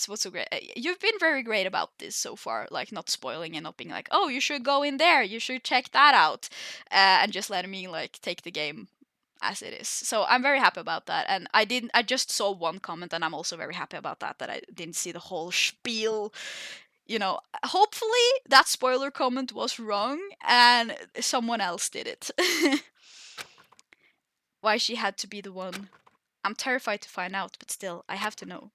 what's so great. You've been very great about this so far, like not spoiling and not being like, oh, you should go in there, you should check that out, and just letting me like take the game as it is. So I'm very happy about that. And I just saw one comment, and I'm also very happy about that I didn't see the whole spiel. Hopefully that spoiler comment was wrong and someone else did it. Why she had to be the one. I'm terrified to find out, but still, I have to know.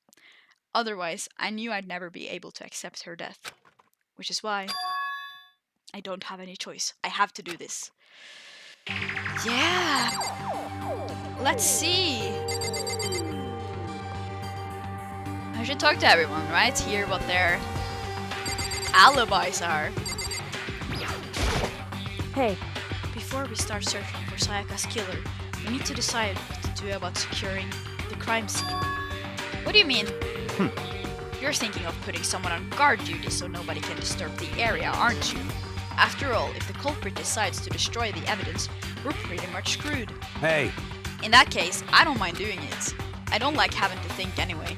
Otherwise, I knew I'd never be able to accept her death. Which is why I don't have any choice. I have to do this. Yeah. Let's see. I should talk to everyone, right? Hear what their alibis are. Hey, Before we start searching for Sayaka's killer, we need to decide what to do about securing the crime scene. What do you mean? You're thinking of putting someone on guard duty so nobody can disturb the area, aren't you? After all, if the culprit decides to destroy the evidence, we're pretty much screwed. Hey, In that case, I don't mind doing it. I don't like having to think anyway.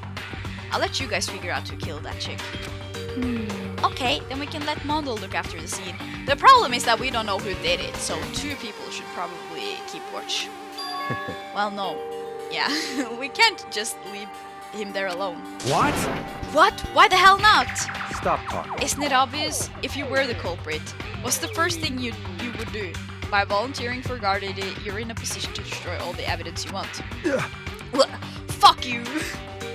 I'll let you guys figure out who killed that chick. Okay, then we can let Mondo look after the scene. The problem is that we don't know who did it, so 2 people should probably keep watch. Well, no. Yeah, we can't just leave him there alone. what? What? Why the hell not? Stop talking. Isn't it obvious? If you were the culprit, what's the first thing you would do? By volunteering for guard duty, you're in a position to destroy all the evidence you want. Well, fuck you!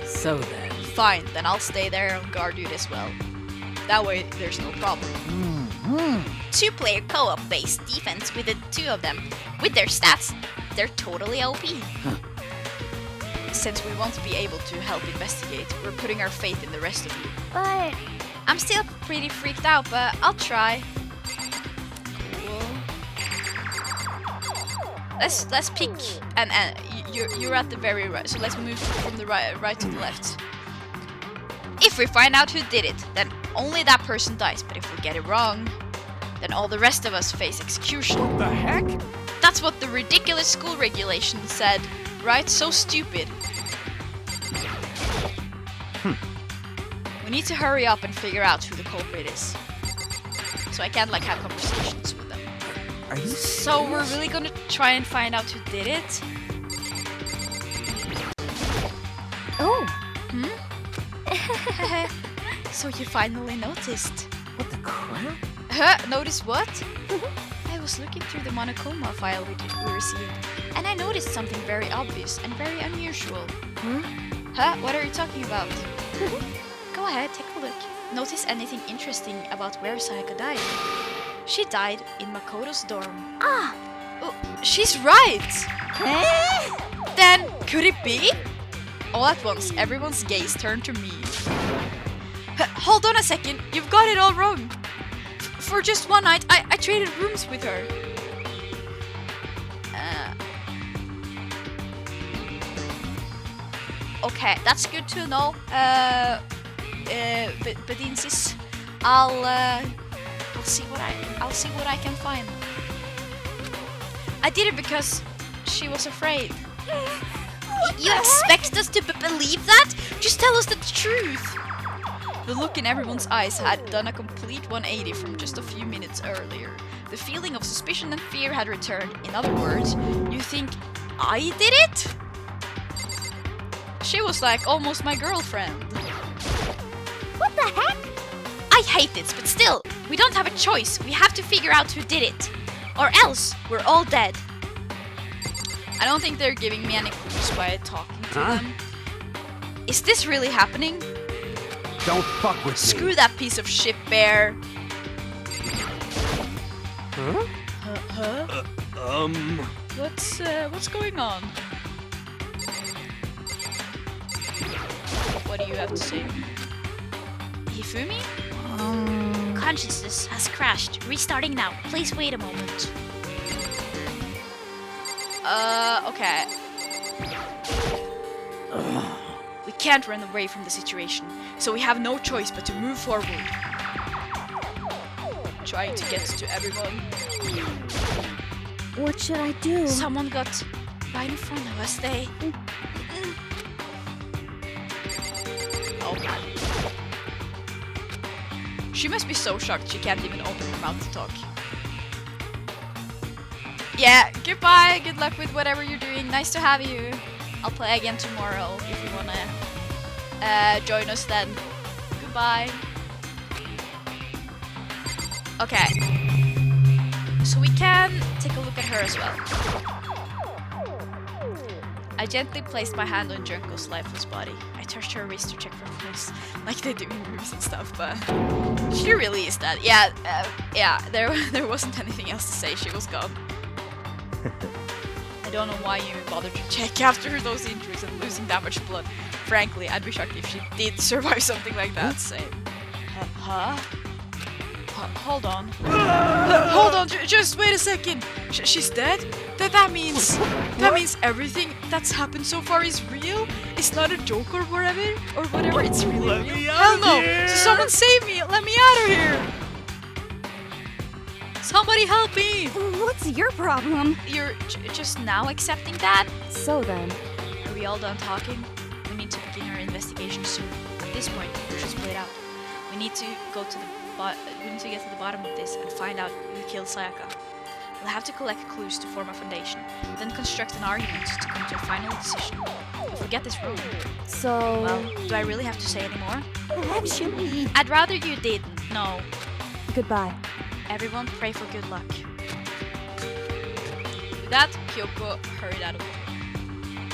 So then. Fine, then I'll stay there on guard duty as well. That way, there's no problem. 2-player co-op based defense with the 2 of them. With their stats, they're totally OP. Since we won't be able to help investigate, we're putting our faith in the rest of you. But I'm still pretty freaked out, but I'll try. Cool. Let's pick, and you're at the very right, so let's move from the right to the left. If we find out who did it, then only that person dies. But if we get it wrong, then all the rest of us face execution. The heck? That's what the ridiculous school regulation said, right? So stupid. We need to hurry up and figure out who the culprit is. So I can't like have conversations with them. Are you So we're really gonna try and find out who did it? Oh, So you finally noticed. What the crap? Huh? Notice what? I was looking through the Monokoma file we received, and I noticed something very obvious and very unusual. Huh? What are you talking about? Go ahead, take a look. Notice anything interesting about where Sayaka died? She died in Makoto's dorm. ah, Oh, she's right! Then, could it be? All at once, everyone's gaze turned to me. Hold on a second, you've got it all wrong. For just one night, I traded rooms with her. Okay, that's good to know. Bedinsis, I'll see what I can find. I did it because she was afraid. You expect us to believe that? Just tell us the truth. The look in everyone's eyes had done a complete 180 from just a few minutes earlier. The feeling of suspicion and fear had returned. In other words, you think I did it? She was like almost my girlfriend. what the heck? I hate this, but still, we don't have a choice. We have to figure out who did it. Or else, we're all dead. I don't think they're giving me any clues by talking to them. Is this really happening? Don't fuck with me. Screw that piece of shit, Bear. Huh? What's going on? What do you have to say? Hifumi? Consciousness has crashed. Restarting now. Please wait a moment. Okay. We can't run away from the situation, so we have no choice but to move forward. Trying to get to everyone. What should I do? Someone got right in front of us. They... Oh man. She must be so shocked she can't even open her mouth to talk. Yeah, goodbye. Good luck with whatever you're doing. Nice to have you. I'll play again tomorrow if you wanna join us then. Goodbye. Okay. So we can take a look at her as well. I gently placed my hand on Junko's lifeless body. I touched her wrist to check for pulse, like they do in movies and stuff, but she really is dead. Yeah, there wasn't anything else to say. She was gone. I don't know why you bothered to check after those injuries and losing that much blood. Frankly, I'd be shocked if she did survive something like that. Same. Huh? Hold on. Hold on, just wait a second. She's dead? That means everything that's happened so far is real? It's not a joke or whatever? Or whatever, it's really Let real? me Hell out no! here! So someone save me! Let me out of here! Somebody help me! What's your problem? You're just now accepting that? So then, Are we all done talking? We need to begin our investigation soon. At this point, we should split out. We need to go to the we need to get to the bottom of this and find out who killed Sayaka. We'll have to collect clues to form a foundation, then construct an argument to come to a final decision. If we get this wrong, so... well, do I really have to say any more? Actually... I'd rather you didn't. No. Goodbye. Everyone pray for good luck. With that, Kyoko hurried out of the room.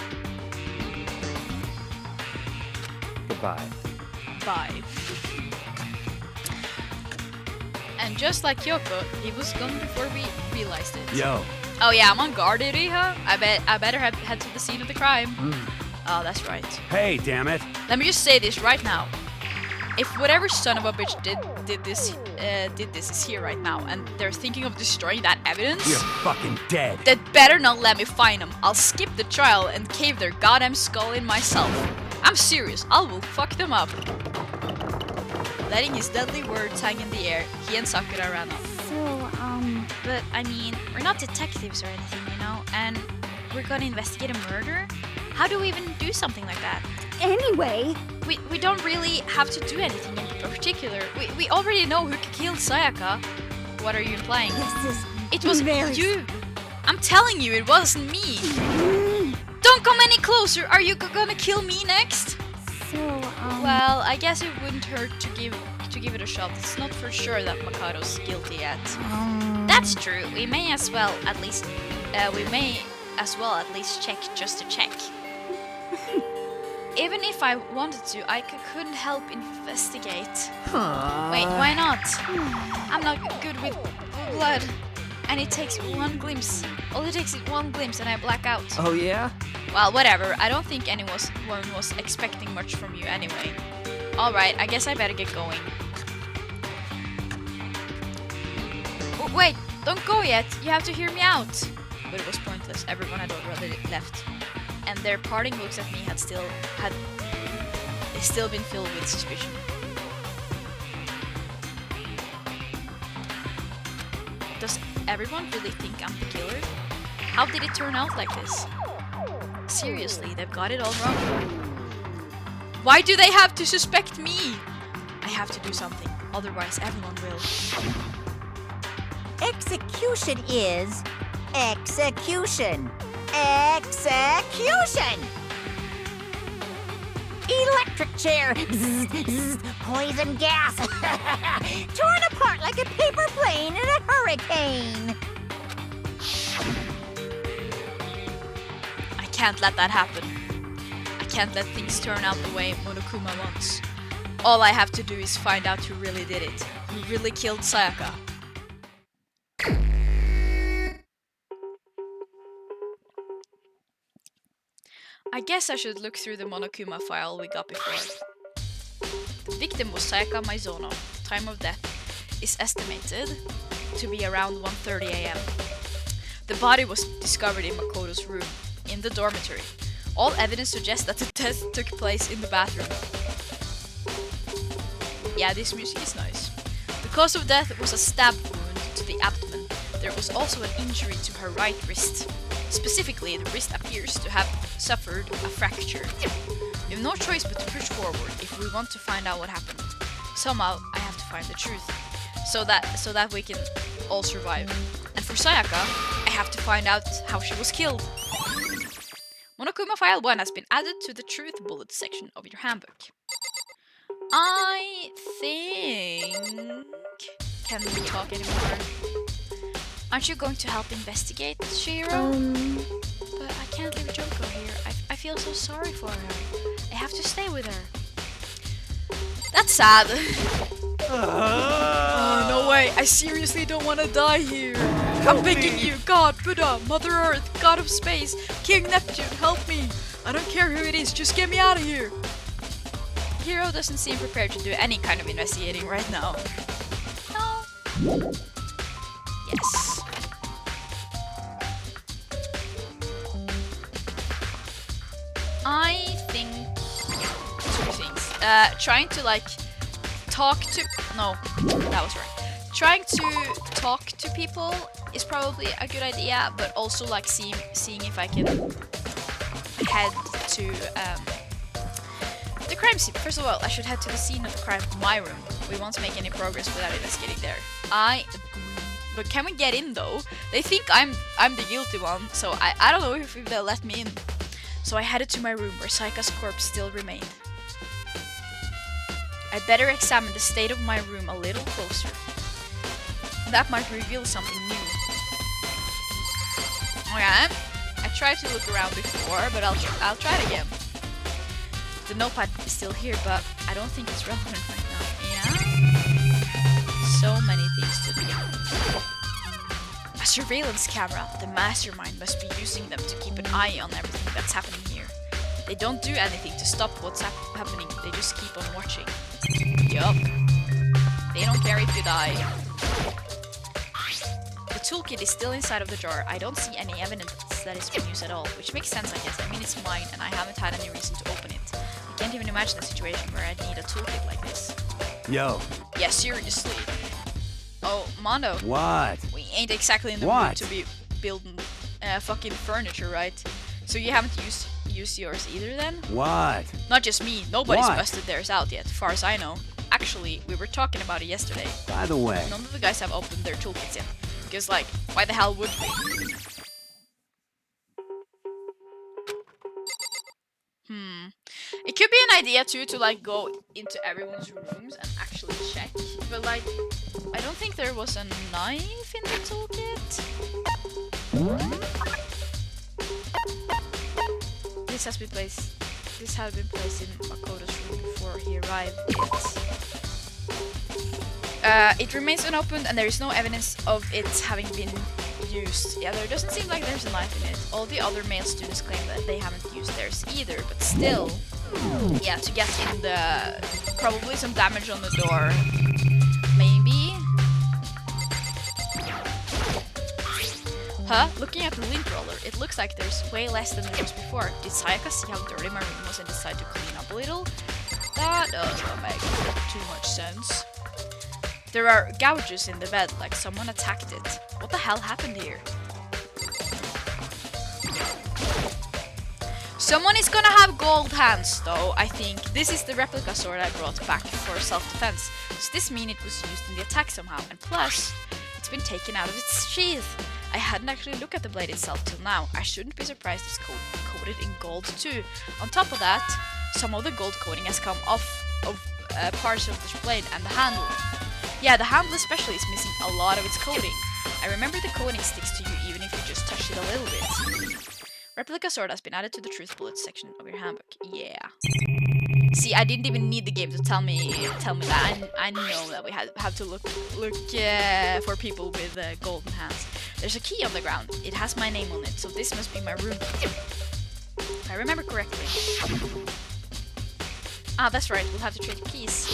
Goodbye. Bye. And just like Kyoko, he was gone before we realized it. Yo. Oh yeah, I'm on guard duty, huh? I better head to the scene of the crime. Oh, that's right. Hey, damn it. Let me just say this right now. If whatever son of a bitch did this is here right now, and they're thinking of destroying that evidence, You're fucking dead. that better not let me find them. I'll skip the trial and cave their goddamn skull in myself. I'm serious. I will fuck them up. letting his deadly words hang in the air, he and Sakura ran off. So, But I mean, we're not detectives or anything, you know, and we're gonna investigate a murder? How do we even do something like that? anyway, We don't really have to do anything in particular. We already know who killed Sayaka. What are you implying? this is It was very you. I'm telling you, it wasn't me. Don't come any closer. Are you gonna kill me next? so, Well, I guess it wouldn't hurt to give it a shot. It's not for sure that Makado's guilty yet. That's true. We may as well at least check just to check. Even if I wanted to, I couldn't help investigate. Wait, why not? I'm not good with blood. And it takes one glimpse. All it takes is one glimpse and I black out. Oh, yeah? Well, whatever. I don't think anyone was expecting much from you anyway. Alright, I guess I better get going. Oh, wait, don't go yet. You have to hear me out. But it was pointless. Everyone had already left. And their parting looks at me had still been filled with suspicion. Does everyone really think I'm the killer? How did it turn out like this? Seriously, they've got it all wrong. Why do they have to suspect me? I have to do something, otherwise everyone will. Execution is execution. Execution! Electric chair. Zzz, zzz, poison gas. Torn apart like a paper plane in a hurricane. I can't let that happen. I can't let things turn out the way Monokuma wants. All I have to do is find out who really did it. Who really killed Sayaka. I guess I should look through the Monokuma file we got before. The victim was Sayaka Maizono. Time of death is estimated to be around 1:30 a.m. The body was discovered in Makoto's room, in the dormitory. All evidence suggests that the death took place in the bathroom. Yeah, this music is nice. The cause of death was a stab wound to the abdomen. There was also an injury to her right wrist. Specifically, the wrist appears to have suffered a fracture. We have no choice but to push forward if we want to find out what happened. Somehow, I have to find the truth, so that we can all survive. And for Sayaka, I have to find out how she was killed. Monokuma File 1 has been added to the Truth Bullet section of your handbook. I think... Can we talk anymore? Aren't you going to help investigate, Shiro? But I can't leave Joko here. I feel so sorry for her. I have to stay with her. That's sad. Oh, no way. I seriously don't want to die here. I'm begging you, God, Buddha, Mother Earth, God of Space, King Neptune, help me. I don't care who it is, just get me out of here. Hiro doesn't seem prepared to do any kind of investigating right now. No. Yes. I think two things. Trying to like talk to... No, that was right. Trying to talk to people is probably a good idea, but also like seeing if I can head to the crime scene. First of all, I should head to the scene of the crime, my room. We won't make any progress without investigating there. But can we get in though? They think I'm the guilty one, so I don't know if they'll let me in. So I headed to my room where Sayaka's corpse still remained. I'd better examine the state of my room a little closer. That might reveal something new. Okay, I tried to look around before, but I'll try it again. The notepad is still here, but I don't think it's relevant right now. Yeah? So many things to do. A surveillance camera. The mastermind must be using them to keep an eye on everything that's happening here. They don't do anything to stop what's happening, they just keep on watching. Yup. They don't care if you die. The toolkit is still inside of the jar. I don't see any evidence that it's been used at all, which makes sense, I guess. I mean, it's mine and I haven't had any reason to open it. I can't even imagine a situation where I'd need a toolkit like this. Yo, Yeah, seriously. Oh, Mondo. what? We ain't exactly in the What? mood to be building fucking furniture, right? So you haven't used yours either then? What? Not just me, nobody's What? busted theirs out yet, far as I know. Actually, we were talking about it yesterday. By the way, None of the guys have opened their toolkits yet. Because, like, why the hell would we? It could be an idea too to like go into everyone's rooms and actually check. But like, I don't think there was a knife in the toolkit. This has been placed. This had been placed in Makoto's room before he arrived. It remains unopened and there is no evidence of it having been used. Yeah, there doesn't seem like there's a knife in it. All the other male students claim that they haven't used theirs either, but still, yeah, to get in the probably some damage on the door, maybe. Huh? Looking at the lint roller, it looks like there's way less than there was before. Did Sayaka see how dirty my room was and decide to clean up a little? That doesn't make too much sense. There are gouges in the bed, like someone attacked it. What the hell happened here? Someone is gonna have gold hands, though, I think. This is the replica sword I brought back for self-defense. Does this mean it was used in the attack somehow? And plus, it's been taken out of its sheath. I hadn't actually looked at the blade itself till now. I shouldn't be surprised it's coated in gold too. On top of that, some of the gold coating has come off of parts of this blade and the handle. Yeah, the handle especially is missing a lot of its coating. I remember the coating sticks to you even if you just touch it a little bit. Replica sword has been added to the truth bullets section of your handbook. Yeah. See, I didn't even need the game to tell me that. I know that we have to look for people with golden hands. There's a key on the ground. It has my name on it, so this must be my room. If I remember correctly. Ah, that's right. We'll have to trade keys.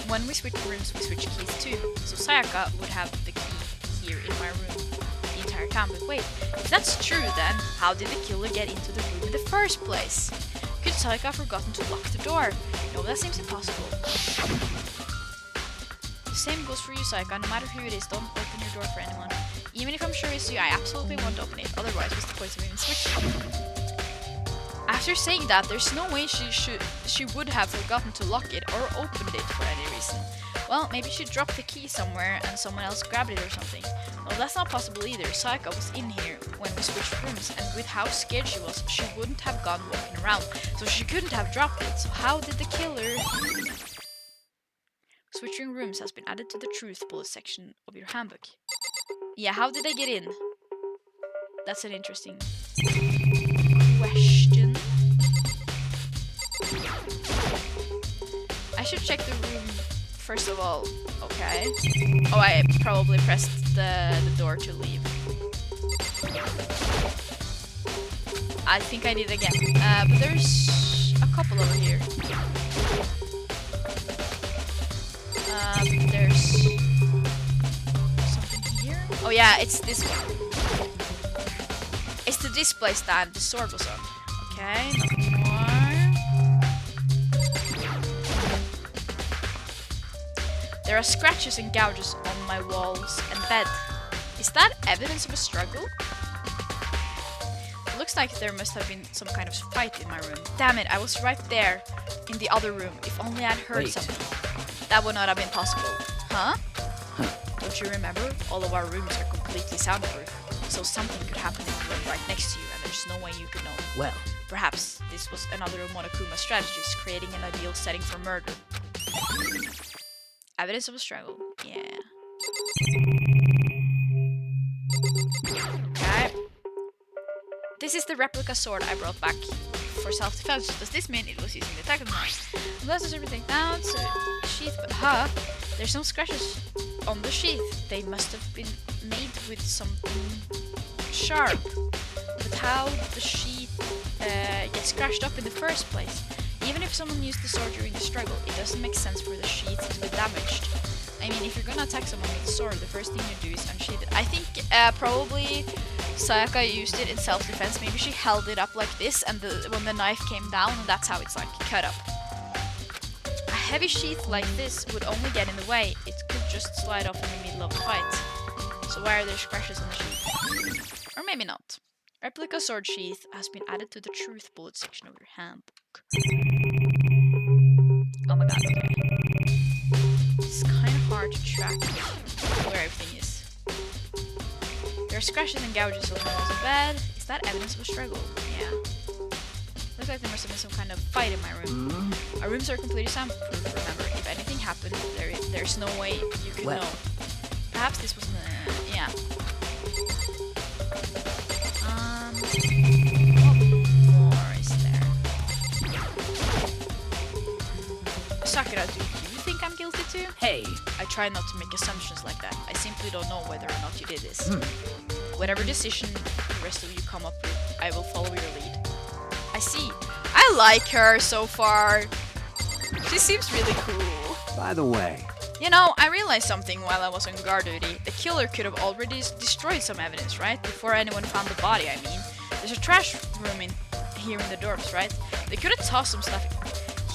When we switch rooms, we switch keys too. So Sayaka would have the key here in my room the entire time. But wait, if that's true then, how did the killer get into the room in the first place? Could Sayaka have forgotten to lock the door? No, that seems impossible. The same goes for you, Sayaka. No matter who it is, don't open your door for anyone. Even if I'm sure it's you, I absolutely won't open it. Otherwise, what's the point of even switching? After saying that, there's no way she would have forgotten to lock it or opened it for any reason. Well, maybe she dropped the key somewhere and someone else grabbed it or something. Well, that's not possible either. Sayaka was in here when we switched rooms, and with how scared she was, she wouldn't have gone walking around, so she couldn't have dropped it. So how did the killer... Switching rooms has been added to the truth bullet section of your handbook. Yeah, how did they get in? That's an interesting question. I should check the room first of all. Okay. Oh, I probably pressed the door to leave. I think I did again. But there's a couple over here. There's something here. Oh yeah, it's this one. It's the display stand the sword was on. Okay, nothing more. There are scratches and gouges on my walls and bed. Is that evidence of a struggle? It looks like there must have been some kind of fight in my room. Damn it, I was right there in the other room. If only I'd heard something. That would not have been possible. Huh? Don't you remember? All of our rooms are completely soundproof. So something could happen in the room right next to you and there's no way you could know. Well, Perhaps this was another of Monokuma's strategies, creating an ideal setting for murder. Evidence of a struggle. Yeah. Okay. This is the replica sword I brought back for self-defense. Does this mean it was using the attack of knife? Unless there's everything down, so sheath, but there's some scratches on the sheath. They must have been made with something sharp. But how did the sheath get scratched up in the first place? Even if someone used the sword during the struggle, it doesn't make sense for the sheath to be damaged. I mean, if you're gonna attack someone with a sword, the first thing you do is unsheath it. I think probably Sayaka used it in self-defense. Maybe she held it up like this, and when the knife came down, that's how it's like cut up. I heavy sheath like this would only get in the way. It could just slide off in the middle of the fight. So why are there scratches on the sheath? Or maybe not. Replica sword sheath has been added to the truth bullet section of your handbook. Oh my god, okay. It's kind of hard to track where everything is. There are scratches and gouges on the walls of bed. Is that evidence of a struggle? Yeah. Looks like there must have been some kind of fight in my room. Our rooms are completely soundproof, remember. If anything happened, there's no way you could know. Perhaps this was... yeah. What more is there? Sakura, do you think I'm guilty too? Hey, I try not to make assumptions like that. I simply don't know whether or not you did this. Whatever decision the rest of you come up with, I will follow your lead. I see. I like her so far. She seems really cool. By the way, You know, I realized something while I was on guard duty. The killer could have already destroyed some evidence, right? Before anyone found the body, I mean. There's a trash room here in the dorms, right? They could have tossed some stuff.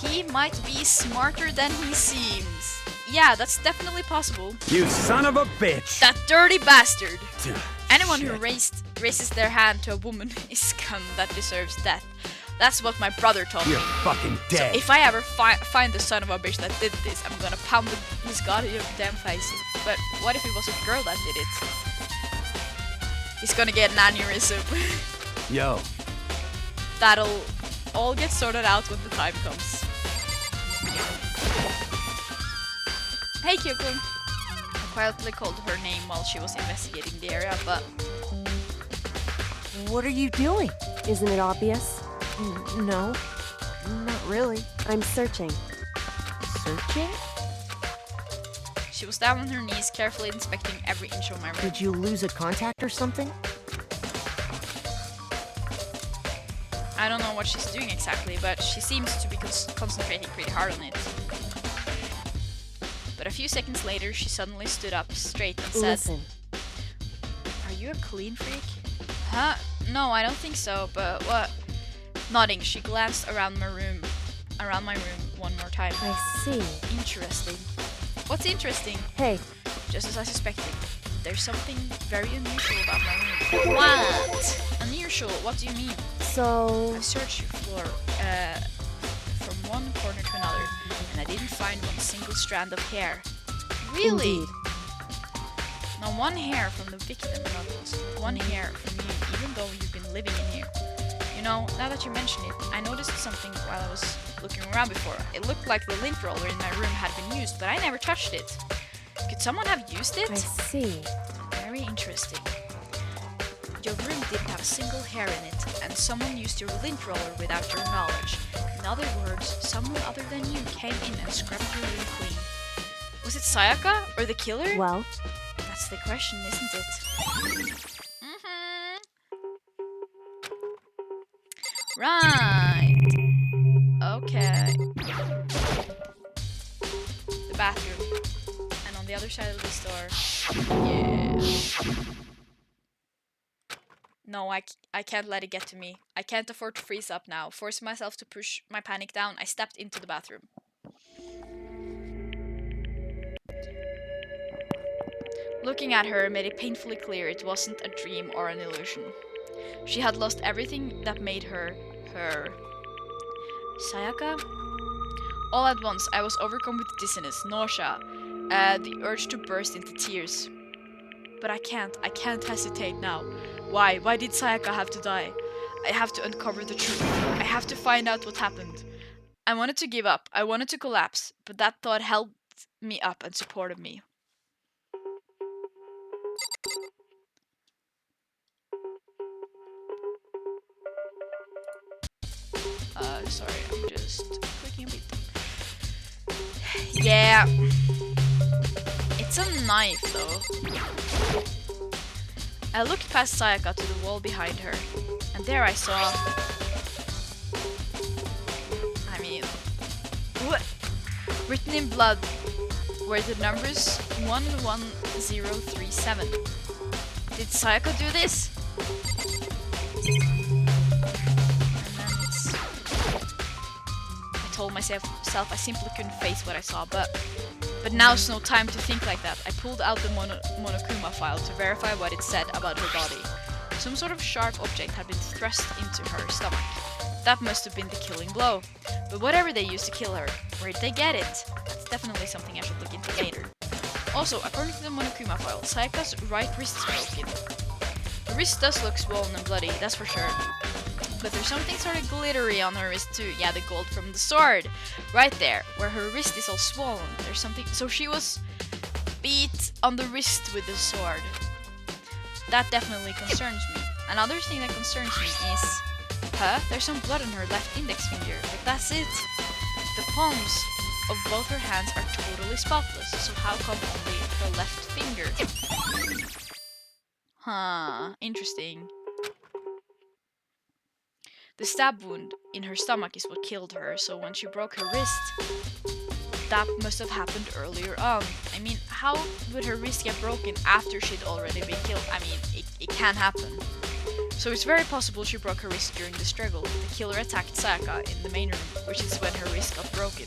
He might be smarter than he seems. Yeah, that's definitely possible. you son of a bitch! That dirty bastard! Duh, Anyone who shit. raises their hand to a woman is scum that deserves death. That's what my brother told You're me. fucking dead. If I ever find the son of a bitch that did this, I'm gonna pound his goddamn face in. But what if it was a girl that did it? He's gonna get an aneurysm. Yo, That'll all get sorted out when the time comes. Hey, Kyoko. I quietly called her name while she was investigating the area, but What are you doing? Isn't it obvious? No, not really. I'm searching. Searching? she was down on her knees, carefully inspecting every inch of my room. Did you lose a contact or something? I don't know what she's doing exactly, but she seems to be concentrating pretty hard on it. But a few seconds later, she suddenly stood up straight and said, Listen, "Are you a clean freak?" Huh? No, I don't think so, but what? Nodding, she glanced around my room one more time. I see. Interesting. What's interesting? Hey, Just as I suspected. There's something very unusual about my room. What? Unusual? What do you mean? so... I've searched your floor from one corner to another, and I didn't find one single strand of hair. Really? Indeed. Not one hair from the victim, not one hair from you, even though you've been living in here. You know, now that you mention it, I noticed something while I was looking around before. It looked like the lint roller in my room had been used, but I never touched it. Could someone have used it? I see. Very interesting. Your room didn't have a single hair in it, and someone used your lint roller without your knowledge. In other words, someone other than you came in and scrubbed your room clean. Was it Sayaka or the killer? Well, That's the question, isn't it? Right. Okay. The bathroom. And on the other side of this door. Yeah. No, I can't let it get to me. I can't afford to freeze up now. Forcing myself to push my panic down, I stepped into the bathroom. Looking at her made it painfully clear it wasn't a dream or an illusion. She had lost everything that made her her. Sayaka? All at once, I was overcome with dizziness, nausea, the urge to burst into tears. But I can't hesitate now. Why? Why did Sayaka have to die? I have to uncover the truth. I have to find out what happened. I wanted to give up. I wanted to collapse, but that thought held me up and supported me. Sorry, I'm just clicking a bit. Yeah. It's a knife, though. I looked past Sayaka to the wall behind her, and there I saw... I mean... What? Written in blood were the numbers 11037. Did Sayaka do this? And then I told myself I simply couldn't face what I saw, but now's no time to think like that. I pulled out the Monokuma file to verify what it said about her body. Some sort of sharp object had been thrust into her stomach. That must have been the killing blow. But whatever they used to kill her, where'd they get it? That's definitely something I should look into later. Also, according to the Monokuma file, Sayaka's right wrist is broken. The wrist does look swollen and bloody, that's for sure. But there's something sort of glittery on her wrist too. Yeah, the gold from the sword. Right there, where her wrist is all swollen. There's something... So she was beat on the wrist with the sword. That definitely concerns me. Another thing that concerns me is... There's some blood on her left index finger. But that's it. The palms of both her hands are totally spotless. So how come only her left finger? Interesting. The stab wound in her stomach is what killed her, so when she broke her wrist, that must have happened earlier on. I mean, how would her wrist get broken after she'd already been killed? I mean, it can happen. So it's very possible she broke her wrist during the struggle. The killer attacked Sayaka in the main room, which is when her wrist got broken.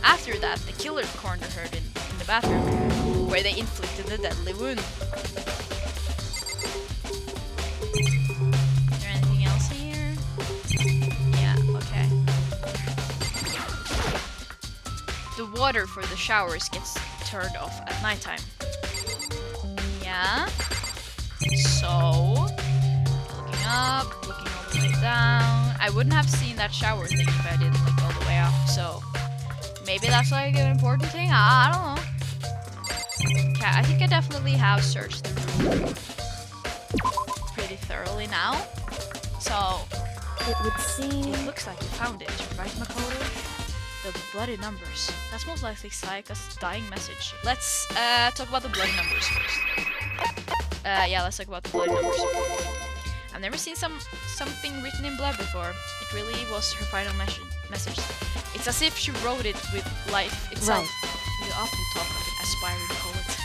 After that, the killer cornered her in the bathroom, where they inflicted the deadly wound. The water for the showers gets turned off at nighttime. Yeah. So, looking up, looking all the way down. I wouldn't have seen that shower thing if I didn't look all the way up. So, maybe that's like an important thing. I don't know. Okay, I think I definitely have searched the room pretty thoroughly now. So, It would seem... it looks like you found it, right, Makoto? The bloody numbers. That's most likely Sayaka's dying message. Let's talk about the bloody numbers first. Yeah, let's talk about the bloody numbers. I've never seen something written in blood before. It really was her final message. It's as if she wrote it with life itself. Right. We often talk of an aspiring poet.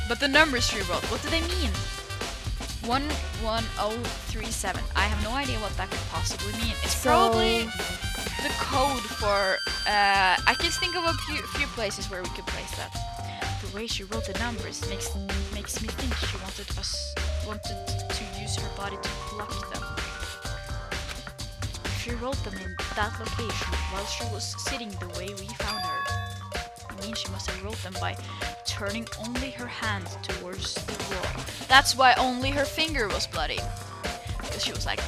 But the numbers she wrote, what do they mean? 11037. I have no idea what that could possibly mean. It's probably the code for... I can think of a few places where we could place that. The way she wrote the numbers makes me think she wanted to use her body to block them. If she wrote them in that location while she was sitting the way we found her, it means she must have wrote them by turning only her hand towards the wall. That's why only her finger was bloody. Because she was like,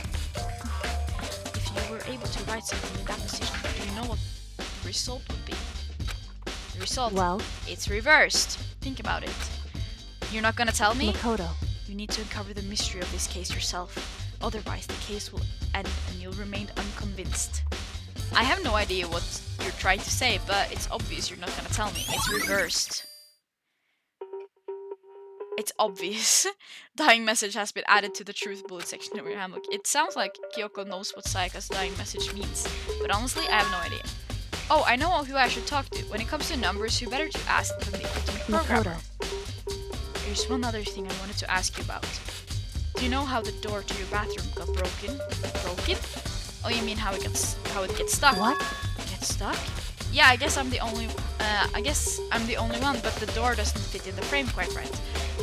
if you were able to write something in that position, do you know what the result would be? The result? Well, it's reversed. Think about it. You're not gonna tell me? Makoto. You need to uncover the mystery of this case yourself. Otherwise, the case will end and you'll remain unconvinced. I have no idea what you're trying to say, but it's obvious you're not gonna tell me. It's reversed. It's obvious. Dying message has been added to the truth bullet section of your handbook. It sounds like Kyoko knows what Sayaka's dying message means, but honestly, I have no idea. Oh, I know who I should talk to. When it comes to numbers, who better to ask than the ultimate programmer? There's one other thing I wanted to ask you about. Do you know how the door to your bathroom got broken? Broken? Oh, you mean how it gets stuck? What? Gets stuck? Yeah, I guess I'm the only one, but the door doesn't fit in the frame quite right.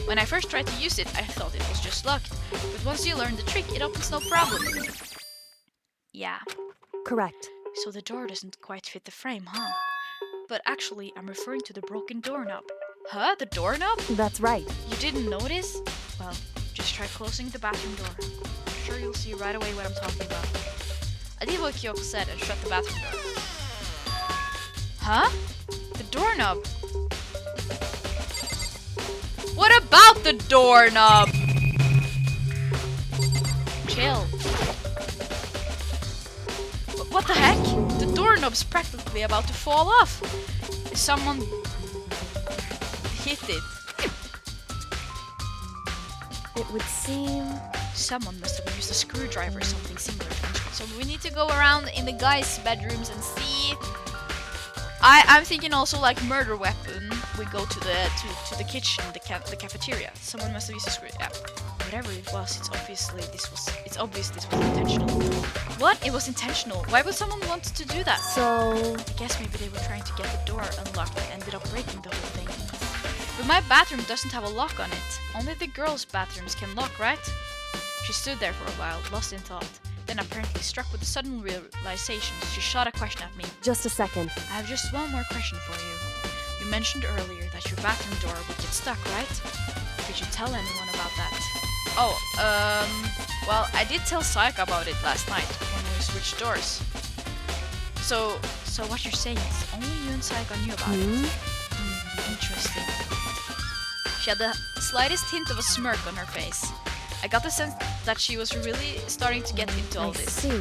When I first tried to use it, I thought it was just locked. But once you learn the trick, it opens no problem. Yeah. Correct. So the door doesn't quite fit the frame, huh? But actually, I'm referring to the broken doorknob. Huh? The doorknob? That's right. You didn't notice? Well, just try closing the bathroom door. I'm sure you'll see right away what I'm talking about. I did what Kyoko said and shut the bathroom door. Huh? The doorknob? What about the doorknob? Chill. What the heck? The doorknob's practically about to fall off. Is someone hit it? It would seem... Someone must have used a screwdriver or something similar to it. So we need to go around in the guys' bedrooms and see. I'm thinking also like murder weapon. We go to the kitchen, the cafeteria. Someone must have used a screw. Yeah. whatever it was, it's obvious this was intentional. What? It was intentional. Why would someone want to do that? So... I guess maybe they were trying to get the door unlocked and ended up breaking the whole thing. But my bathroom doesn't have a lock on it. Only the girls' bathrooms can lock, right? She stood there for a while, lost in thought. Then apparently struck with a sudden realization, she shot a question at me. Just a second. I have just one more question for you. You mentioned earlier that your bathroom door would get stuck, right? Did you tell anyone about that? Oh, well, I did tell Sayaka about it last night when we switched doors. So what you're saying is only you and Sayaka knew about it? Interesting. She had the slightest hint of a smirk on her face. I got the sense that she was really starting to get into all this. See.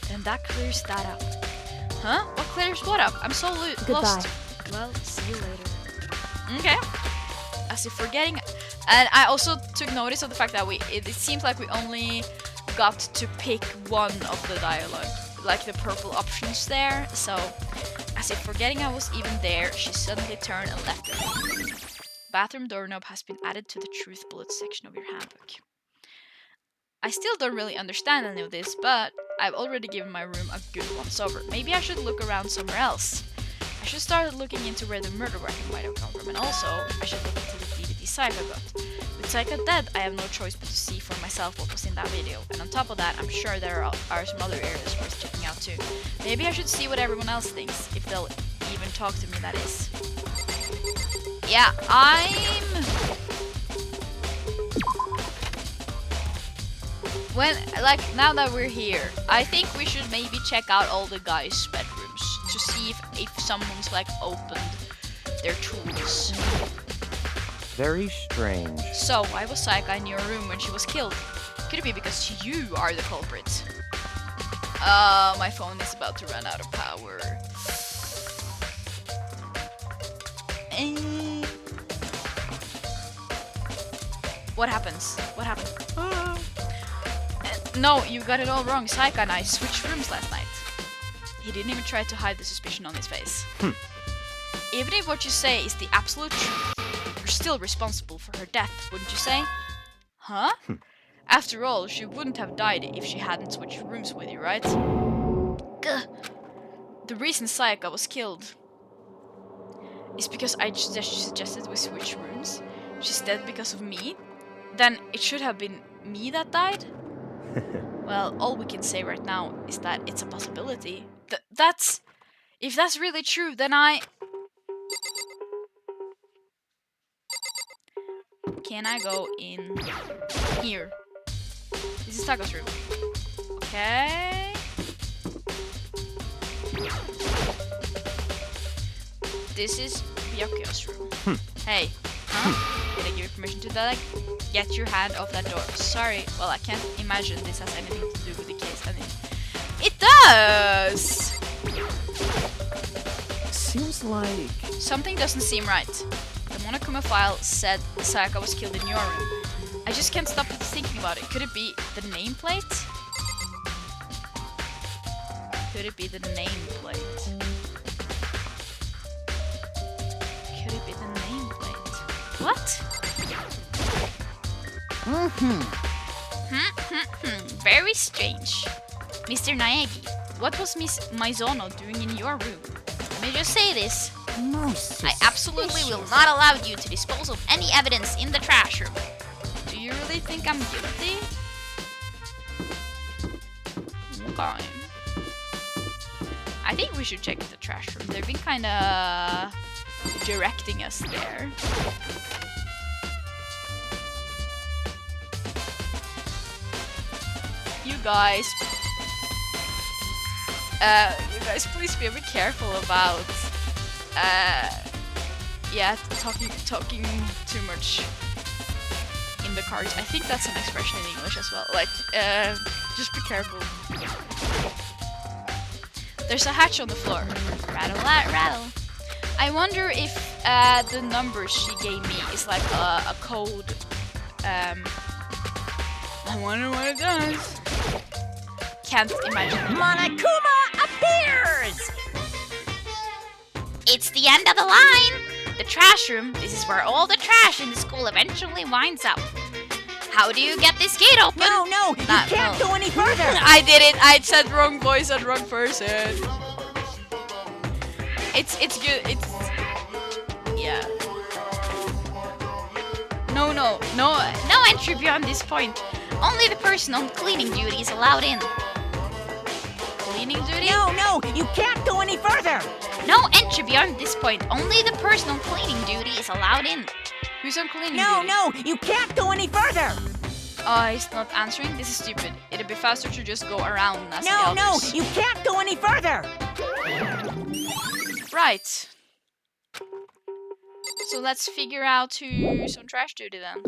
Then that clears that up. Huh? What clears what up? I'm so lost. Well, see you later. Okay. As if forgetting. And I also took notice of the fact that it seems like we only got to pick one of the dialogue, like the purple options there. So, as if forgetting I was even there, she suddenly turned and left it. Bathroom doorknob has been added to the truth bullet section of your handbook. I still don't really understand any of this, but I've already given my room a good once over. Maybe I should look around somewhere else. I should start looking into where the murder weapon might have come from, and also I should look into the DVD Sayaka got. With Sayaka dead, I have no choice but to see for myself what was in that video, and on top of that, I'm sure there are some other areas worth checking out too. Maybe I should see what everyone else thinks, if they'll even talk to me, that is. Yeah, now that we're here, I think we should maybe check out all the guys' bedrooms to see if someone's like opened their tools. Very strange. So, why was Sayaka in your room when she was killed? Could it be because you are the culprit? My phone is about to run out of power. What happens? What happened? No, you got it all wrong. Sayaka and I switched rooms last night. He didn't even try to hide the suspicion on his face. Even if what you say is the absolute truth, you're still responsible for her death, wouldn't you say? Huh? After all, she wouldn't have died if she hadn't switched rooms with you, right? Gah. The reason Sayaka was killed is because I suggested we switch rooms. She's dead because of me. Then it should have been me that died? Well, all we can say right now is that it's a possibility. If that's really true, then Can I go in here? This is Taco's room. Okay. This is Ryokyo's room. Hey, huh? Did I give you permission to get your hand off that door? Sorry. Well, I can't imagine this has anything to do with the case. I mean, it does! Seems like... Something doesn't seem right. The Monokuma file said Sayaka was killed in your room. I just can't stop thinking about it. Could it be the nameplate? Could it be the nameplate? Could it be the nameplate? What? Very strange. Mr. Naegi, what was Miss Maizono doing in your room? Let me just say this. I absolutely will not allow you to dispose of any evidence in the trash room. Do you really think I'm guilty? Okay. I think we should check the trash room. They've been kinda directing us there. You guys, please be a bit careful about, talking too much in the cars. I think that's an expression in English as well. Like, just be careful. There's a hatch on the floor. Rattle, rattle. I wonder if the numbers she gave me is like a code. I wonder what it does. Can't imagine. Monokuma appears! It's the end of the line! The trash room, this is where all the trash in the school eventually winds up. How do you get this gate open? No, you can't go any further. I did it. I said wrong voice and wrong person. It's good. It's yeah. No entry beyond this point. Only the person on cleaning duty is allowed in. Cleaning duty? No, you can't go any further. No entry beyond this point. Only the person on cleaning duty is allowed in. Who's on cleaning duty? No, you can't go any further. Oh, he's not answering. This is stupid. It'd be faster to just go around as the No, others. you can't go any further. Right. So let's figure out who's on trash duty then.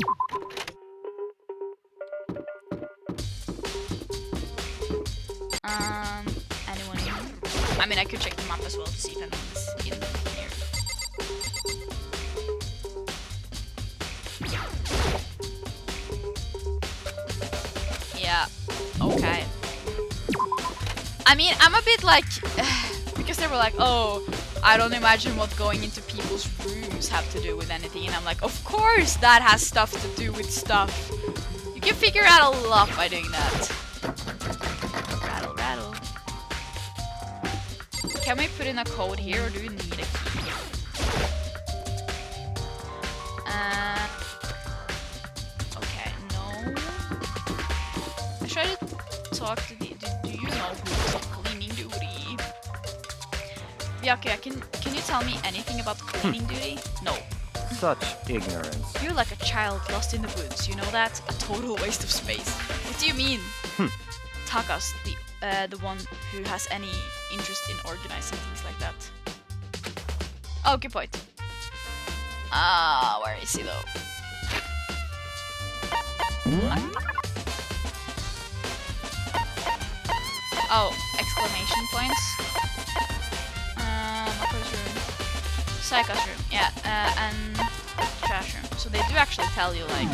Anyone in? I mean, I could check the map as well to see if anyone's in here. Yeah. Okay. I mean, I'm a bit like because they were like, oh, I don't imagine what going into people's rooms have to do with anything, and I'm like, of course that has stuff to do with stuff. You can figure out a lot by doing that. Rattle, rattle. Can we put in a code here, or do we need a key? Okay, no. I try to talk to the. Do you know who's on cleaning duty? Byakuya, can you tell me anything about cleaning duty? No. Such ignorance. You're like a child lost in the woods, you know that? A total waste of space. What do you mean? Taka's the one who has any interest in organizing things like that. Oh, good point. Where is he though? Oh, exclamation points. Mako's room. Saika's room, yeah, and trash room. So they do actually tell you like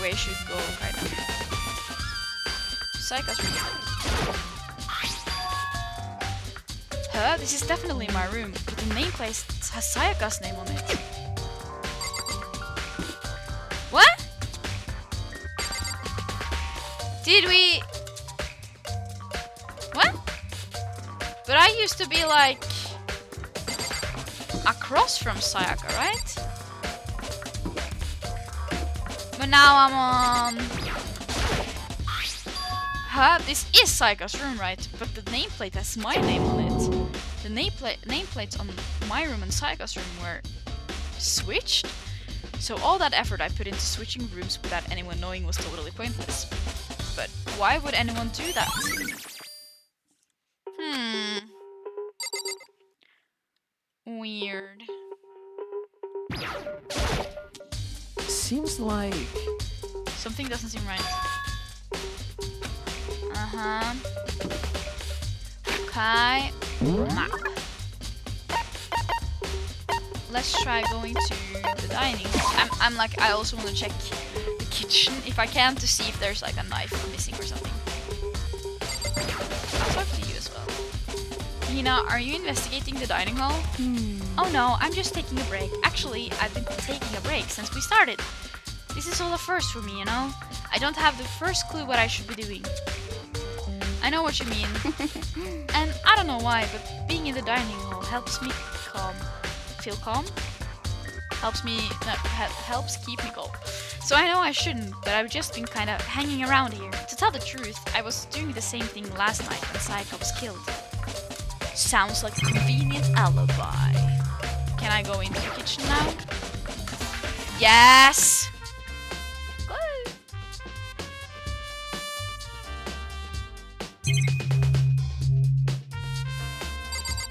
where you should go, kind of. Saika's room. Huh? This is definitely my room, but the nameplate has Sayaka's name on it. What? Did we? What? But I used to be like across from Sayaka, right? But now I'm on. Huh? This is Sayaka's room, right? But the nameplate has my name on it. The nameplates on my room and Sayaka's room were switched. So all that effort I put into switching rooms without anyone knowing was totally pointless. But why would anyone do that? Weird. Seems like... Something doesn't seem right. Uh-huh. Okay. Map. Let's try going to the dining hall. I'm like, I also want to check the kitchen if I can to see if there's like a knife missing or something. I'll talk to you as well. Nina, are you investigating the dining hall? Oh no, I'm just taking a break. Actually, I've been taking a break since we started. This is all a first for me, you know? I don't have the first clue what I should be doing. I know what you mean. And I don't know why, but being in the dining hall helps me feel calm? Helps keep me calm. So I know I shouldn't, but I've just been kind of hanging around here. To tell the truth, I was doing the same thing last night when Sayaka was killed. Sounds like a convenient alibi. Can I go into the kitchen now? Yes! Go!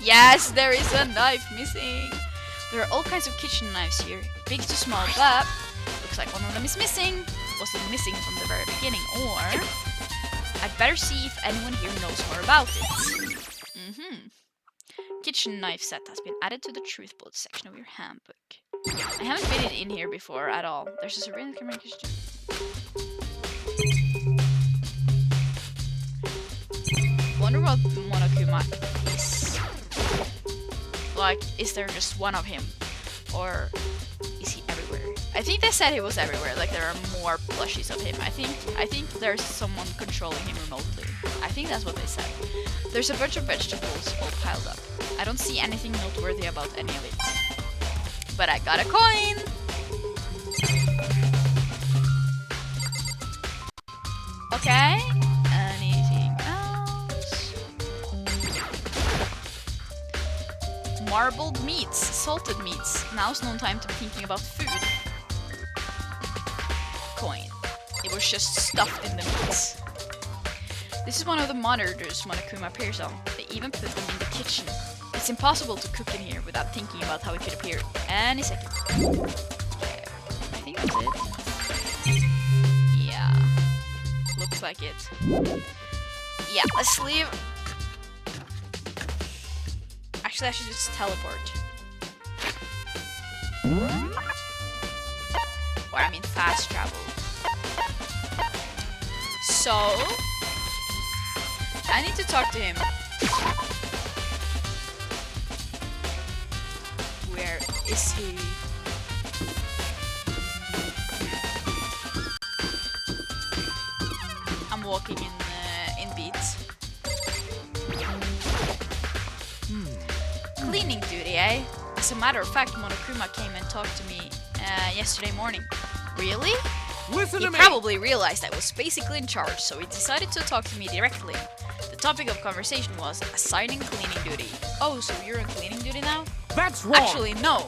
Yes, there is a knife missing! There are all kinds of kitchen knives here, big to small, but looks like one of them is missing. Was it missing from the very beginning, or I'd better see if anyone here knows more about it. Kitchen knife set has been added to the truth bullet section of your handbook. I haven't been in here before at all. There's a surveillance camera in the kitchen. Wonder what Monokuma is. Like, is there just one of him? Or is he everywhere? I think they said he was everywhere. Like there are more plushies of him. I think there's someone controlling him remotely. I think that's what they said. There's a bunch of vegetables all piled up. I don't see anything noteworthy about any of it. But I got a coin! Okay. Anything else? Marbled meats, salted meats. Now's no time to be thinking about food. Coin. It was just stuffed in the meats. This is one of the monitors Monokuma appears on. They even put them in the kitchen. It's impossible to cook in here without thinking about how it could appear any second. Okay, I think that's it. Yeah, looks like it. Yeah, let's leave. Actually, I should just teleport. Or I mean fast travel. So, I need to talk to him. Where is he? I'm walking in beats. Cleaning duty, eh? As a matter of fact, Monokuma came and talked to me yesterday morning. Really? Listen He to me! probably realized I was basically in charge, so he decided to talk to me directly. The topic of conversation was assigning cleaning duty. Oh, so you're on cleaning duty now? That's wrong! Actually, no.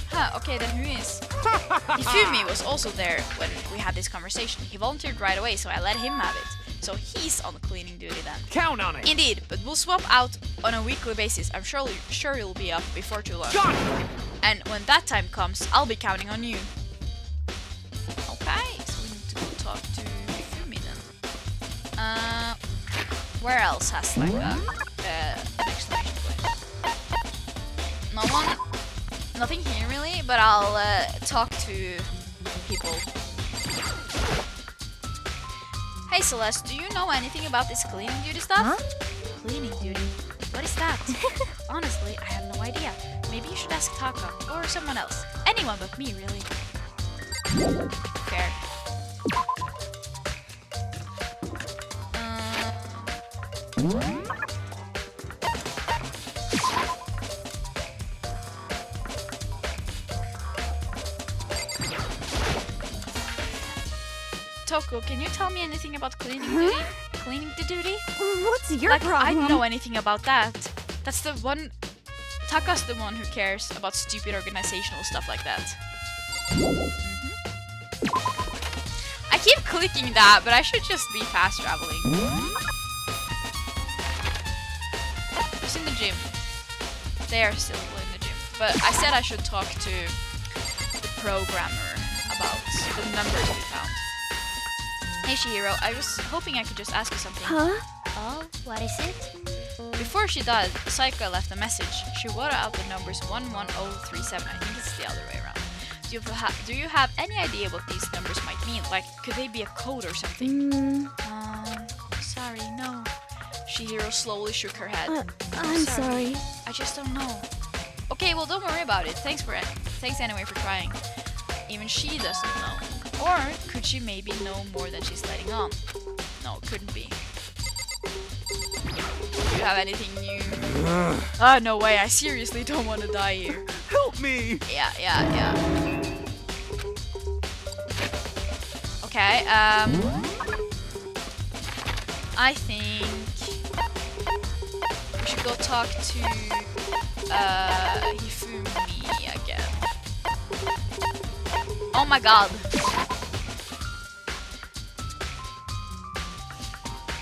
Huh, okay, then who is? Hifumi was also there when we had this conversation. He volunteered right away, so I let him have it. So he's on cleaning duty then. Count on it! Indeed, but we'll swap out on a weekly basis. I'm sure you'll be up before too long. Got it! And when that time comes, I'll be counting on you. Okay, so we need to go talk to Hifumi then. Where else has like an exclamation point? No one? Nothing here really, but I'll talk to people. Hey Celeste, do you know anything about this cleaning duty stuff? Huh? Cleaning duty? What is that? Honestly, I have no idea. Maybe you should ask Taka or someone else. Anyone but me, really. Fair. Toko, can you tell me anything about cleaning duty? Cleaning the duty? What's your Like, I problem? don't know anything about that. That's the one. Taka's the one who cares about stupid organizational stuff like that. I keep clicking that, but I should just be fast traveling. Who's in the gym? They are still in the gym. But I said I should talk to the programmer about the numbers we found. Hey Shihiro, I was hoping I could just ask you something. Huh? Oh, what is it? Before she died, Saika left a message. She wrote out the numbers 11037. I think it's the other way around. Do you have any idea what these numbers might mean? Like, could they be a code or something? Sorry, no. Shihiro slowly shook her head. I'm sorry. I just don't know. Okay, well, don't worry about it. Thanks anyway for trying. Even she doesn't know. Or could she maybe know more than she's letting on? No, couldn't be. Do you have anything new? No way. I seriously don't want to die here. Help me! Yeah. Okay, I think we should go talk to Hifumi again. Oh my god.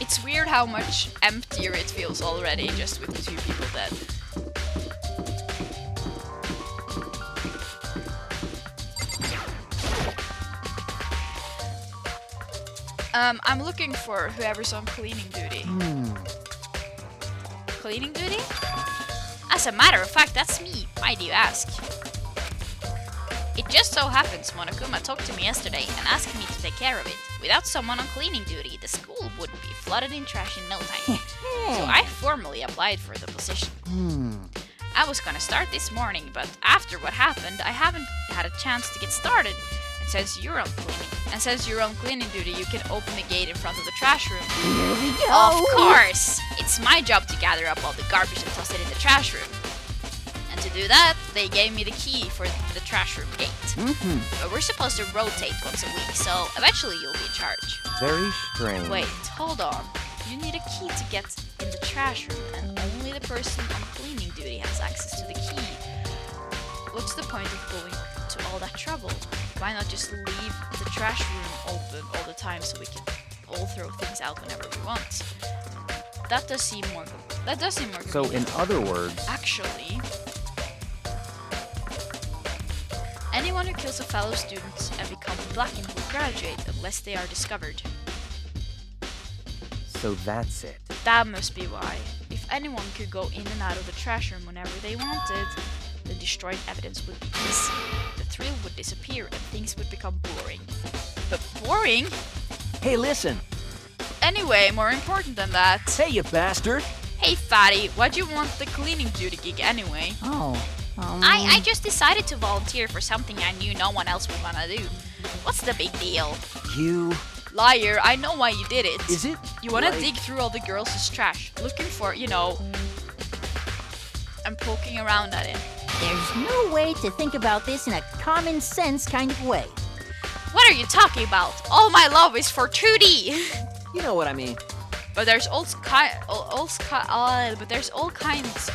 It's weird how much emptier it feels already just with the two people dead. I'm looking for whoever's on cleaning duty. Cleaning duty? As a matter of fact, that's me. Why do you ask? It just so happens Monokuma talked to me yesterday and asked me to take care of it. Without someone on cleaning duty, the school would be flooded in trash in no time. So I formally applied for the position. I was gonna start this morning, but after what happened, I haven't had a chance to get started. And since you're on cleaning duty, you can open the gate in front of the trash room. Here we go. Of course! It's my job to gather up all the garbage and toss it in the trash room. And to do that, they gave me the key for the trash room gate. But we're supposed to rotate once a week, so eventually you'll be in charge. Very strange. Wait, hold on. You need a key to get in the trash room, and only the person on cleaning duty has access to the key. What's the point of going to all that trouble? Why not just leave the trash room open all the time so we can all throw things out whenever we want? That does seem more So, in convenient. other words, Actually, anyone who kills a fellow student and becomes blackened will graduate unless they are discovered. so that's it. That must be why. If anyone could go in and out of the trash room whenever they wanted, the destroyed evidence would be easy. The thrill would disappear and things would become boring. But boring? Hey, listen. Anyway, more important than that. Hey, you bastard. Hey fatty, why'd you want the cleaning duty gig anyway? Oh. I just decided to volunteer for something I knew no one else would wanna do. What's the big deal? You... Liar, I know why you did it. Is it? You wanna like- dig through all the girls' trash, looking for, and poking around at it. There's no way to think about this in a common sense kind of way. What are you talking about? All my love is for 2D. You know what I mean. But there's all kinds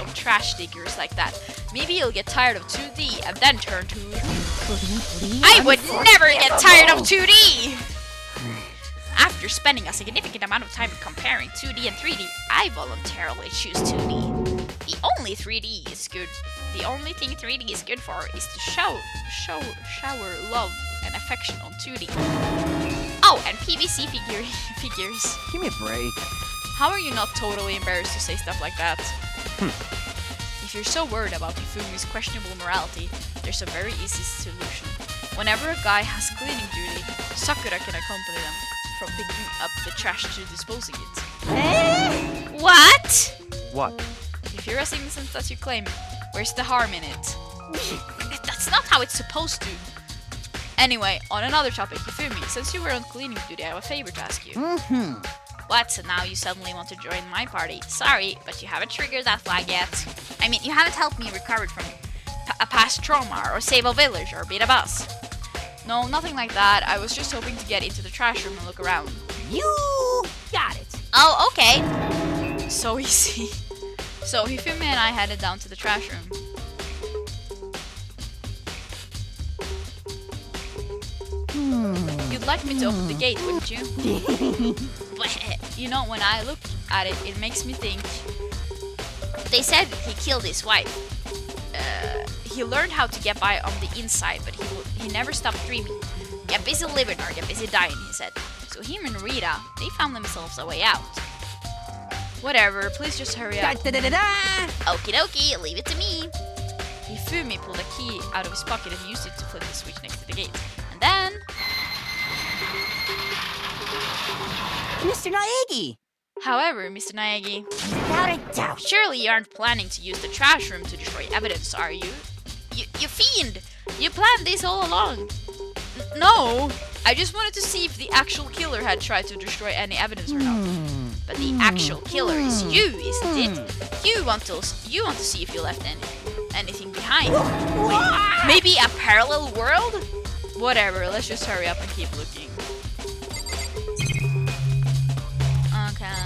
of trash diggers like that. Maybe you'll get tired of 2D and then turn to... I would never get tired of 2D! After spending a significant amount of time comparing 2D and 3D, I voluntarily choose 2D. The only thing 3D is good for is to shower love and affection on 2D. Oh, and PVC figures. Give me a break. How are you not totally embarrassed to say stuff like that? If you're so worried about Hifumi's questionable morality, there's a very easy solution. Whenever a guy has cleaning duty, Sakura can accompany them from picking up the trash to disposing it. What? What? If you're as innocent as you claim, where's the harm in it? That's not how it's supposed to. Anyway, on another topic, Hifumi, since you were on cleaning duty, I have a favor to ask you. What, so now you suddenly want to join my party? Sorry, but you haven't triggered that flag yet. I mean, you haven't helped me recover from a past trauma, or save a village, or beat a boss. No, nothing like that. I was just hoping to get into the trash room and look around. You got it. Oh, okay. So easy. So Hifumi and I headed down to the trash room. You'd like me to open the gate, wouldn't you? But, when I look at it, it makes me think. They said he killed his wife. He learned how to get by on the inside, but he never stopped dreaming. Get busy living or get busy dying, he said. So him and Rita, they found themselves a way out. Whatever, please just hurry up. Okie dokie, leave it to me. Hifumi pulled a key out of his pocket and used it to flip the switch next to the gate. And then... Mr. Naegi! However, Mr. Naegi, Without a doubt. surely you aren't planning to use the trash room to destroy evidence, are you? You fiend! You planned this all along. No! I just wanted to see if the actual killer had tried to destroy any evidence or not. But the actual killer is you, isn't it? You want to see if you left anything behind. Maybe a parallel world? Whatever, let's just hurry up and keep looking. Okay.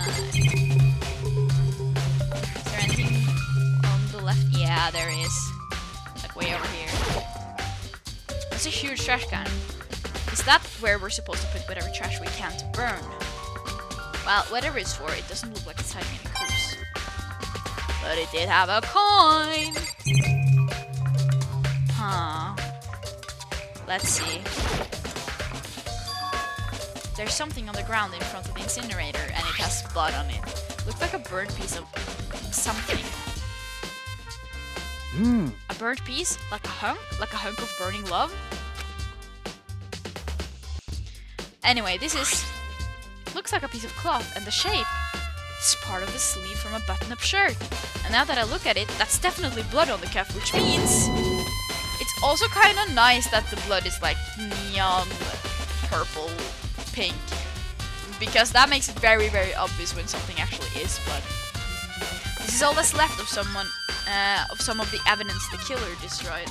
Is there anything on the left? Yeah, there is. Like way over here. That's a huge trash can. Is that where we're supposed to put whatever trash we can to burn? Well, whatever it's for, it doesn't look like it's hiding any clues. But it did have a coin! Huh. Let's see. There's something on the ground in front of the incinerator, and it has blood on it. Looks like a burnt piece of something. A burnt piece? Like a hunk? Like a hunk of burning love? Anyway, this is... looks like a piece of cloth, and the shape It's part of the sleeve from a button-up shirt. And now that I look at it, that's definitely blood on the cuff, which means it's also kind of nice that the blood is like neon purple, pink. Because that makes it very, very obvious when something actually is blood. This is all that's left of some of the evidence the killer destroyed.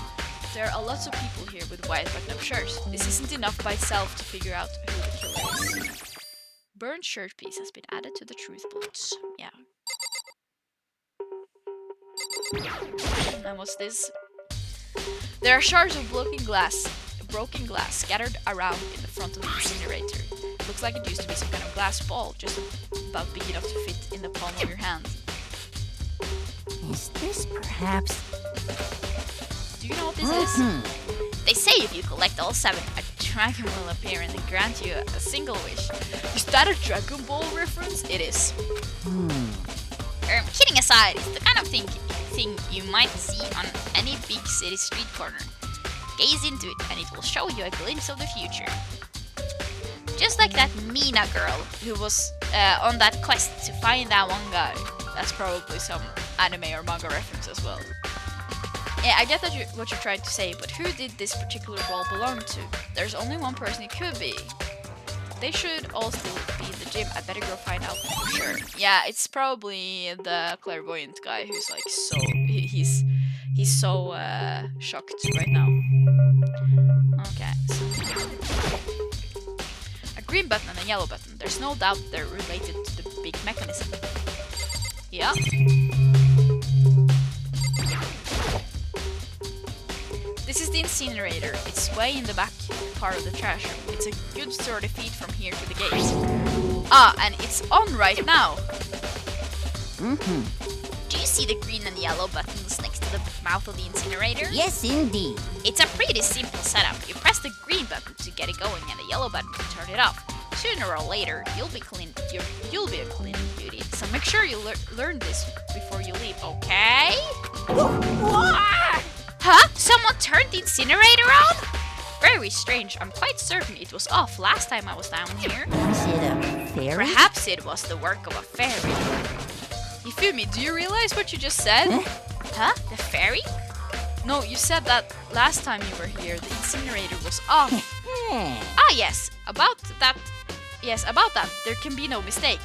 There are lots of people here with white button-up shirts. This isn't enough by itself to figure out who the killer is. Burned shirt piece has been added to the truth bullets. Yeah. And what's this? There are shards of broken glass scattered around in the front of the incinerator. Looks like it used to be some kind of glass ball, just about big enough to fit in the palm of your hand. Is this perhaps... Do you know what this is? They say if you collect all 7, a dragon will appear and grant you a single wish. Is that a Dragon Ball reference? It is. Kidding aside, it's the kind of thing you might see on any big city street corner. Gaze into it and it will show you a glimpse of the future. Just like that Mina girl who was on that quest to find that one guy. That's probably some anime or manga reference as well. Yeah, I get that what you're trying to say, but who did this particular ball belong to? There's only one person it could be. They should all still be in the gym. I better go find out for sure. Yeah, it's probably the clairvoyant guy who's like so... He's so shocked right now. Okay, so... A green button and a yellow button. There's no doubt they're related to the big mechanism. Yeah. This is the incinerator. It's way in the back part of the trash room. It's a good 30 feet from here to the gate. Ah, and it's on right now. Do you see the green and yellow buttons next to the mouth of the incinerator? Yes, indeed. It's a pretty simple setup. You press the green button to get it going and the yellow button to turn it off. Sooner or later, you'll be a cleaning duty. So make sure you learn this before you leave, okay? Huh? Someone turned the incinerator on? Very strange. I'm quite certain it was off last time I was down here. Is it a fairy? Perhaps it was the work of a fairy. Hifumi, do you realize what you just said? Huh? The fairy? No, you said that last time you were here, the incinerator was off. Ah, yes. About that, there can be no mistake.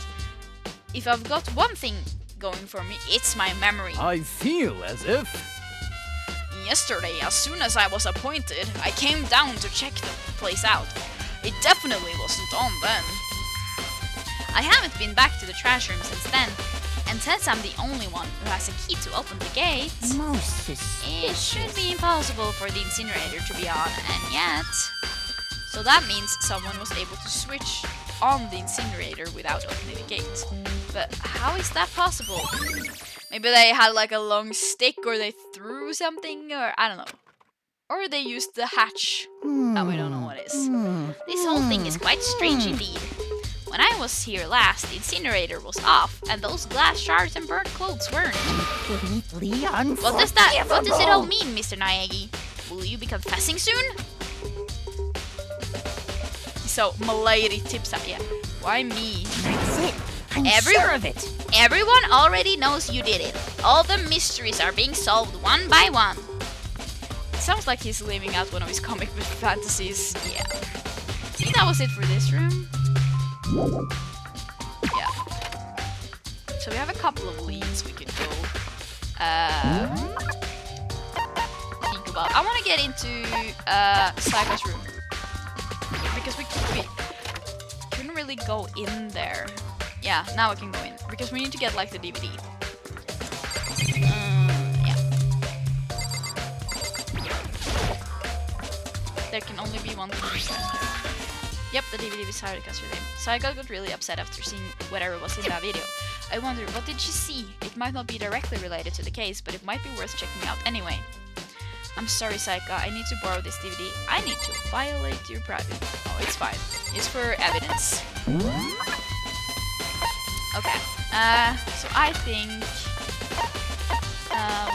If I've got one thing going for me, it's my memory. I feel as if... Yesterday, as soon as I was appointed, I came down to check the place out. It definitely wasn't on then. I haven't been back to the trash room since then. And since I'm the only one who has a key to open the gate, Most suspicious. it should be impossible for the incinerator to be on, and yet... So that means someone was able to switch on the incinerator without opening the gate. But how is that possible? Maybe they had like a long stick, or they threw something, or I don't know. Or they used the hatch. That we don't know what it is. This whole thing is quite strange indeed. When I was here last, the incinerator was off, and those glass shards and burnt clothes weren't. Completely What does it all mean, Mr. Naegi? Will you be confessing soon? So, Milady tips out. Yeah. Why me? That's it. I'm sure of it. Everyone already knows you did it. All the mysteries are being solved one by one. It sounds like he's living out one of his comic book fantasies. Yeah. I think that was it for this room. Yeah. So we have a couple of leads we could go think about. I want to get into Saika's room. Because we couldn't really go in there. Yeah, now we can go in. Because we need to get like the DVD. Yeah. There can only be one person. Yep, the DVD beside the customer name. Saika got really upset after seeing whatever was in that video. I wonder, what did she see? It might not be directly related to the case, but it might be worth checking out anyway. I'm sorry, Saika, I need to borrow this DVD. I need to violate your privacy. Oh, it's fine. It's for evidence. Okay. So I think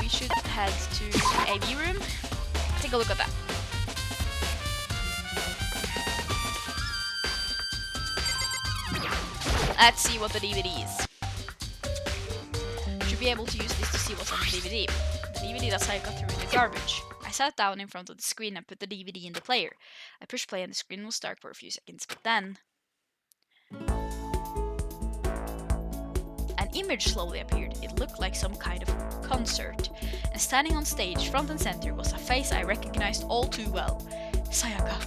we should head to the AV room. Take a look at that. Let's see what the DVD is. be able to use this to see what's on the DVD. The DVD that Sayaka threw in the garbage. I sat down in front of the screen and put the DVD in the player. I pushed play and the screen was dark for a few seconds, but then an image slowly appeared. It looked like some kind of concert. And standing on stage, front and center, was a face I recognized all too well. Sayaka.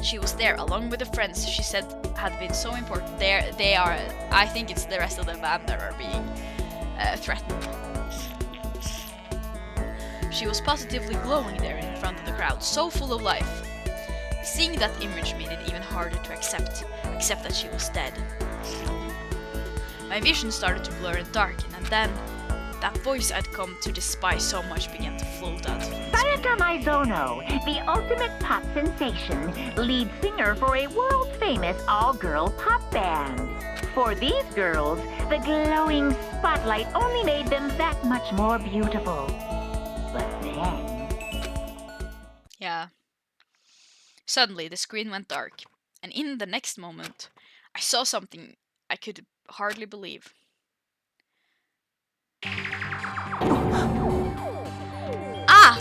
She was there, along with the friends she said had been so important. They are, I think it's the rest of the band that are being threatened. She was positively glowing there in front of the crowd, so full of life. Seeing that image made it even harder to accept that she was dead. My vision started to blur and darken, and then that voice I'd come to despise so much began to float out of me. Sayaka Maizono, the ultimate pop sensation, lead singer for a world-famous all-girl pop band. For these girls, the glowing spotlight only made them that much more beautiful. But then... Yeah. Suddenly, the screen went dark, and in the next moment, I saw something I could hardly believe. Ah!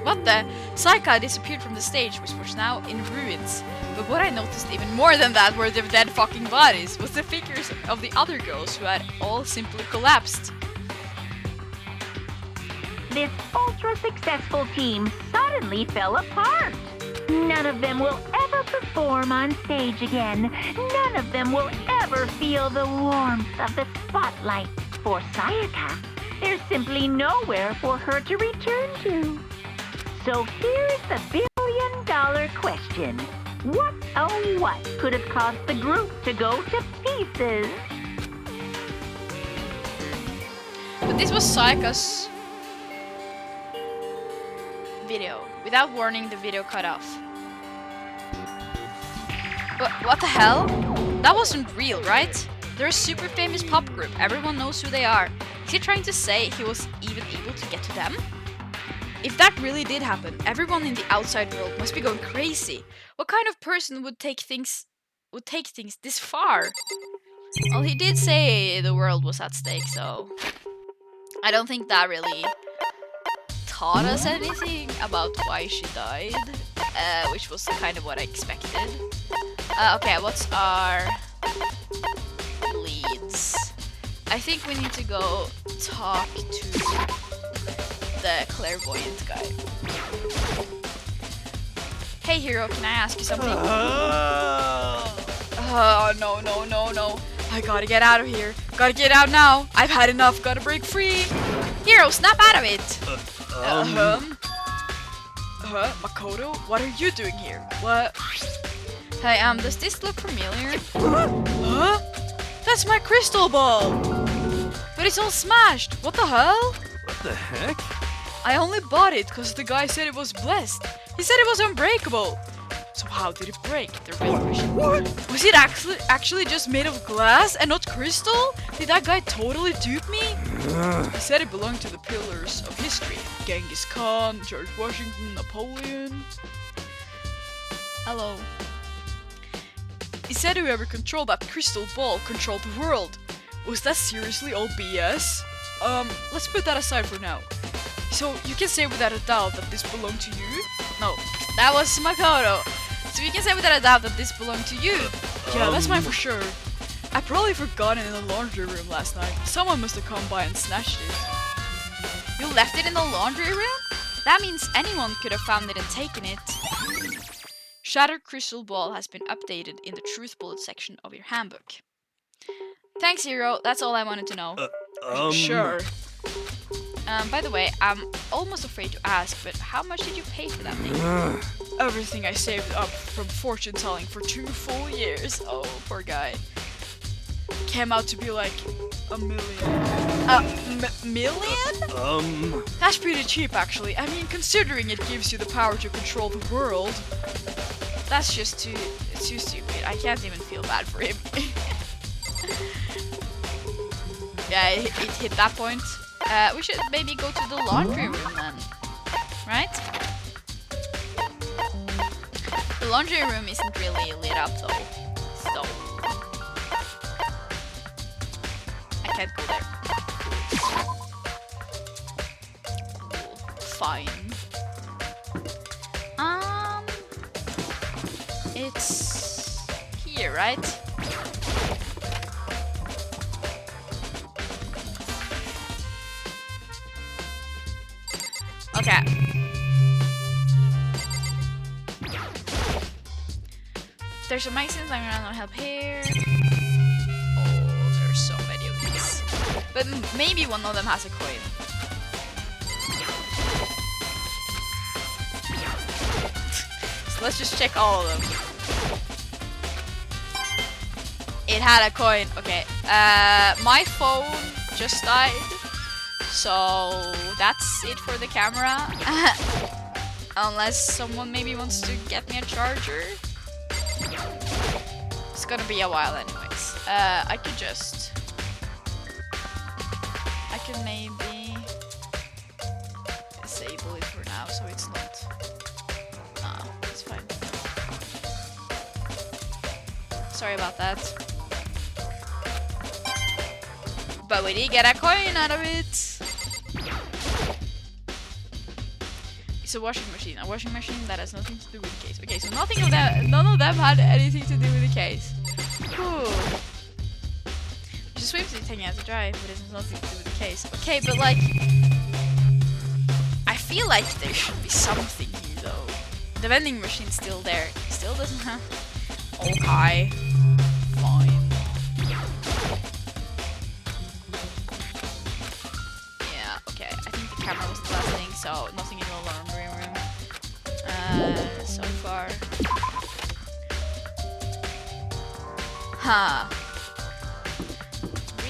What the? Sayaka disappeared from the stage, which was now in ruins. But what I noticed even more than that were the dead fucking bodies, was the figures of the other girls who had all simply collapsed. This ultra-successful team suddenly fell apart. None of them will ever perform on stage again. None of them will ever feel the warmth of the spotlight. For Sayaka, there's simply nowhere for her to return to. So here's the billion-dollar question. What, oh what, could have caused the group to go to pieces? But this was Sayaka's video. Without warning, the video cut off. What the hell? That wasn't real, right? They're a super famous pop group. Everyone knows who they are. Is he trying to say he was even able to get to them? If that really did happen, everyone in the outside world must be going crazy. What kind of person would take things this far? Well, he did say the world was at stake, so I don't think that really taught us anything about why she died, which was kind of what I expected. Okay, what's our leads? I think we need to go talk to the clairvoyant guy. Hey Hero, can I ask you something? Oh, no. I gotta get out of here. Gotta get out now. I've had enough. Gotta break free. Hero, snap out of it. Makoto, what are you doing here? What? Hey, does this look familiar? Huh? That's my crystal ball! But it's all smashed! What the hell? What the heck? I only bought it because the guy said it was blessed. He said it was unbreakable. So how did it break? The real question. What? Was it actually just made of glass and not crystal? Did that guy totally dupe me? He said it belonged to the pillars of history. Genghis Khan, George Washington, Napoleon. Hello. He said whoever controlled that crystal ball controlled the world. Was that seriously all BS? Let's put that aside for now. So you can say without a doubt that this belonged to you? No, that was Makoto. So you can say without a doubt that this belonged to you. Yeah, that's mine for sure. I probably forgot it in the laundry room last night. Someone must have come by and snatched it. You left it in the laundry room? That means anyone could have found it and taken it. Shattered Crystal Ball has been updated in the Truth Bullet section of your handbook. Thanks, Hero. That's all I wanted to know. Sure. By the way, I'm almost afraid to ask, but how much did you pay for that thing? Everything I saved up from fortune telling for 2 full years. Oh, poor guy. Came out to be like $1 million. Million? That's pretty cheap, actually. I mean, considering it gives you the power to control the world. That's just too stupid. I can't even feel bad for him. Yeah, it hit that point. We should maybe go to the laundry room then. Right? The laundry room isn't really lit up though. So I can't go there. fine. It's here, right? Okay. There's some magazines, I'm gonna help here. Oh, there's so many of these. But maybe one of them has a coin. So let's just check all of them. It had a coin. Okay. My phone just died. So that's it for the camera. Unless someone maybe wants to get me a charger. It's gonna be a while anyways. I could maybe disable it for now so it's not. No, it's fine. Sorry about that. But we did get a coin out of it. It's a washing machine. A washing machine that has nothing to do with the case. Okay, so none of them had anything to do with the case. Cool. Just sweeps it hanging out to dry, but it has nothing to do with the case. Okay, but like, I feel like there should be something here though. The vending machine's still there. It still doesn't have. Okay. Fine. Okay, I think the camera was the last thing, so nothing in the laundry room. So far. Huh.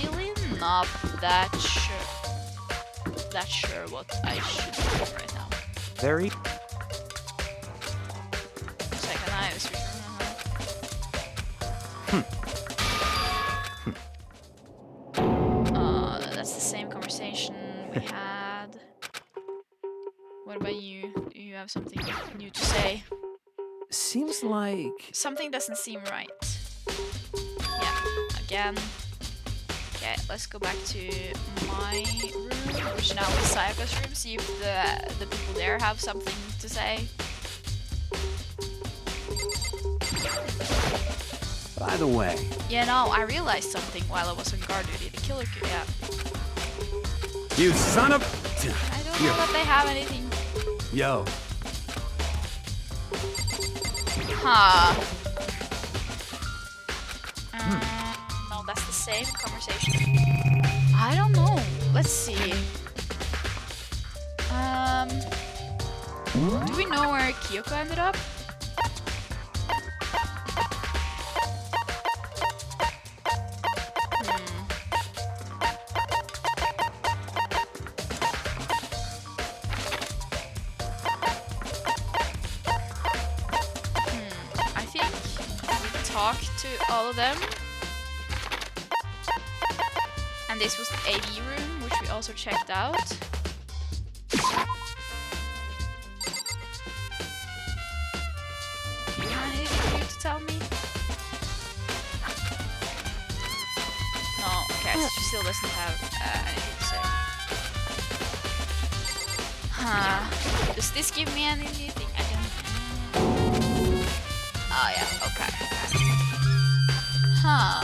Really not that sure what I should do right now. Very. Second eye was that's the same conversation we had. What about you? Do you have something new to say? Seems like... Something doesn't seem right. Yeah, again. Okay, let's go back to my room, which now is Sayaka's room, see if the people there have something to say. By the way. Yeah, no, I realized something while I was on guard duty. The killer could, yeah. You son of... I don't know that they have anything. Yo. Huh. No, that's the same conversation. I don't know. Let's see. Do we know where Kyoko ended up? I think we talked to all of them. And this was the AV room, which we also checked out. Do you have anything new to tell me? No, okay, so she still doesn't have anything to say. Huh. Does this give me anything? I don't. Oh yeah, okay. Huh.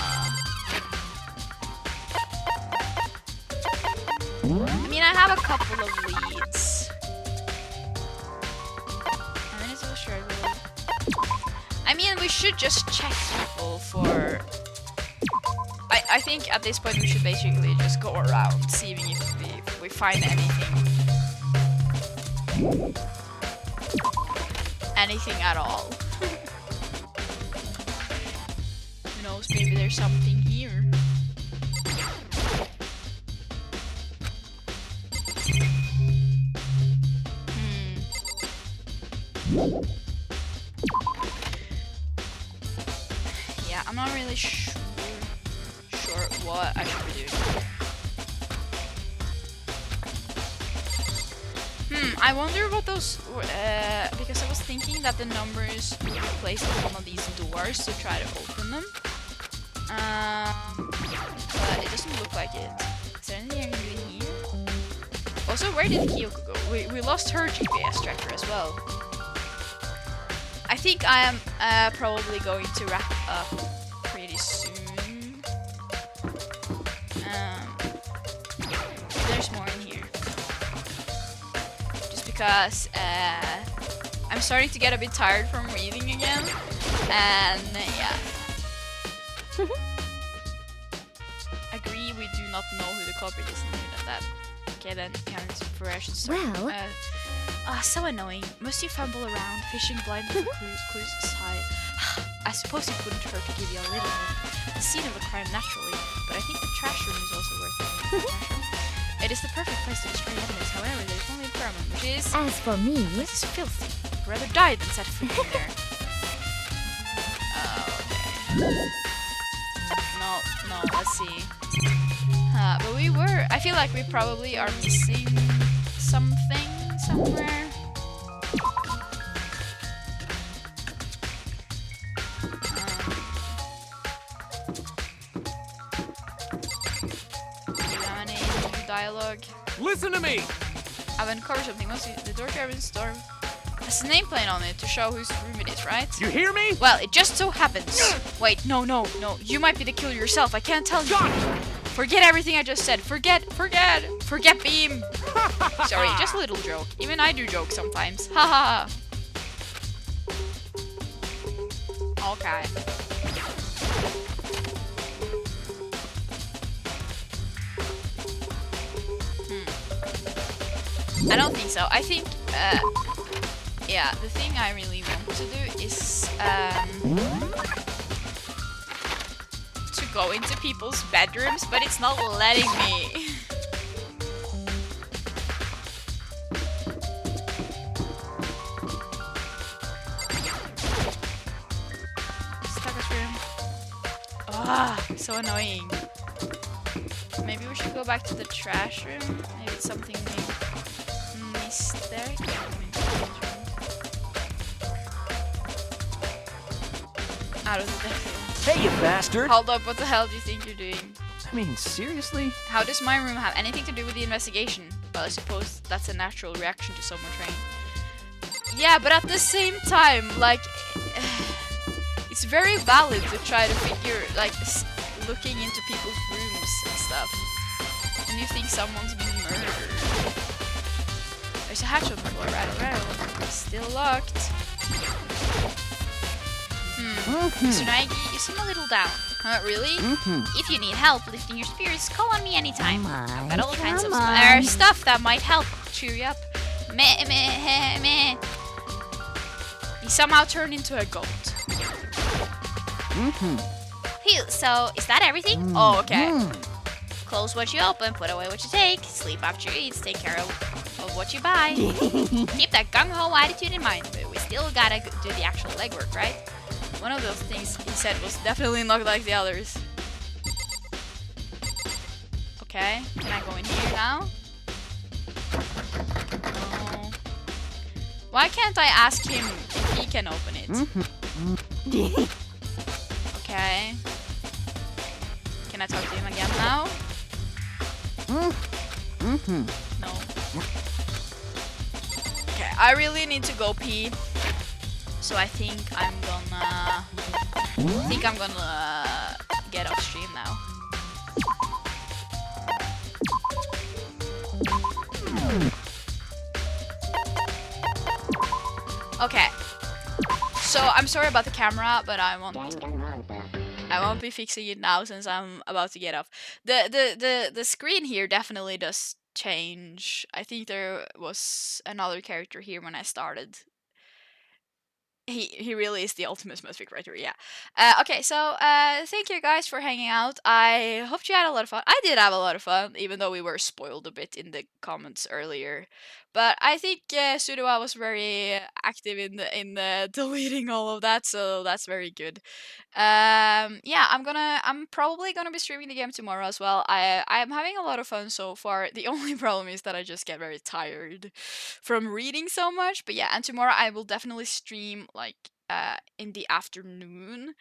I mean, I have a couple of leads. And then it's all shared with. I mean, we should just check people for. I think at this point we should basically just go around seeing if we find anything. Anything at all. Who knows, maybe there's something here. Yeah, I'm not really sure what I should be doing. I wonder what those because I was thinking that the numbers would be placed on one of these doors to try to open them. But it doesn't look like it. Is there anything I can do here? Also, where did Kyoko go? We lost her GPS tracker as well. I think I am probably going to wrap up pretty soon. There's more in here. Just because I'm starting to get a bit tired from reading again. And yeah. Agree, we do not know who the culprit is and who done that. Okay, then counts for Well, so annoying. Must you fumble around, fishing blind for clues? Sigh. I suppose it wouldn't hurt to give you a little hint. The scene of a crime, naturally, but I think the trash room is also worth it. It is the perfect place to destroy evidence. However, there is only a problem, which is as for me, this is filthy. I'd rather die than set foot in there. Okay. No, let's see. But I feel like we probably are missing something somewhere. Do you have any new dialogue? Listen to me! I've uncovered something. Once the door carries storm. Has a nameplate on it to show whose room it is, right? You hear me? Well, it just so happens. Wait, no. You might be the killer yourself. I can't tell you. Forget everything I just said. Forget Beam. Sorry, just a little joke. Even I do jokes sometimes. Haha. Okay. I don't think so. I think, yeah, the thing I really want to do is, to go into people's bedrooms, but it's not letting me. Stucker's room. Ah, so annoying. Maybe we should go back to the trash room. Maybe it's something we missed there. Out of the bedroom. Hey, you bastard! Hold up, what the hell do you think you're doing? I mean, seriously? How does my room have anything to do with the investigation? Well, I suppose that's a natural reaction to someone trained. Yeah, but at the same time, like, it's very valid to try to figure, like, looking into people's rooms and stuff. And you think someone's been murdered. There's a hatch on the floor, right? Still locked. Mr. Naegi, you seem a little down. Really? If you need help lifting your spirits, call on me anytime. I've got all kinds of stuff that might help cheer you up. Meh, meh, meh. He somehow turned into a goat. Phew, so is that everything? Oh, okay. Close what you open, put away what you take, sleep after you eat, take care of what you buy. Keep that gung-ho attitude in mind, but we still gotta do the actual legwork, right? One of those things he said was definitely not like the others. Okay, can I go in here now? No. Why can't I ask him if he can open it? Okay. Can I talk to him again now? No. Okay, I really need to go pee. So I think I'm gonna get off stream now. Okay. So I'm sorry about the camera, but I won't be fixing it now since I'm about to get off. The screen here definitely does change. I think there was another character here when I started. He really is the ultimate Smurfs writer, yeah. Okay, so thank you guys for hanging out. I hope you had a lot of fun. I did have a lot of fun, even though we were spoiled a bit in the comments earlier. But I think Sudoa was very active in the deleting all of that, so that's very good. Yeah, I'm probably gonna be streaming the game tomorrow as well. I'm having a lot of fun so far. The only problem is that I just get very tired from reading so much. But yeah, and tomorrow I will definitely stream like in the afternoon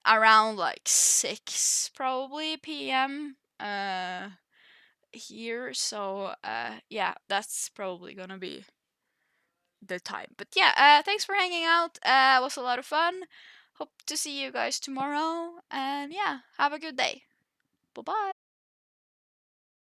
around like 6 probably p.m. here. So yeah, that's probably gonna be the time. But yeah, thanks for hanging out. It was a lot of fun. Hope to see you guys tomorrow. And yeah, have a good day. Bye bye.